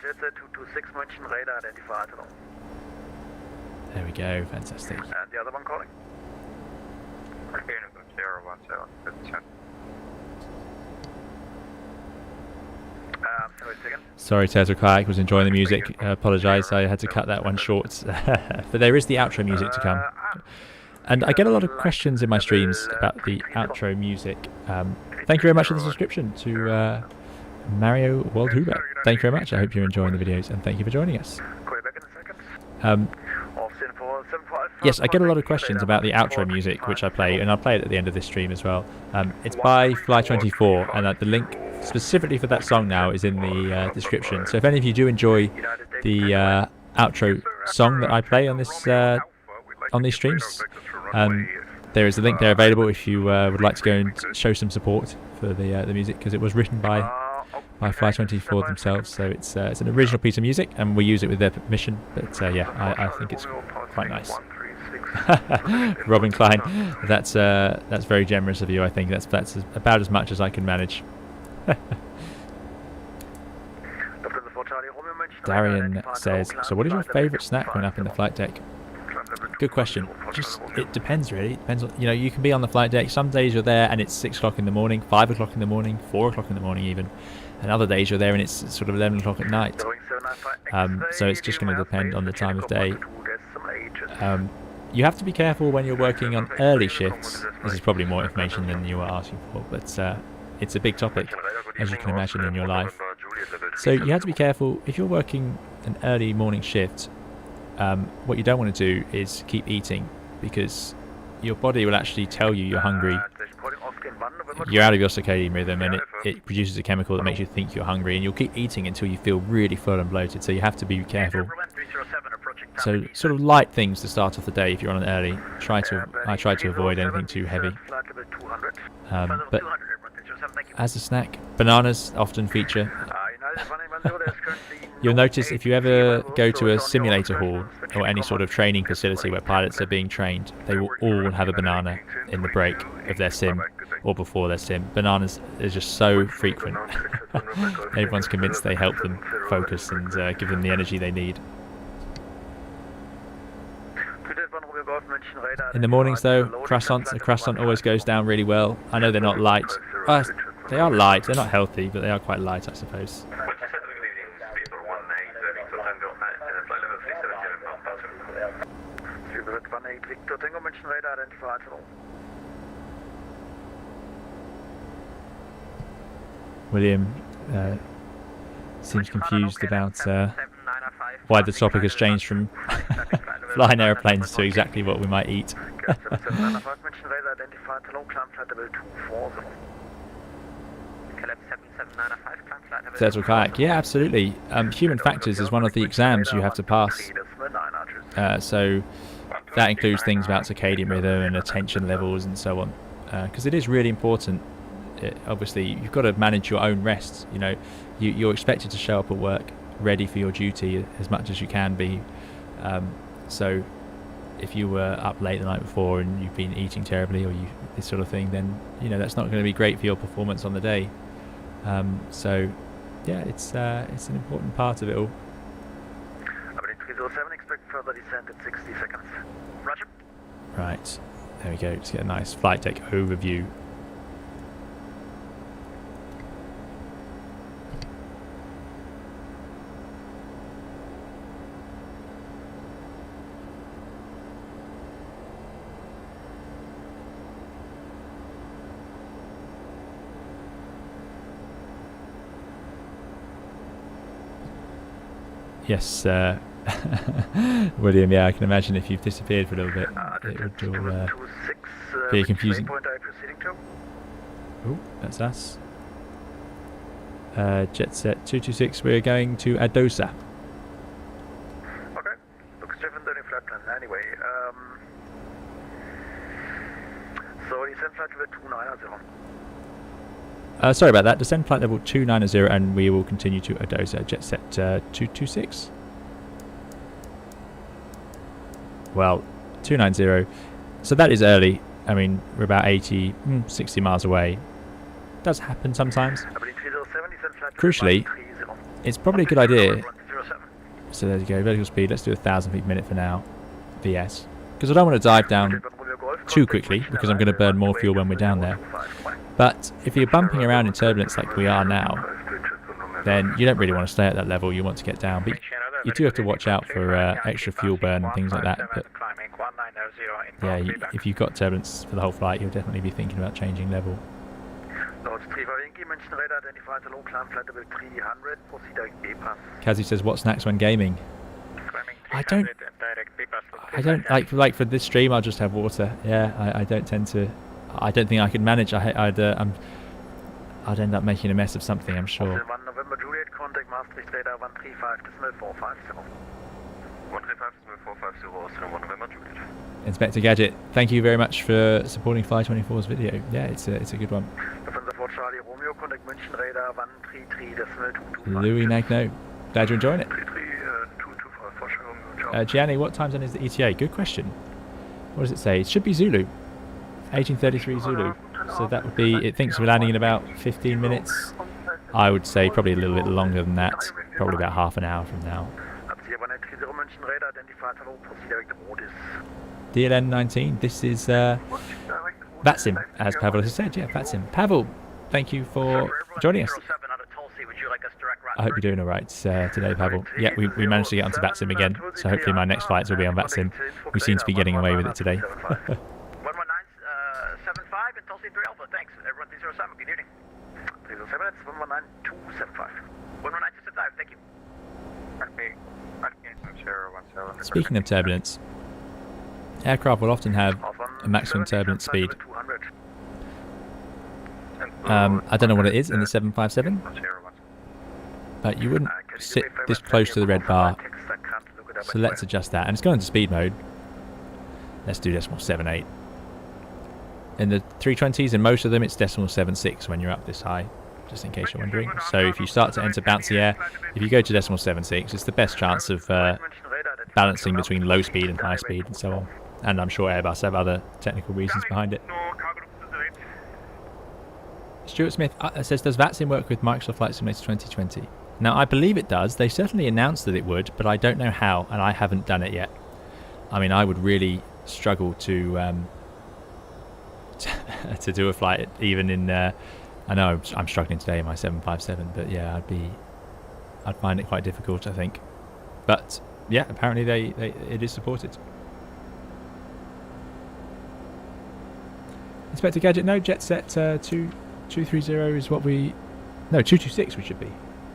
Jet set 226 München, radar identified. There we go, fantastic. And the other one calling? Sorry, Turtle Kayak was enjoying the music. I apologise, I had to cut that one short. But there is the outro music to come. And I get a lot of questions in my streams about the outro music. Thank you very much for the subscription to Mario Waldhuber. Thank you very much. I hope you're enjoying the videos, and thank you for joining us. Yes, I get a lot of questions about the outro music, which I play, and I'll play it at the end of this stream as well. It's by Fly24, and the link specifically for that song now is in the description. So if any of you do enjoy the outro song that I play on this on these streams, there is a link there available if you would like to go and show some support for the music, because it was written by Fly24 themselves, so it's an original piece of music and we use it with their permission. But yeah, I think it's quite nice. Robin Klein, that's very generous of you. I think that's about as much as I can manage. Darian says, so what is your favourite snack when up in the flight deck? Good question. It depends really. It depends on, you can be on the flight deck. Some days you're there and it's 6 o'clock in the morning, 5 o'clock in the morning, 4 o'clock in the morning even. And other days you're there and it's sort of 11 o'clock at night. So it's just going to depend on the time of day. You have to be careful when you're working on early shifts. This is probably more information than you were asking for, but it's a big topic, as you can imagine, in your life. So you have to be careful if you're working an early morning shift. What you don't want to do is keep eating, because your body will actually tell you you're hungry. You're out of your circadian rhythm, and it produces a chemical that makes you think you're hungry, and you'll keep eating until you feel really full and bloated. So you have to be careful. So sort of light things to start off the day if you're on an early. I try to avoid anything too heavy. But as a snack, bananas often feature. You'll notice if you ever go to a simulator hall or any sort of training facility where pilots are being trained, they will all have a banana in the break of their sim or before their sim. Bananas are just so frequent. Everyone's convinced they help them focus and give them the energy they need. In the mornings though, croissants. A croissant always goes down really well. I know they're not light. They are light, they're not healthy, but they are quite light, I suppose. William seems confused about why the topic has changed from flying aeroplanes to exactly what we might eat. Turtle Kayak, yeah, absolutely. Human factors is one of the exams you have to pass. So that includes things about circadian rhythm and attention levels and so on. Because it is really important. Obviously, you've got to manage your own rest. You're expected to show up at work ready for your duty as much as you can be. So if you were up late the night before and you've been eating terribly or this sort of thing, then that's not going to be great for your performance on the day. So yeah, it's an important part of it all. 307, expect further descent in 60 seconds. Roger. Right, there we go. Let's get a nice flight deck overview. Yes, William, yeah, I can imagine if you've disappeared for a little bit, it would all be confusing. Oh, that's us. Jet set 226, we're going to Adosa. Okay, looks different than in flight plan anyway. So descent flight level 290. Sorry about that, descend flight level 290 and we will continue to Adosa, jet set 226. Well, 290, so that is early. I mean, we're about 80, 60 miles away. Does happen sometimes. Crucially, it's probably a good idea. So there you go, vertical speed, let's do 1,000 feet per minute for now, VS. Because I don't want to dive down too quickly, because I'm going to burn more fuel when we're down there. But if you're bumping around in turbulence like we are now, then you don't really want to stay at that level, you want to get down. But you do have to watch out for extra fuel burn and things like that. But yeah, if you've got turbulence for the whole flight, you'll definitely be thinking about changing level. Kazi says, what snacks when gaming? I don't like for this stream, I'll just have water. Yeah, I don't tend to. I don't think I could manage. I'd end up making a mess of something, I'm sure. Inspector Gadget, thank you very much for supporting Fly24's video. Yeah, it's a good one. Louis Nagno, glad you're enjoying it. Gianni, what time zone is the ETA? Good question. What does it say? It should be Zulu. 1833 Zulu. So that would be, it thinks we're landing in about 15 minutes. I would say probably a little bit longer than that. Probably about half an hour from now. DLN 19, this is Vatsim, as Pavel has said. Yeah, Vatsim. Pavel, thank you for joining us. I hope you're doing alright today, Pavel. Yeah, we managed to get onto Vatsim again, so hopefully my next flights will be on Vatsim. We seem to be getting away with it today. 11975 and Tulsi 3 Alpha, thanks. Everyone 307, good evening. 307, it's 119275. 119275, thank you. Speaking of turbulence, aircraft will often have a maximum turbulence speed. I don't know what it is in the 757, but you wouldn't sit this close to the red bar. So let's adjust that, and it's going into speed mode. Let's do decimal 78. In the 320s, in most of them, it's decimal 76 when you're up this high, just in case you're wondering. So if you start to enter bouncy air, if you go to decimal 76, it's the best chance of balancing between low speed and high speed and so on. And I'm sure Airbus have other technical reasons behind it. Stuart Smith says, does VATSIM work with Microsoft Flight Simulator 2020? Now, I believe it does. They certainly announced that it would, but I don't know how, and I haven't done it yet. I mean, I would really struggle to to do a flight even in I know I'm struggling today in my 757, but yeah, I'd find it quite difficult, I think. But yeah, apparently it is supported. Inspector Gadget, no, jet set 230 is what we, no, 226 we should be.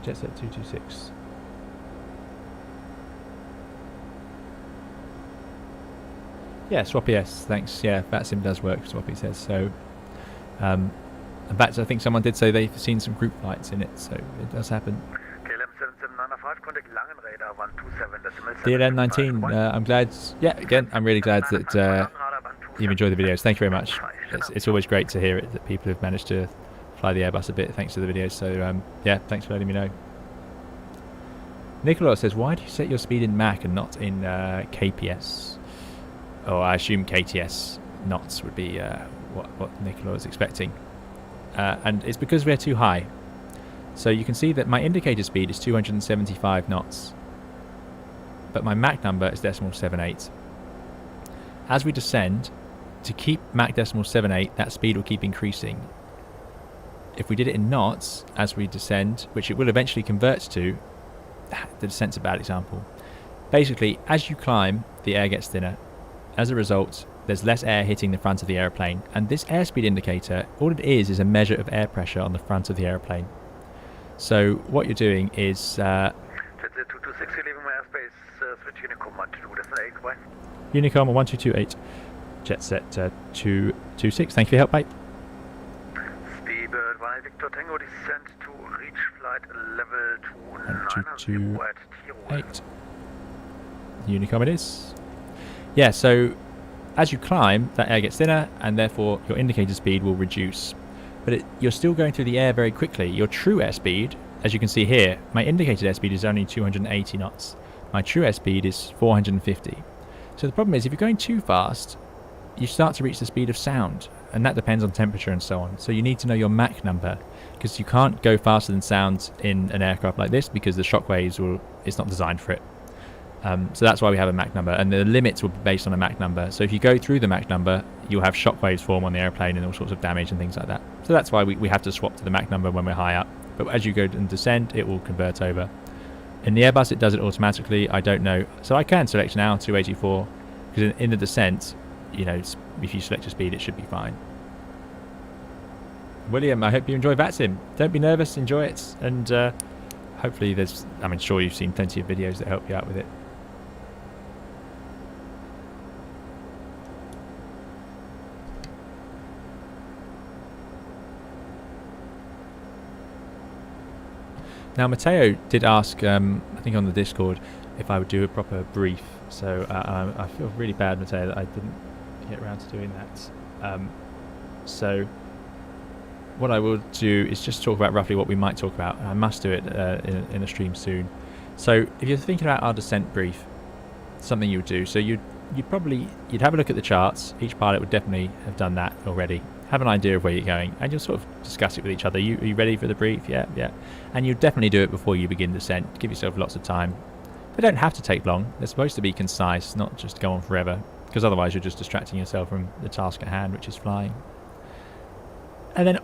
Jet set 226. Yeah, Swappy S, thanks. Yeah, VATSIM does work, Swappy says. So, in fact, I think someone did say they've seen some group flights in it, so it does happen. DLN 19, I'm glad, yeah, again, I'm really glad that you've enjoyed the videos. Thank you very much. It's always great to hear it, that people have managed to fly the Airbus a bit thanks to the videos. So, yeah, thanks for letting me know. Nicola says, why do you set your speed in Mach and not in KPS? Oh, I assume KTS knots would be what Nicola was expecting. And it's because we're too high. So you can see that my indicator speed is 275 knots. But my Mach number is decimal 78. as we descend, to keep Mach decimal 78, that speed will keep increasing. If we did it in knots as we descend, which it will eventually convert to, the descent's a bad example. Basically, as you climb, the air gets thinner. As a result, there's less air hitting the front of the aeroplane, and this airspeed indicator, all it is a measure of air pressure on the front of the aeroplane. So what you're doing is... Jet 226, you're leaving my airspace, switch Unicom 122, destination 8, goodbye. Unicom 1228, jet set 226, thank you for your help, bye. Speedbird 1 Victor Tango, descent to reach flight level 29 at Tirol. 228. Unicom it is. Yeah, so as you climb, that air gets thinner, and therefore your indicator speed will reduce. But you're still going through the air very quickly. Your true airspeed, as you can see here, my indicated airspeed is only 280 knots. My true airspeed is 450. So the problem is, if you're going too fast, you start to reach the speed of sound, and that depends on temperature and so on. So you need to know your Mach number, because you can't go faster than sound in an aircraft like this, because the shock waves it's not designed for it. So that's why we have a Mach number, and the limits will be based on a Mach number. So if you go through the Mach number, you'll have shock waves form on the airplane and all sorts of damage and things like that. So that's why we have to swap to the Mach number when we're high up. But as you go and descend, it will convert over. In the Airbus, it does it automatically. I don't know. So I can select now 284, because in the descent, you know, if you select your speed, it should be fine. William, I hope you enjoy VATSIM. Don't be nervous, enjoy it, and hopefully I'm sure you've seen plenty of videos that help you out with it. Now, Matteo did ask, I think on the Discord, if I would do a proper brief. So I feel really bad, Matteo, that I didn't get around to doing that. So what I will do is just talk about roughly what we might talk about. I must do it in a stream soon. So if you're thinking about our descent brief, something you would do. So you'd have a look at the charts. Each pilot would definitely have done that already. Have an idea of where you're going, and you'll sort of discuss it with each other. Are you ready for the brief? Yeah. And you definitely do it before you begin descent. Give yourself lots of time. They don't have to take long. They're supposed to be concise, not just go on forever, because otherwise you're just distracting yourself from the task at hand, which is flying. And then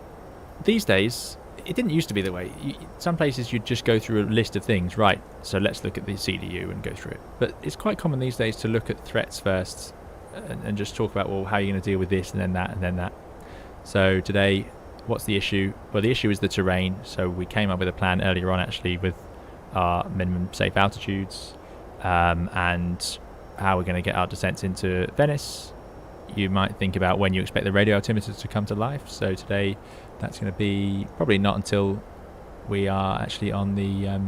these days, it didn't used to be the way. Some places you'd just go through a list of things. Right, so let's look at the CDU and go through it. But it's quite common these days to look at threats first and just talk about, well, how are you going to deal with this and then that and then that. So today, what's the issue? Well, the issue is the terrain. So we came up with a plan earlier on, actually, with our minimum safe altitudes and how we're going to get our descents into Venice. You might think about when you expect the radio altimeter to come to life. So today, that's going to be probably not until we are actually on the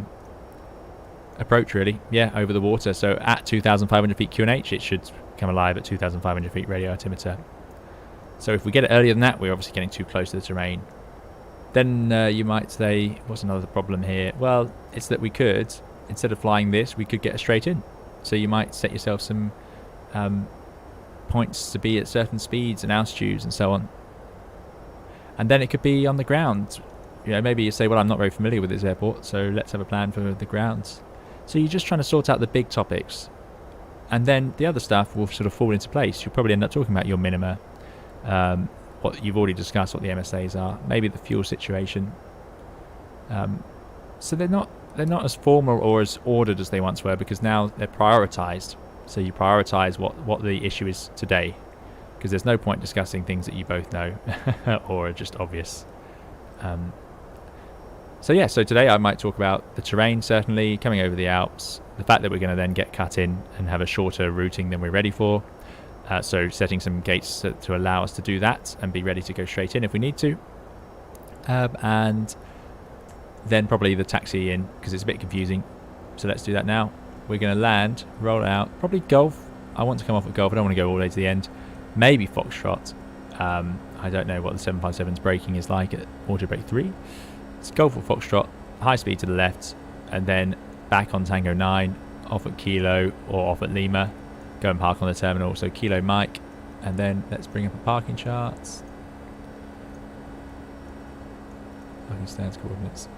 approach, really. Yeah, over the water. So at 2,500 feet QNH, it should come alive at 2,500 feet radio altimeter. So if we get it earlier than that, we're obviously getting too close to the terrain. Then you might say, what's another problem here? Well, it's that we could, instead of flying this, we could get a straight in. So you might set yourself some points to be at certain speeds and altitudes and so on. And then it could be on the ground. You know, maybe you say, well, I'm not very familiar with this airport, so let's have a plan for the grounds. So you're just trying to sort out the big topics. And then the other stuff will sort of fall into place. You'll probably end up talking about your minima. What you've already discussed, what the MSAs are, maybe the fuel situation. So they're not as formal or as ordered as they once were, because now they're prioritized. So you prioritize what the issue is today, because there's no point discussing things that you both know or are just obvious. So today I might talk about the terrain, certainly coming over the Alps, the fact that we're going to then get cut in and have a shorter routing than we're ready for. So setting some gates to allow us to do that and be ready to go straight in if we need to. And then probably the taxi in, because it's a bit confusing. So let's do that now. We're going to land, roll out, probably Golf. I want to come off at Golf. I don't want to go all the way to the end. Maybe Foxtrot. I don't know what the 757's braking is like at auto brake 3. It's Golf or Foxtrot, high speed to the left, and then back on Tango 9, off at Kilo or off at Lima. Go and park on the terminal, so Kilo Mike, and then let's bring up a parking charts. Parking stands coordinates.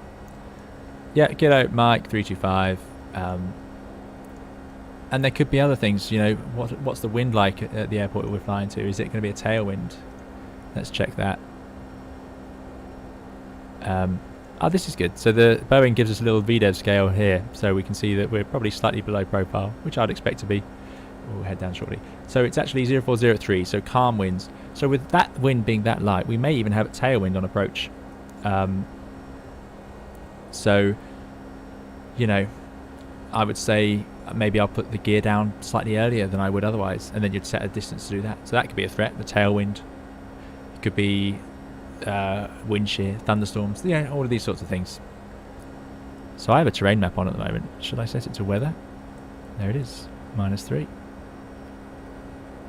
Yeah, Kilo Mike 325. And there could be other things, you know, what's the wind like at the airport we're flying to? Is it going to be a tailwind? Let's check that. Oh, this is good. So the Boeing gives us a little VDEV scale here, so we can see that we're probably slightly below profile, which I'd expect to be. We'll head down shortly. So it's actually 0403, so calm winds. So with that wind being that light, we may even have a tailwind on approach. So, you know, I would say maybe I'll put the gear down slightly earlier than I would otherwise, and then you'd set a distance to do that. So that could be a threat, the tailwind. It could be wind shear, thunderstorms, yeah, all of these sorts of things. So I have a terrain map on at the moment. Should I set it to weather? There it is, -3.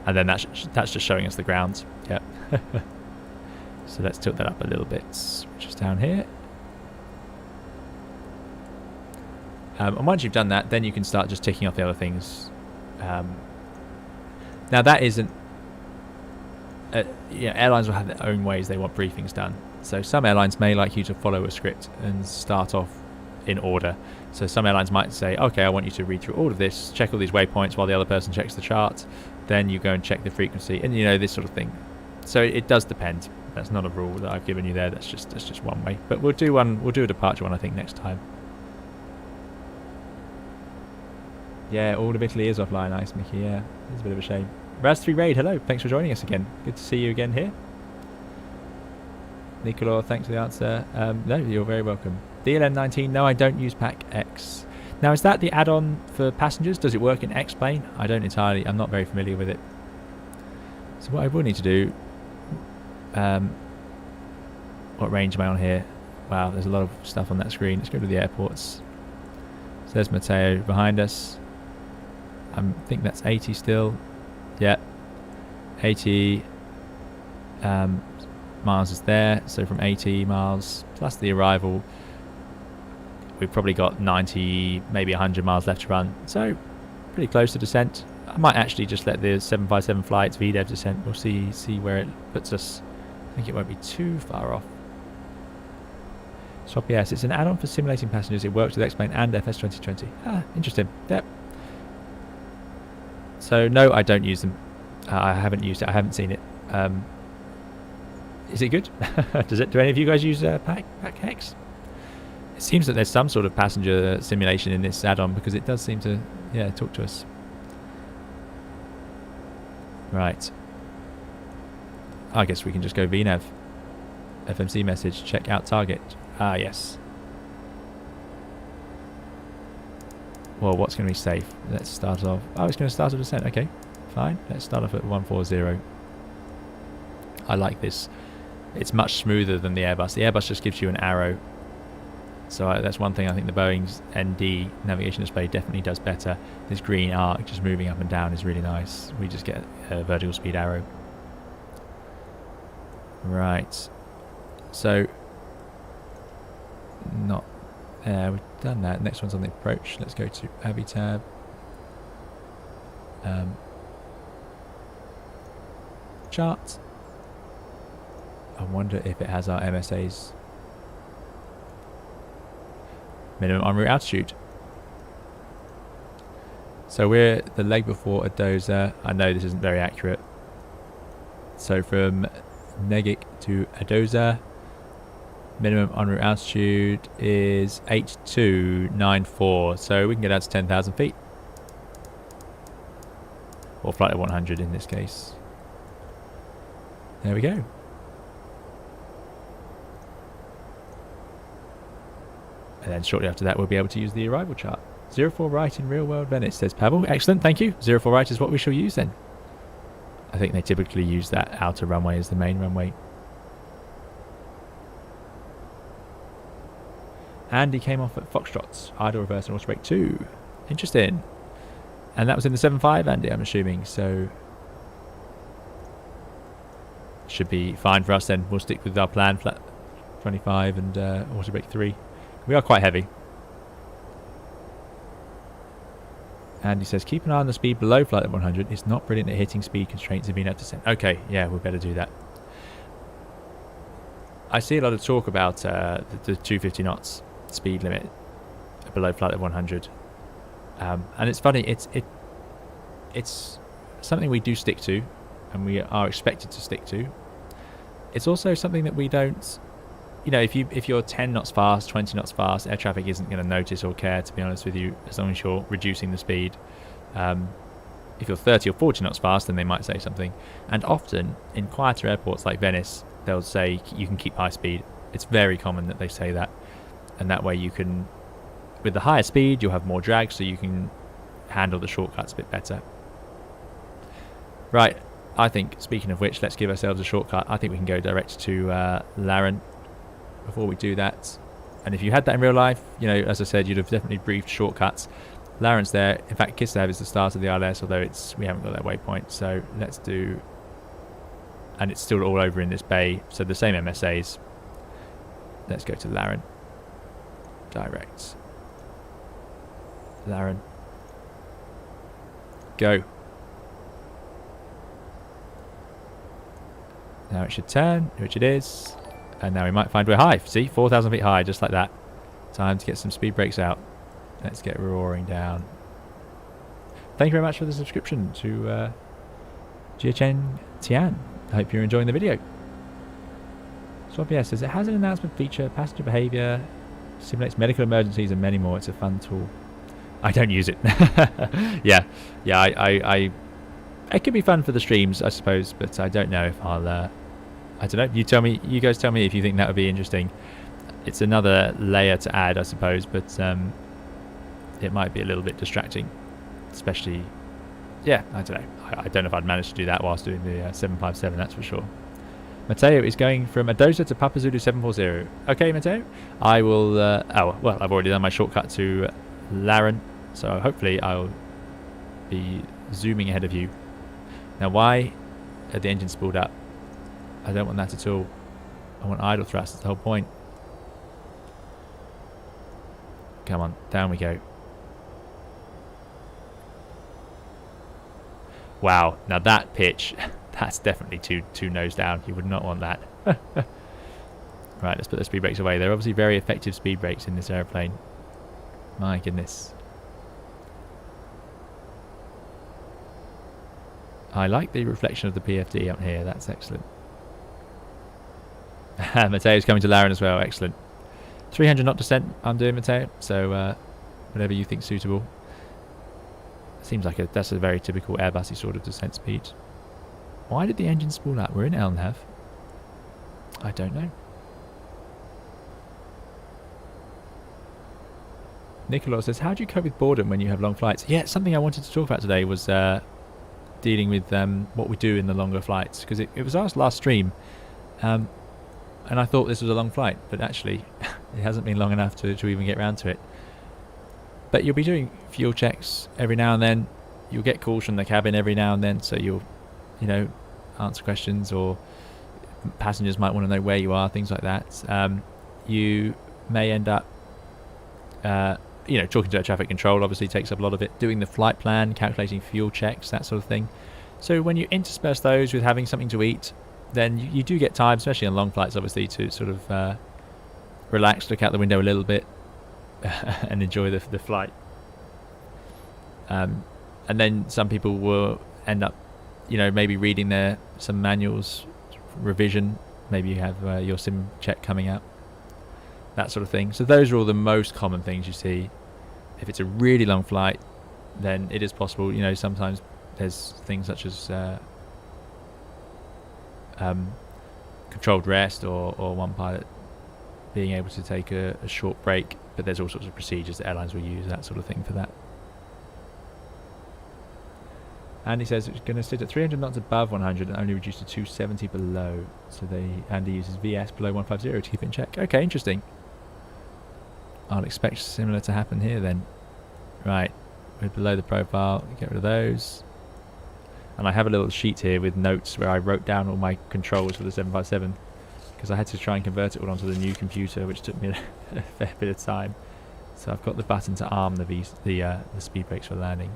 And then that's just showing us the ground. Yep. So let's tilt that up a little bit, which is down here. And once you've done that, then you can start just ticking off the other things. Now that isn't... you know, airlines will have their own ways they want briefings done. So some airlines may like you to follow a script and start off in order. So some airlines might say, okay, I want you to read through all of this, check all these waypoints while the other person checks the chart. Then you go and check the frequency, and you know, this sort of thing. So it does depend. That's not a rule that I've given you there. That's just one way. But we'll do a departure one, I think, next time. Yeah, all of Italy is offline. Nice, Mickey. Yeah, it's a bit of a shame. Raz3 Raid, hello. Thanks for joining us again. Good to see you again here. Nicola, thanks for the answer. No, you're very welcome. DLN19, no, I don't use Pack X. Now, is that the add-on for passengers? Does it work in X-Plane? I don't entirely. I'm not very familiar with it. So what I will need to do... what range am I on here? Wow, there's a lot of stuff on that screen. Let's go to the airports. So there's Matteo behind us. I think that's 80 still. Yeah, 80 miles is there. So from 80 miles plus the arrival, we've probably got 90, maybe 100 miles left to run. So pretty close to descent. I might actually just let the 757 fly its VDEV descent. We'll see where it puts us. I think it won't be too far off. Swap, yes, it's an add-on for simulating passengers. It works with X-Plane and FS 2020. Ah, interesting. Yep. So no, I don't use them. I haven't used it. I haven't seen it. Is it good? Do any of you guys use Pack X? It seems that there's some sort of passenger simulation in this add-on, because it does seem to, yeah, talk to us. Right. I guess we can just go VNAV. FMC message. Check out target. Ah, yes. Well, what's going to be safe? Let's start off. Oh, it's going to start a descent. Okay, fine. Let's start off at 140. I like this. It's much smoother than the Airbus. The Airbus just gives you an arrow. So that's one thing I think the Boeing's ND navigation display definitely does better. This green arc just moving up and down is really nice. We just get a vertical speed arrow. Right. So, not... we've done that. Next one's on the approach. Let's go to Avitab. Chart. I wonder if it has our MSAs. Minimum en route altitude. So we're the leg before Adoza. I know this isn't very accurate. So from Negic to Adoza, minimum en route altitude is 8294. So we can get out to 10,000 feet. Or flight at 100 in this case. There we go. And then shortly after that, we'll be able to use the arrival chart. 04 right in real world Venice, says Pavel. Excellent, thank you. 04 right is what we shall use then. I think they typically use that outer runway as the main runway. And he came off at Foxtrots. Idle reverse and auto brake 2. Interesting. And that was in the 7.5, Andy, I'm assuming. So should be fine for us then. We'll stick with our plan, flat 25 and auto brake 3. We are quite heavy. And he says, keep an eye on the speed below flight at 100. It's not brilliant at hitting speed constraints and being able to descent. Okay, yeah, we better do that. I see a lot of talk about the 250 knots speed limit below flight at 100. And it's funny, it's something we do stick to, and we are expected to stick to. It's also something that we don't, you know, if you're 10 knots fast, 20 knots fast, air traffic isn't going to notice or care, to be honest with you, as long as you're reducing the speed. If you're 30 or 40 knots fast, then they might say something. And often in quieter airports like Venice, they'll say you can keep high speed. It's very common that they say that, and that way you can, with the higher speed, you'll have more drag, so you can handle the shortcuts a bit better. Right, I think, speaking of which, let's give ourselves a shortcut. I think we can go direct to Laren before we do that. And if you had that in real life, you know, as I said, you'd have definitely briefed shortcuts. Laren's there. In fact, Kislev is the start of the ILS, although we haven't got that waypoint. So let's do, and it's still all over in this bay, so the same MSAs. Let's go to Laren. Direct. Laren. Go. Now it should turn, which it is. And now we might find we're high. See, 4,000 feet high, just like that. Time to get some speed brakes out. Let's get roaring down. Thank you very much for the subscription to Jiachen Tian. I hope you're enjoying the video. Swap yes says it has an announcement feature, passenger behaviour, simulates medical emergencies and many more. It's a fun tool. I don't use it. yeah, it could be fun for the streams, I suppose, but I don't know if I'll. I don't know. You guys tell me if you think that would be interesting. It's another layer to add, I suppose, but it might be a little bit distracting, especially. Yeah, I don't know. I don't know if I'd manage to do that whilst doing the 757. That's for sure. Matteo is going from Adosa to Papa Zulu 740. Okay, Matteo. I will. Oh well, I've already done my shortcut to Laren, so hopefully I'll be zooming ahead of you. Now, why are the engines spooled up? I don't want that at all. I want idle thrust. That's the whole point. Come on, down we go. Wow, now that pitch, that's definitely too nose down. You would not want that. Right, let's put the speed brakes away. They're obviously very effective speed brakes in this airplane. My goodness. I like the reflection of the PFD up here. That's excellent. Mateo's coming to Laren as well. Excellent. 300 knot descent I'm doing, Mateo. So whatever you think suitable. Seems like that's a very typical Airbus sort of descent speed. Why did the engine spool up? We're in Elnhav. I don't know. Nicola says, how do you cope with boredom when you have long flights? Yeah, something I wanted to talk about today was dealing with what we do in the longer flights, because it was our last stream, and I thought this was a long flight, but actually it hasn't been long enough to even get around to it. But you'll be doing fuel checks every now and then. You'll get calls from the cabin every now and then, so you'll, answer questions, or passengers might want to know where you are, things like that. You may end up talking to air traffic control obviously takes up a lot of it. Doing the flight plan, calculating fuel checks, that sort of thing. So when you intersperse those with having something to eat, then you do get time, especially on long flights, obviously, to sort of relax, look out the window a little bit, and enjoy the flight. And then some people will end up, maybe reading some manuals, revision. Maybe you have your sim check coming out, that sort of thing. So those are all the most common things you see. If it's a really long flight, then it is possible. Sometimes there's things such as controlled rest, or one pilot being able to take a short break. But there's all sorts of procedures that airlines will use, that sort of thing, for that. Andy says it's going to sit at 300 knots above 100 and only reduce to 270 below. So Andy uses VS below 150 to keep it in check. Okay, interesting. I'll expect similar to happen here then. Right, we're below the profile. Get rid of those. And I have a little sheet here with notes where I wrote down all my controls for the 757, because I had to try and convert it all onto the new computer, which took me a fair bit of time. So I've got the button to arm the speed brakes for landing.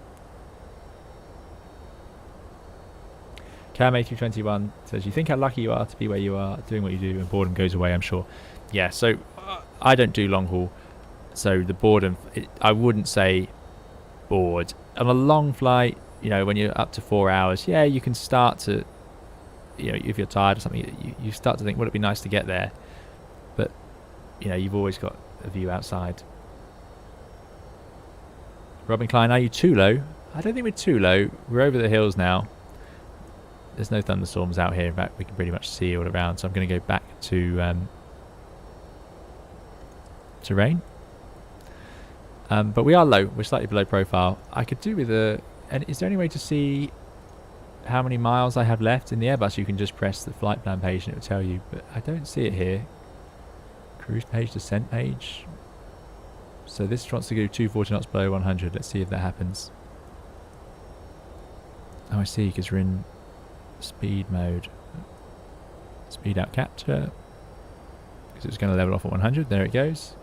Cam A321 says, you think how lucky you are to be where you are, doing what you do, and boredom goes away, I'm sure. Yeah, so I don't do long haul, so the boredom, I wouldn't say bored. On a long flight, you know, when you're up to 4 hours, yeah, you can start to, you know, if you're tired or something, you start to think, would it be nice to get there? But, you know, you've always got a view outside. Robin Klein, are you too low? I don't think we're too low. We're over the hills now. There's no thunderstorms out here. In fact, we can pretty much see all around. So I'm going to go back to rain. But we are low. We're slightly below profile. I could do with a... And is there any way to see how many miles I have left? In the Airbus, you can just press the flight plan page and it will tell you. But I don't see it here. Cruise page, descent page. So this wants to go 240 knots below 100. Let's see if that happens. Oh, I see, because we're in speed mode. Speed out capture. Because it's going to level off at 100. There it goes.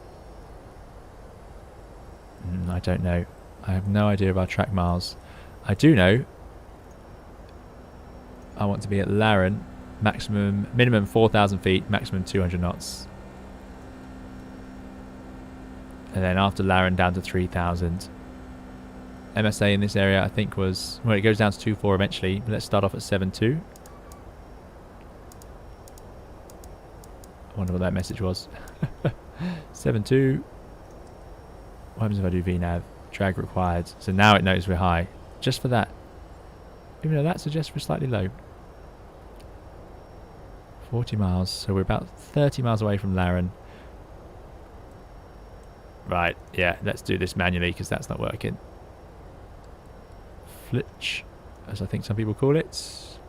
I don't know. I have no idea of our track miles. I do know I want to be at Laren, minimum 4,000 feet, maximum 200 knots. And then after Laren down to 3,000. MSA in this area I think was, well, it goes down to 2.4 eventually. Let's start off at 7.2. I wonder what that message was. 7.2. What happens if I do VNAV? Drag required. So now it knows we're high. Just for that. Even though that suggests we're slightly low. 40 miles. So we're about 30 miles away from Laren. Right. Yeah, let's do this manually because that's not working. Flitch, as I think some people call it.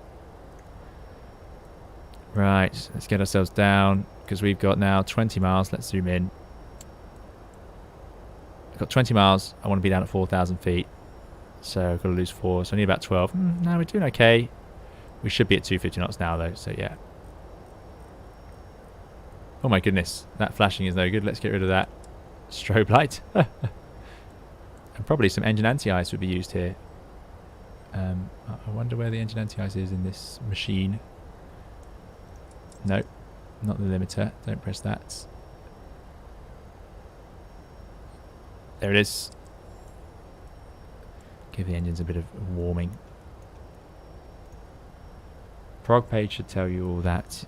Right. Let's get ourselves down because we've got now 20 miles. Let's zoom in. Got 20 miles. I want to be down at 4,000 feet. So I've got to lose 4. So I need about 12. No, we're doing okay. We should be at 250 knots now, though. So yeah. Oh my goodness. That flashing is no good. Let's get rid of that strobe light. And probably some engine anti-ice would be used here. I wonder where the engine anti-ice is in this machine. Nope. Not the limiter. Don't press that. There it is. Give the engines a bit of warming. Prog page should tell you all that.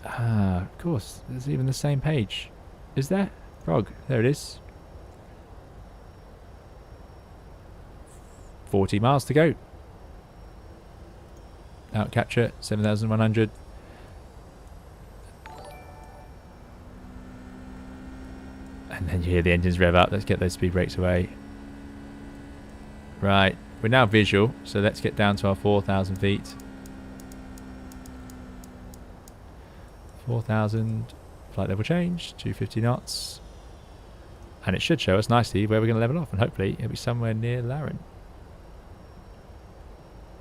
Ah, of course. There's even the same page. Is there? Prog. There it is. 40 miles to go. Out capture. 7,100. And then you hear the engines rev up. Let's get those speed brakes away. Right. We're now visual. So let's get down to our 4,000 feet. 4,000. Flight level change. 250 knots. And it should show us nicely where we're going to level off. And hopefully it'll be somewhere near Laren.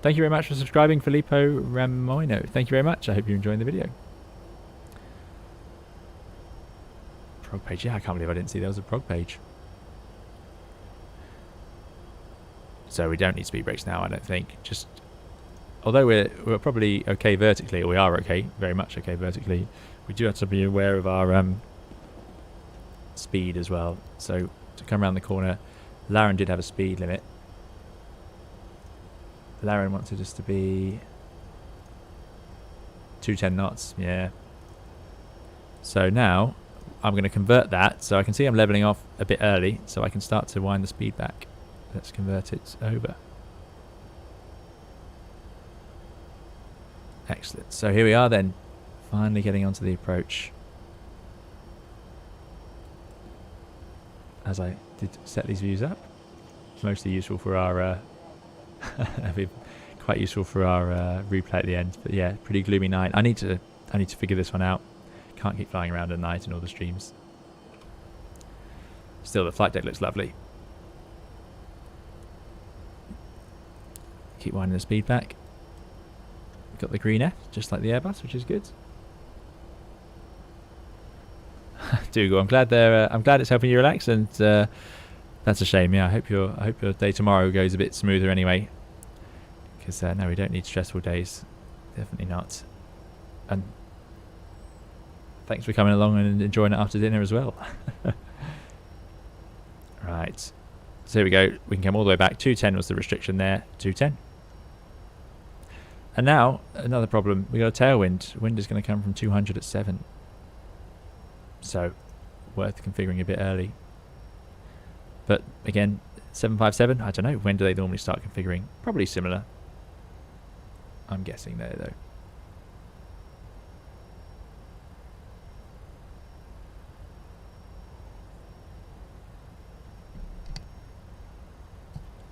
Thank you very much for subscribing, Filippo Ramoino. Thank you very much. I hope you're enjoying the video. Prog page. Yeah, I can't believe I didn't see there was a prog page. So we don't need speed brakes now, I don't think. Just, although we're probably okay vertically, or we are okay, very much okay vertically, we do have to be aware of our speed as well. So to come around the corner, Laren did have a speed limit. Laren wanted us to be 210 knots, yeah. So now I'm going to convert that, so I can see I'm leveling off a bit early, so I can start to wind the speed back. Let's convert it over. Excellent. So here we are then, finally getting onto the approach. As I did set these views up, mostly useful for our quite useful for our replay at the end. But yeah, pretty gloomy night. I need to figure this one out. Can't keep flying around at night in all the streams. Still, the flight deck looks lovely. Keep winding the speed back. Got the green F, just like the Airbus, which is good. Dougal, I'm glad it's helping you relax, and that's a shame. Yeah, I hope your day tomorrow goes a bit smoother anyway. Because no, we don't need stressful days. Definitely not. And thanks for coming along and enjoying it after dinner as well. Right. So here we go. We can come all the way back. 210 was the restriction there. 210. And now, another problem. We got a tailwind. Wind is going to come from 200 at 7. So, worth configuring a bit early. But, again, 757, I don't know. When do they normally start configuring? Probably similar. I'm guessing there, though.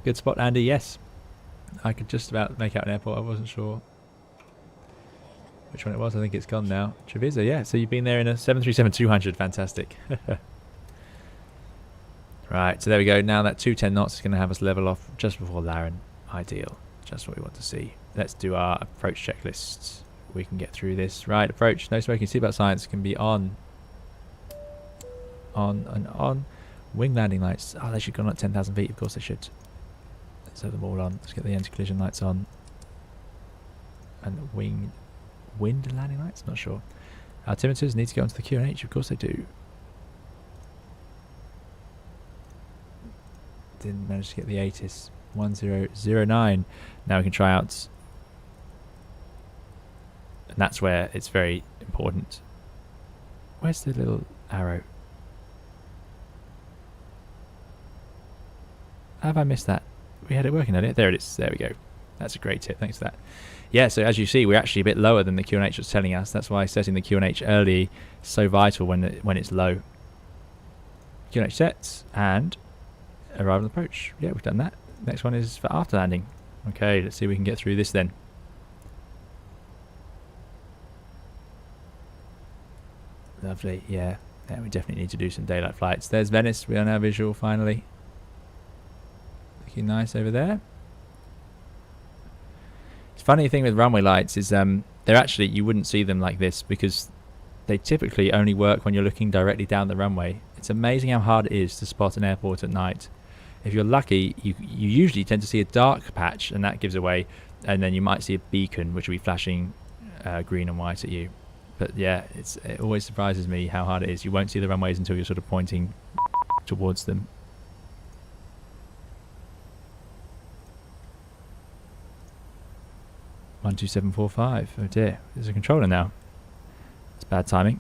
Good spot, Andy. Yes. I could just about make out an airport. I wasn't sure which one it was. I think it's gone now. Treviso, yeah. So you've been there in a 737-200. Fantastic. Right, so there we go. Now that 210 knots is going to have us level off just before Laren. Ideal. Just what we want to see. Let's do our approach checklist. We can get through this. Right, approach. No smoking. Seatbelt signs can be on. On and on. Wing landing lights. Oh, they should go on at 10,000 feet. Of course they should. Let's have them all on. Let's get the anti-collision lights on. And wind landing lights? Not sure. Altimeters need to go onto the QNH. Of course they do. Didn't manage to get the ATIS. 1009. Now we can try out. And that's where it's very important. Where's the little arrow? Have I missed that? We had it working at it. There it is. There we go. That's a great tip. Thanks for that. Yeah, so as you see, we're actually a bit lower than the QNH was telling us. That's why setting the QNH early is so vital when it's low. QNH sets and arrival approach. Yeah, we've done that. Next one is for after landing. Okay, let's see if we can get through this then. Lovely. Yeah, we definitely need to do some daylight flights. There's Venice. We are now visual finally. Looking nice over there. The funny thing with runway lights is they're actually, you wouldn't see them like this because they typically only work when you're looking directly down the runway. It's amazing how hard it is to spot an airport at night. If you're lucky, you usually tend to see a dark patch and that gives away, and then you might see a beacon which will be flashing green and white at you. But yeah, it always surprises me how hard it is. You won't see the runways until you're sort of pointing towards them. One 2745. Oh dear, there's a controller now. It's bad timing.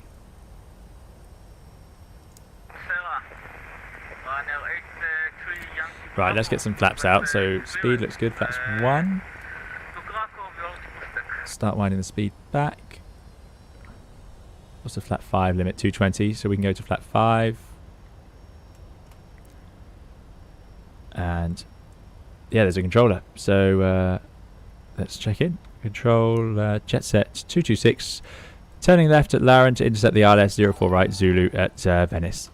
Right, let's get some flaps out. So speed looks good. Flaps 1. Start winding the speed back. What's the flat 5 limit? 220. So we can go to flat 5. And yeah, there's a controller. So let's check in. Control jet set 226. Turning left at Laren to intercept the RLS 04 right Zulu at Venice.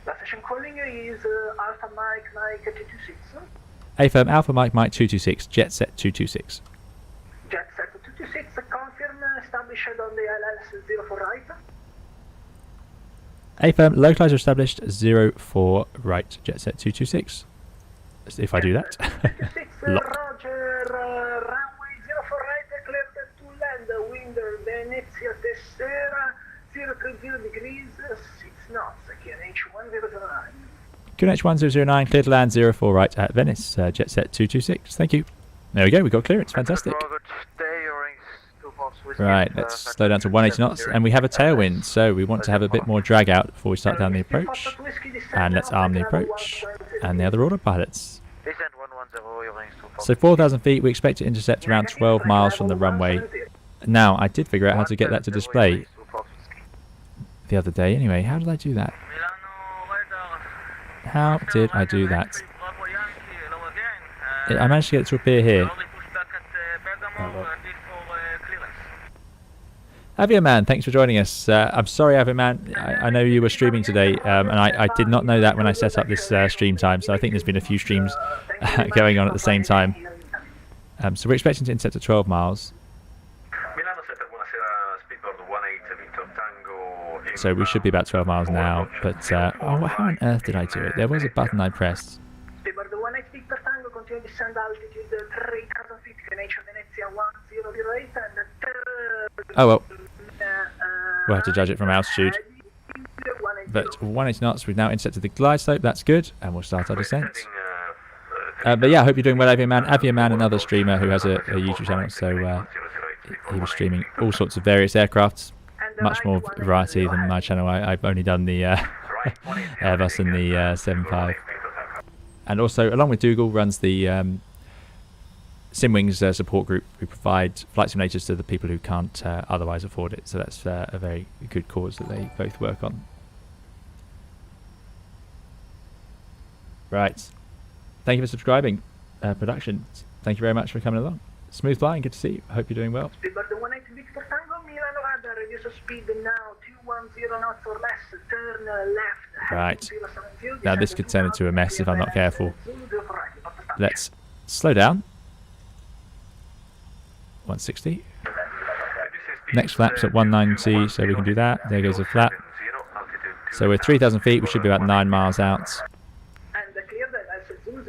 Last station calling is Alpha Mike 226. AFM Alpha Mike 226. Jet set 226. Jet set 226. Confirm established on the ILS 04 right. AFM localizer established 04 right. Jet set 226. If I do that. Roger. Runway 04 right. Cleared to land. Wind Venezia Tessera 030 degrees 6 knots. QNH 1009. QNH 1009 cleared to land 04 right at Venice. Jet set 226. Thank you. There we go. We got clearance. Fantastic. Right, let's slow down to 180 knots, and we have a tailwind, so we want to have a bit more drag out before we start down the approach. And let's arm the approach and the other autopilots. So 4,000 feet, we expect to intercept around 12 miles from the runway. Now, I did figure out how to get that to display the other day. Anyway, how did I do that? How did I do that? I managed to get it to appear here. Avioman, thanks for joining us. I'm sorry, Avioman. I know you were streaming today, and I did not know that when I set up this stream time, so I think there's been a few streams going on at the same time. So we're expecting to intercept at 12 miles. So we should be about 12 miles now, but oh, how on earth did I do it? There was a button I pressed. Oh well, we'll have to judge it from altitude. But 180 knots, we've now intercepted the glide slope, that's good, and we'll start our descent. But yeah, I hope you're doing well, Aviaman, another streamer who has a YouTube channel, so he was streaming all sorts of various aircrafts, much more variety than my channel. I've only done the Airbus and the 75. And also, along with Dougal, runs the Simwings support group, who provide flight simulators to the people who can't otherwise afford it. So that's a very good cause that they both work on. Right. Thank you for subscribing, production. Thank you very much for coming along. Smooth flying, good to see you. I hope you're doing well. Speedbird 18 Victor Tango, Milan radar, reduce speed now, 210 knots or less, turn left. Right. Now this could turn into a mess if I'm not careful. Let's slow down. 160. Next flap's at 190, so we can do that. There goes the flap. So we're 3,000 feet, we should be about 9 miles out.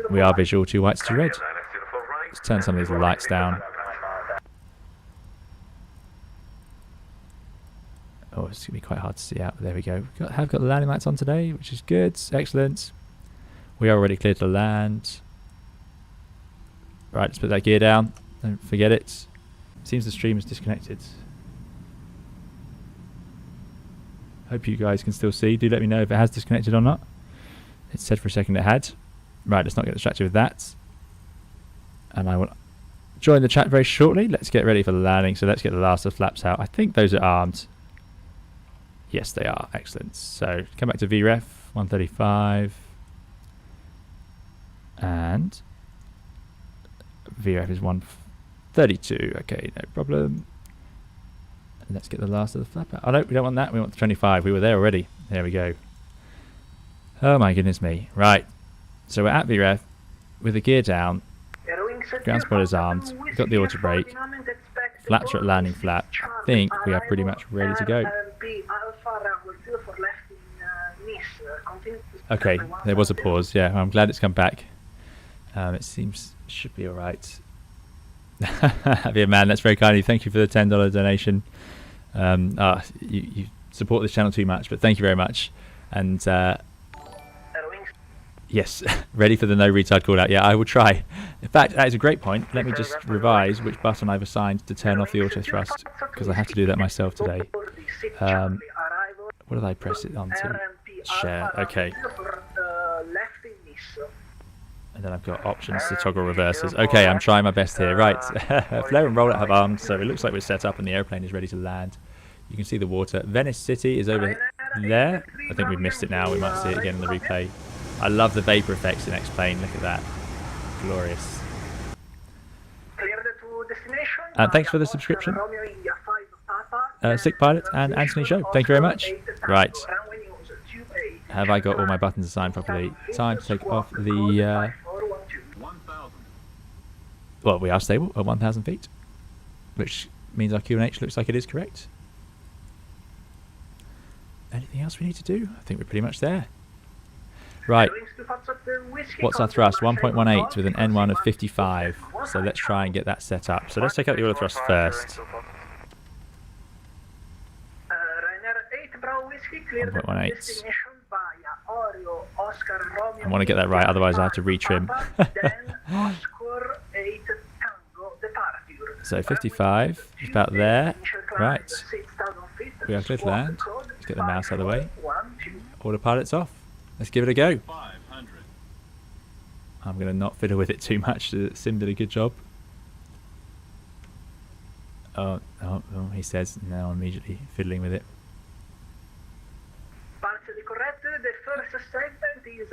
We are visual, 2 whites, 2 red. Let's turn some of these lights down. Oh, it's going to be quite hard to see out, but there we go. Have got the landing lights on today, which is good. Excellent. We are already cleared to land. Right, let's put that gear down. Don't forget it. Seems the stream is disconnected. Hope you guys can still see. Do let me know if it has disconnected or not. It said for a second it had. Right, let's not get distracted with that. And I will join the chat very shortly. Let's get ready for the landing. So let's get the last of the flaps out. I think those are armed. Yes, they are. Excellent. So come back to VREF 135. And VREF is 132. Okay, no problem. And let's get the last of the flap out. Oh no, we don't want that. We want the 25. We were there already. There we go. Oh my goodness me. Right. So we're at VREF with the gear down. Ground spoiler's armed. We've got the auto brake. Flaps are at landing flap. I think we are pretty much ready to go. Okay, there was a pause. Yeah, I'm glad it's come back. It seems should be alright. Yeah, man, that's very kind of you. Thank you for the $10 donation. You support this channel too much, but thank you very much. And yes, ready for the no retard call out. Yeah, I will try. In fact, that is a great point. Let me just revise which button I've assigned to turn off the auto thrust, because I have to do that myself today. What did I press it onto? Share. Okay. And then I've got options to toggle reverses. Okay, I'm trying my best here. Right. Flare and roll have armed, so it looks like we're set up and the airplane is ready to land. You can see the water. Venice City is over there. I think we've missed it now. We might see it again in the replay. I love the vapor effects in X-Plane. Look at that. Glorious. And thanks for the subscription. Sick Pilot and Anthony Show. Thank you very much. Right. Have I got all my buttons assigned properly? Time to take off the... well, we are stable at 1,000 feet, which means our QNH looks like it is correct. Anything else we need to do? I think we're pretty much there. Right. What's our thrust? 1.18 with an N1 of 55. So let's try and get that set up. So let's take out the auto thrust first. 1.18. I want to get that right, otherwise I have to retrim. So 55 is about there. Right. We are clear to land. Let's get the mouse out of the way. Autopilot's off. Let's give it a go. I'm going to not fiddle with it too much. Sim did a good job. Oh, he says now I'm immediately fiddling with it.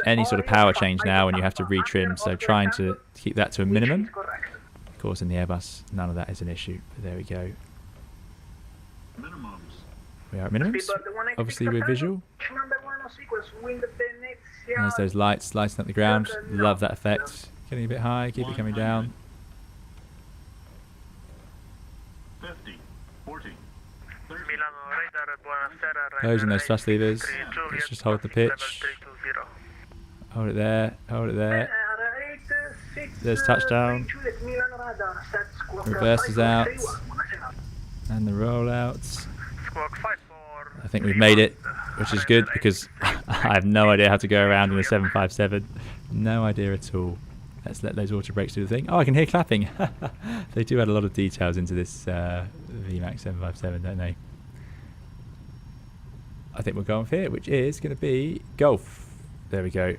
Any sort of power change now and you have to retrim, so trying to keep that to a minimum. Of course in the Airbus none of that is an issue, but there we go. We are at minimums. Obviously we're visual. There's those lights lighting up the ground. Love that effect. Getting a bit high, keep it coming down. 50, 40, 30. Closing those thrust levers. Let's just hold the pitch. Hold it there, hold it there. There's touchdown. Reverse is out. And the rollouts. I think we've made it, which is good because I have no idea how to go around in a 757. No idea at all. Let's let those auto brakes do the thing. Oh, I can hear clapping. They do add a lot of details into this VMAX 757, don't they? I think we're going for here, which is going to be Golf. There we go.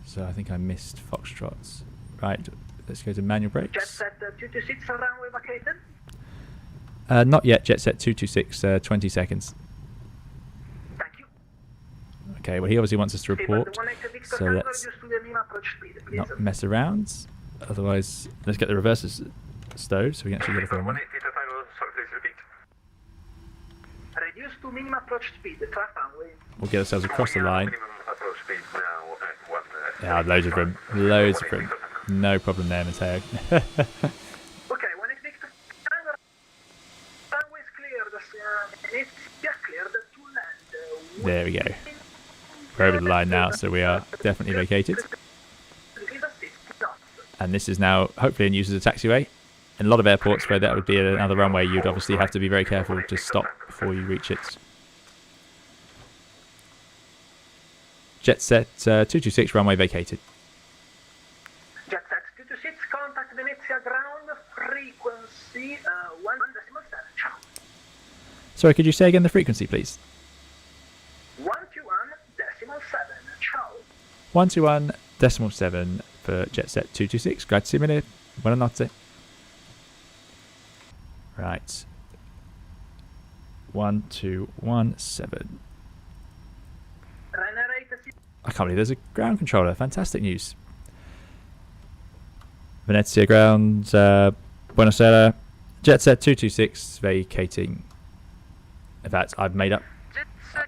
So I think I missed Foxtrots. Right, let's go to manual brakes. Jet set 226 runway vacated. Not yet, jet set 226, 20 seconds. Thank you. Okay, well he obviously wants us to report, so let's approach speed, please. not mess around. Otherwise, let's get the reverses stowed so we can actually get a film. 180 to final, sorry, please repeat. Reduce to minimum approach speed, track runway. We'll get ourselves across the line. Minimum approach speed now at 1. Yeah, loads of room. Loads of room. No problem there, Matteo. Okay, 180 Victor Tango. Runway is cleared, and it's just cleared to land. There we go. We're over the line now, so we are definitely vacated. And this is now hopefully in use as a taxiway. In a lot of airports where that would be another runway, you'd obviously have to be very careful to stop before you reach it. Jet set 226, runway vacated. Jet set 226, contact Venezia ground, frequency 1.7. Ciao. Sorry, could you say again the frequency, please? 121.7. Ciao. 121.7 for jet set 226. Grazie mille. Buonanotte. Right. 1217. I can't believe there's a ground controller. Fantastic news. Venezia ground, Buonasera. Jet set 226 vacating. In fact, I've made up. Jet set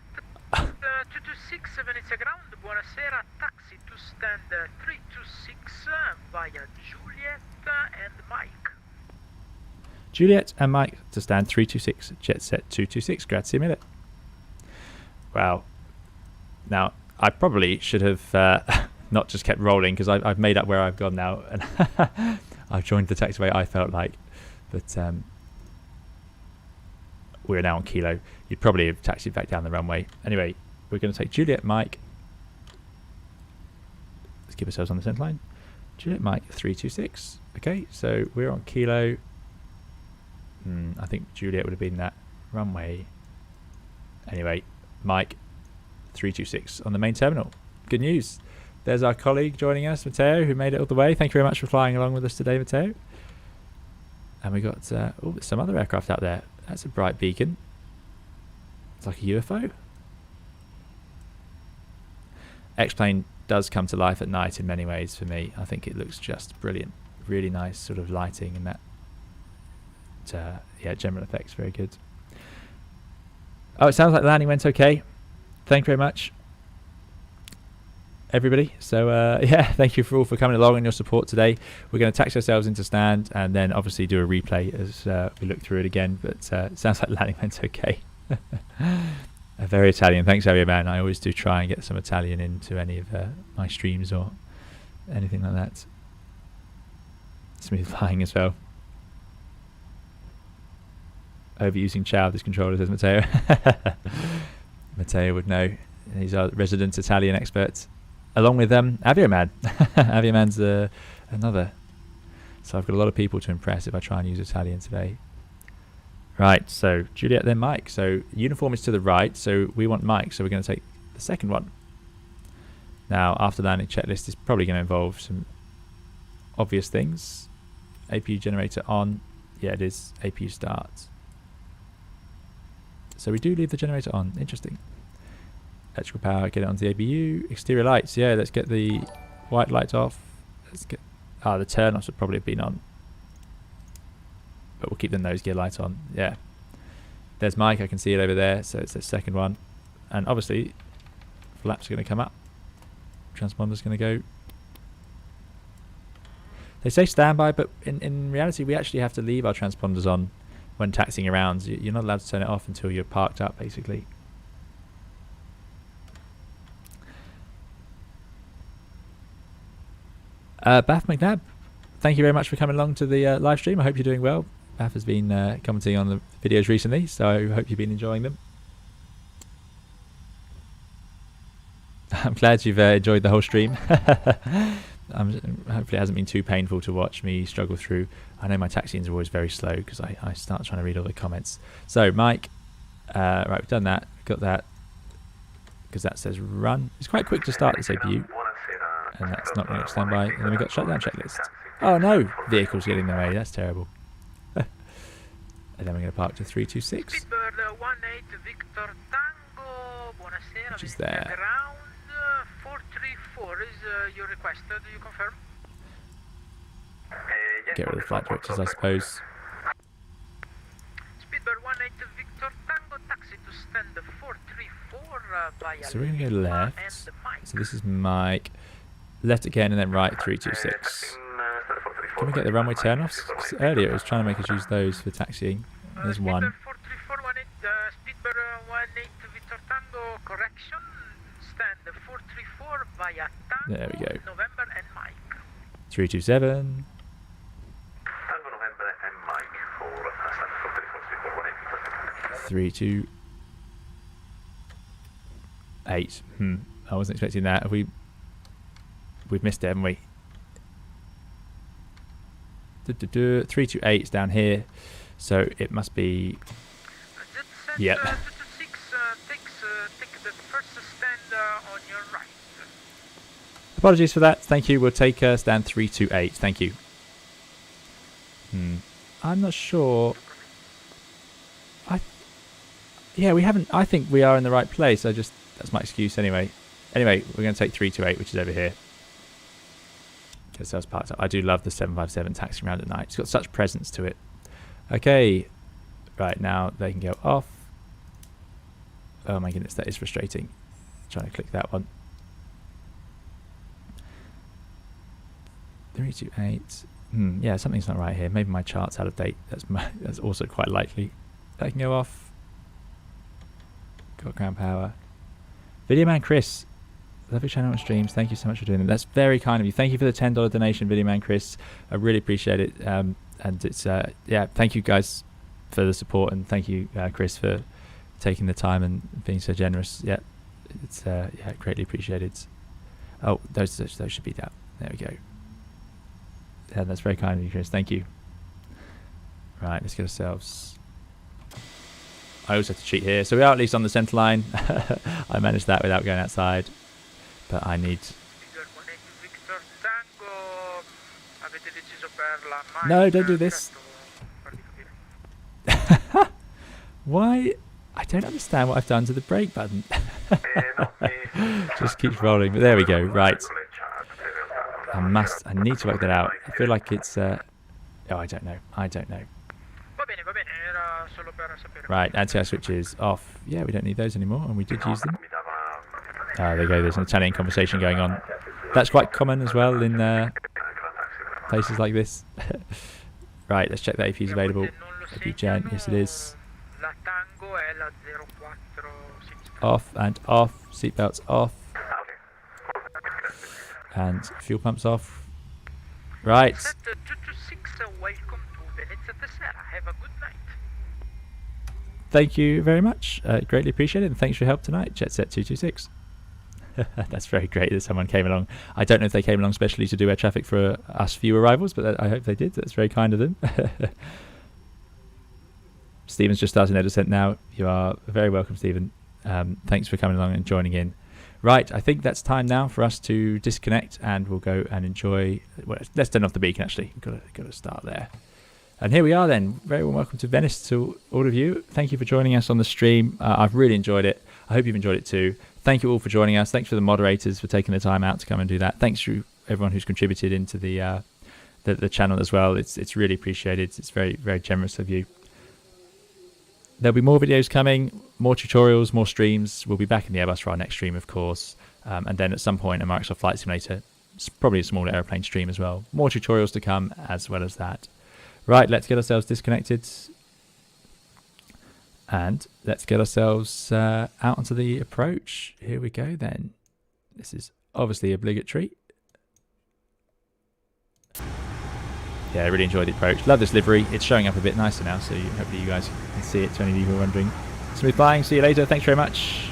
226 Venezia ground, buonasera, taxi to stand 326 via Juliet and Mike. Juliet and Mike to stand 326, jet set 226, grazie mille. Wow. Now, I probably should have not just kept rolling because I've made up where I've gone now and I've joined the taxiway I felt like. But we're now on Kilo. You'd probably have taxied back down the runway. Anyway, we're going to take Juliet, Mike. Let's keep ourselves on the centre line. Juliet, Mike, 326. Okay, so we're on Kilo. I think Juliet would have been that runway. Anyway, Mike, 326 on the main terminal. Good news. There's our colleague joining us, Matteo, who made it all the way. Thank you very much for flying along with us today, Matteo. And we got some other aircraft out there. That's a bright beacon. It's like a UFO. X-plane does come to life at night in many ways for me. I think it looks just brilliant. Really nice sort of lighting and that. Yeah, general effects, very good. Oh, it sounds like the landing went okay. Thank you very much, everybody. So yeah, thank you for coming along and your support today. We're going to taxi ourselves into stand and then obviously do a replay as we look through it again. But it sounds like the landing went okay. Very Italian. Thanks, man. I always do try and get some Italian into any of my streams or anything like that. Smooth flying as well. Overusing chow this controller, says Matteo. Matteo would know. He's our resident Italian expert. Along with Avioman. Avioman's another. So I've got a lot of people to impress if I try and use Italian today. Right, so Juliet then Mike. So uniform is to the right, so we want Mike, so we're going to take the second one. Now, after landing checklist is probably going to involve some obvious things. APU generator on. Yeah, it is. APU start. So we do leave the generator on. Interesting. Electrical power, get it onto the ABU. Exterior lights, yeah, let's get the white lights off. Let's get the turn-offs would probably have been on. But we'll keep the nose gear light on. Yeah. There's Mike, I can see it over there, so it's the second one. And obviously, flaps are going to come up. Transponder's going to go. They say standby, but in reality, we actually have to leave our transponders on when taxiing around. You're not allowed to turn it off until you're parked up, basically. Bath McNabb, thank you very much for coming along to the live stream. I hope you're doing well. Bath has been commenting on the videos recently, so I hope you've been enjoying them. I'm glad you've enjoyed the whole stream. hopefully it hasn't been too painful to watch me struggle through. I know my taxiings are always very slow because I start trying to read all the comments. So Mike, right, we've done that, got that, because that says run. It's quite quick to start this APU, and that's not going to stand by. And then we've got shutdown checklist. Oh no, vehicles getting in the way, that's terrible. And then we're going to park to 326, Speedbird 18 Victor Tango, buonasera, which is Venice there. Ground 434 is your request, do you confirm? Get rid of the flight directors, I suppose. Speedbird 18 Victor Tango, taxi to stand 434 via So we're going to go left. and Mike. So this is Mike. Left again and then right 326. Can we get the runway turn-offs? 'Cause earlier it was trying to make us use those for taxiing. There's one. Speedbird 434 Speedbird 18 Victor Tango, correction, stand 434 via Tango, There we go. November and Mike. 327. Tango November and Mike for Stanford 434 328. I wasn't expecting that. We've missed it, haven't we? 328 is down here, so it must be. Yep. 226 take the first stand on your right. Apologies for that. Thank you. We'll take stand 328. Thank you. I'm not sure. Yeah, we haven't. I think we are in the right place. That's my excuse anyway. Anyway, we're going to take 328, which is over here. Get ourselves parked up. I do love the 757 taxiing around at night. It's got such presence to it. Okay. Right, now they can go off. Oh my goodness, that is frustrating. Trying to click that one. 328. Yeah, something's not right here. Maybe my chart's out of date. That's also quite likely. That can go off. Got ground power. Video man Chris, love your channel and streams. Thank you so much for doing that. That's very kind of you. Thank you for the $10 donation, Video man Chris. I really appreciate it. And it's yeah, thank you guys for the support, and thank you Chris for taking the time and being so generous. Yeah, it's yeah, greatly appreciated. Oh, those should be down. There we go. Yeah, that's very kind of you, Chris. Thank you. Right, let's get ourselves. I also have to cheat here, so we are at least on the centre line. I managed that without going outside, but I need. No, don't do this. Why? I don't understand what I've done to the brake button. Just keeps rolling, but there we go. Right. I need to work that out. I feel like it's. Oh, I don't know. Right, anti-air switches off. Yeah, we don't need those anymore, and we did use them. There you go. There's an Italian conversation going on. That's quite common as well in places like this. Right, let's check that APU is available. APU Gen, yes it is. Off and off. Seatbelts off. And fuel pumps off. Right. Welcome to Venice. Have a good night. Thank you very much. Greatly appreciate it, and thanks for your help tonight, JetSet226. That's very great that someone came along. I don't know if they came along specially to do air traffic for us few arrivals, but I hope they did. That's very kind of them. Stephen's just starting their descent now. You are very welcome, Stephen. Thanks for coming along and joining in. Right, I think that's time now for us to disconnect, and we'll go and enjoy. Well, let's turn off the beacon. Actually, got to start there. And here we are then. Very well, welcome to Venice to all of you. Thank you for joining us on the stream. I've really enjoyed it. I hope you've enjoyed it too. Thank you all for joining us. Thanks for the moderators for taking the time out to come and do that. Thanks to everyone who's contributed into the channel as well. It's really appreciated. It's very, very generous of you. There'll be more videos coming, more tutorials, more streams. We'll be back in the Airbus for our next stream, of course. And then at some point, a Microsoft Flight Simulator, probably a smaller airplane stream as well. More tutorials to come as well as that. Right, let's get ourselves disconnected. And let's get ourselves out onto the approach. Here we go then. This is obviously obligatory. Yeah, I really enjoyed the approach. Love this livery. It's showing up a bit nicer now, so hopefully you guys can see it to any of you who are wondering. Smooth flying. See you later. Thanks very much.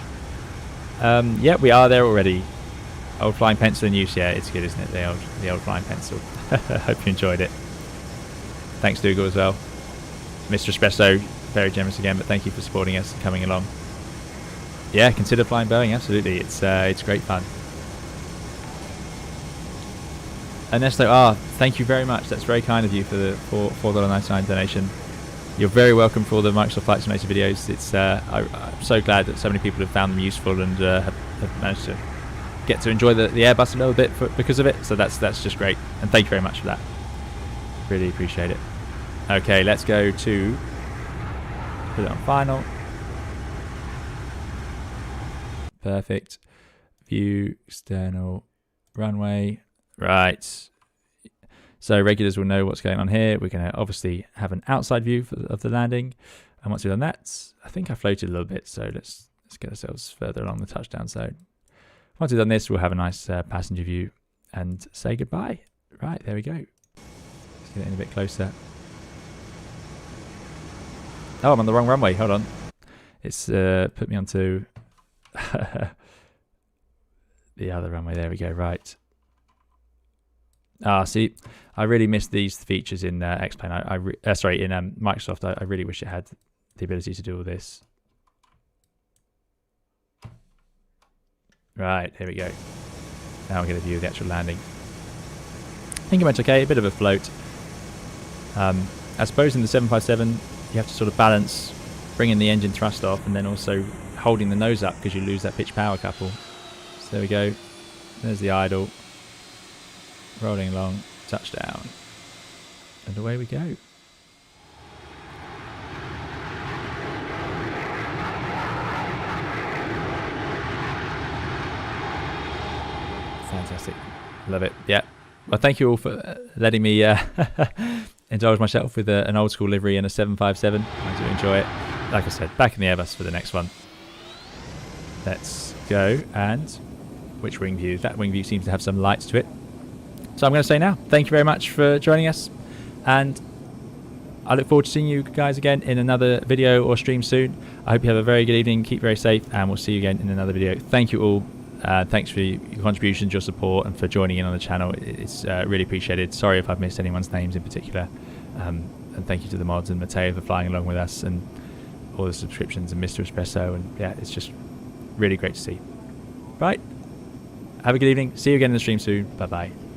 Yeah, we are there already. Old flying pencil in use. Yeah, it's good, isn't it? The old flying pencil. Hope you enjoyed it. Thanks, Dougal, as well. Mr. Espresso, very generous again, but thank you for supporting us and coming along. Yeah, consider flying Boeing. Absolutely, it's great fun. Ernesto, thank you very much. That's very kind of you for the $4.99 donation. You're very welcome for all the Microsoft Flight Simulator videos. It's I'm so glad that so many people have found them useful and have managed to get to enjoy the Airbus a little bit because of it. So that's just great, and thank you very much for that. Really appreciate it. Okay, let's go to put it on final. Perfect. View external runway. Right. So regulars will know what's going on here. We're going to obviously have an outside view of the landing. And once we've done that, I think I floated a little bit. So let's get ourselves further along the touchdown zone. Once we've done this, we'll have a nice passenger view and say goodbye. Right, there we go. Let's get in a bit closer. Oh, I'm on the wrong runway. Hold on. It's put me onto the other runway. There we go. Right. See, I really miss these features in X-Plane. In Microsoft. I really wish it had the ability to do all this. Right, here we go. Now we get a view of the actual landing. I think it went okay. A bit of a float. I suppose in the 757, you have to sort of balance bringing the engine thrust off and then also holding the nose up because you lose that pitch power couple. So there we go. There's the idle. Rolling along, touchdown, and away we go. Fantastic, love it. Yeah, well, thank you all for letting me indulge myself with an old school livery and a 757. I do enjoy it. Like I said, back in the Airbus for the next one. Let's go. And which wing view? That wing view seems to have some lights to it. So I'm going to say now, thank you very much for joining us, and I look forward to seeing you guys again in another video or stream soon. I hope you have a very good evening, keep very safe, and we'll see you again in another video. Thank you all. Thanks for your contributions, your support, and for joining in on the channel. It's really appreciated. Sorry if I've missed anyone's names in particular. And thank you to the mods and Matteo for flying along with us, and all the subscriptions, and Mr. Espresso, and yeah, it's just really great to see. Right. Have a good evening. See you again in the stream soon. Bye-bye.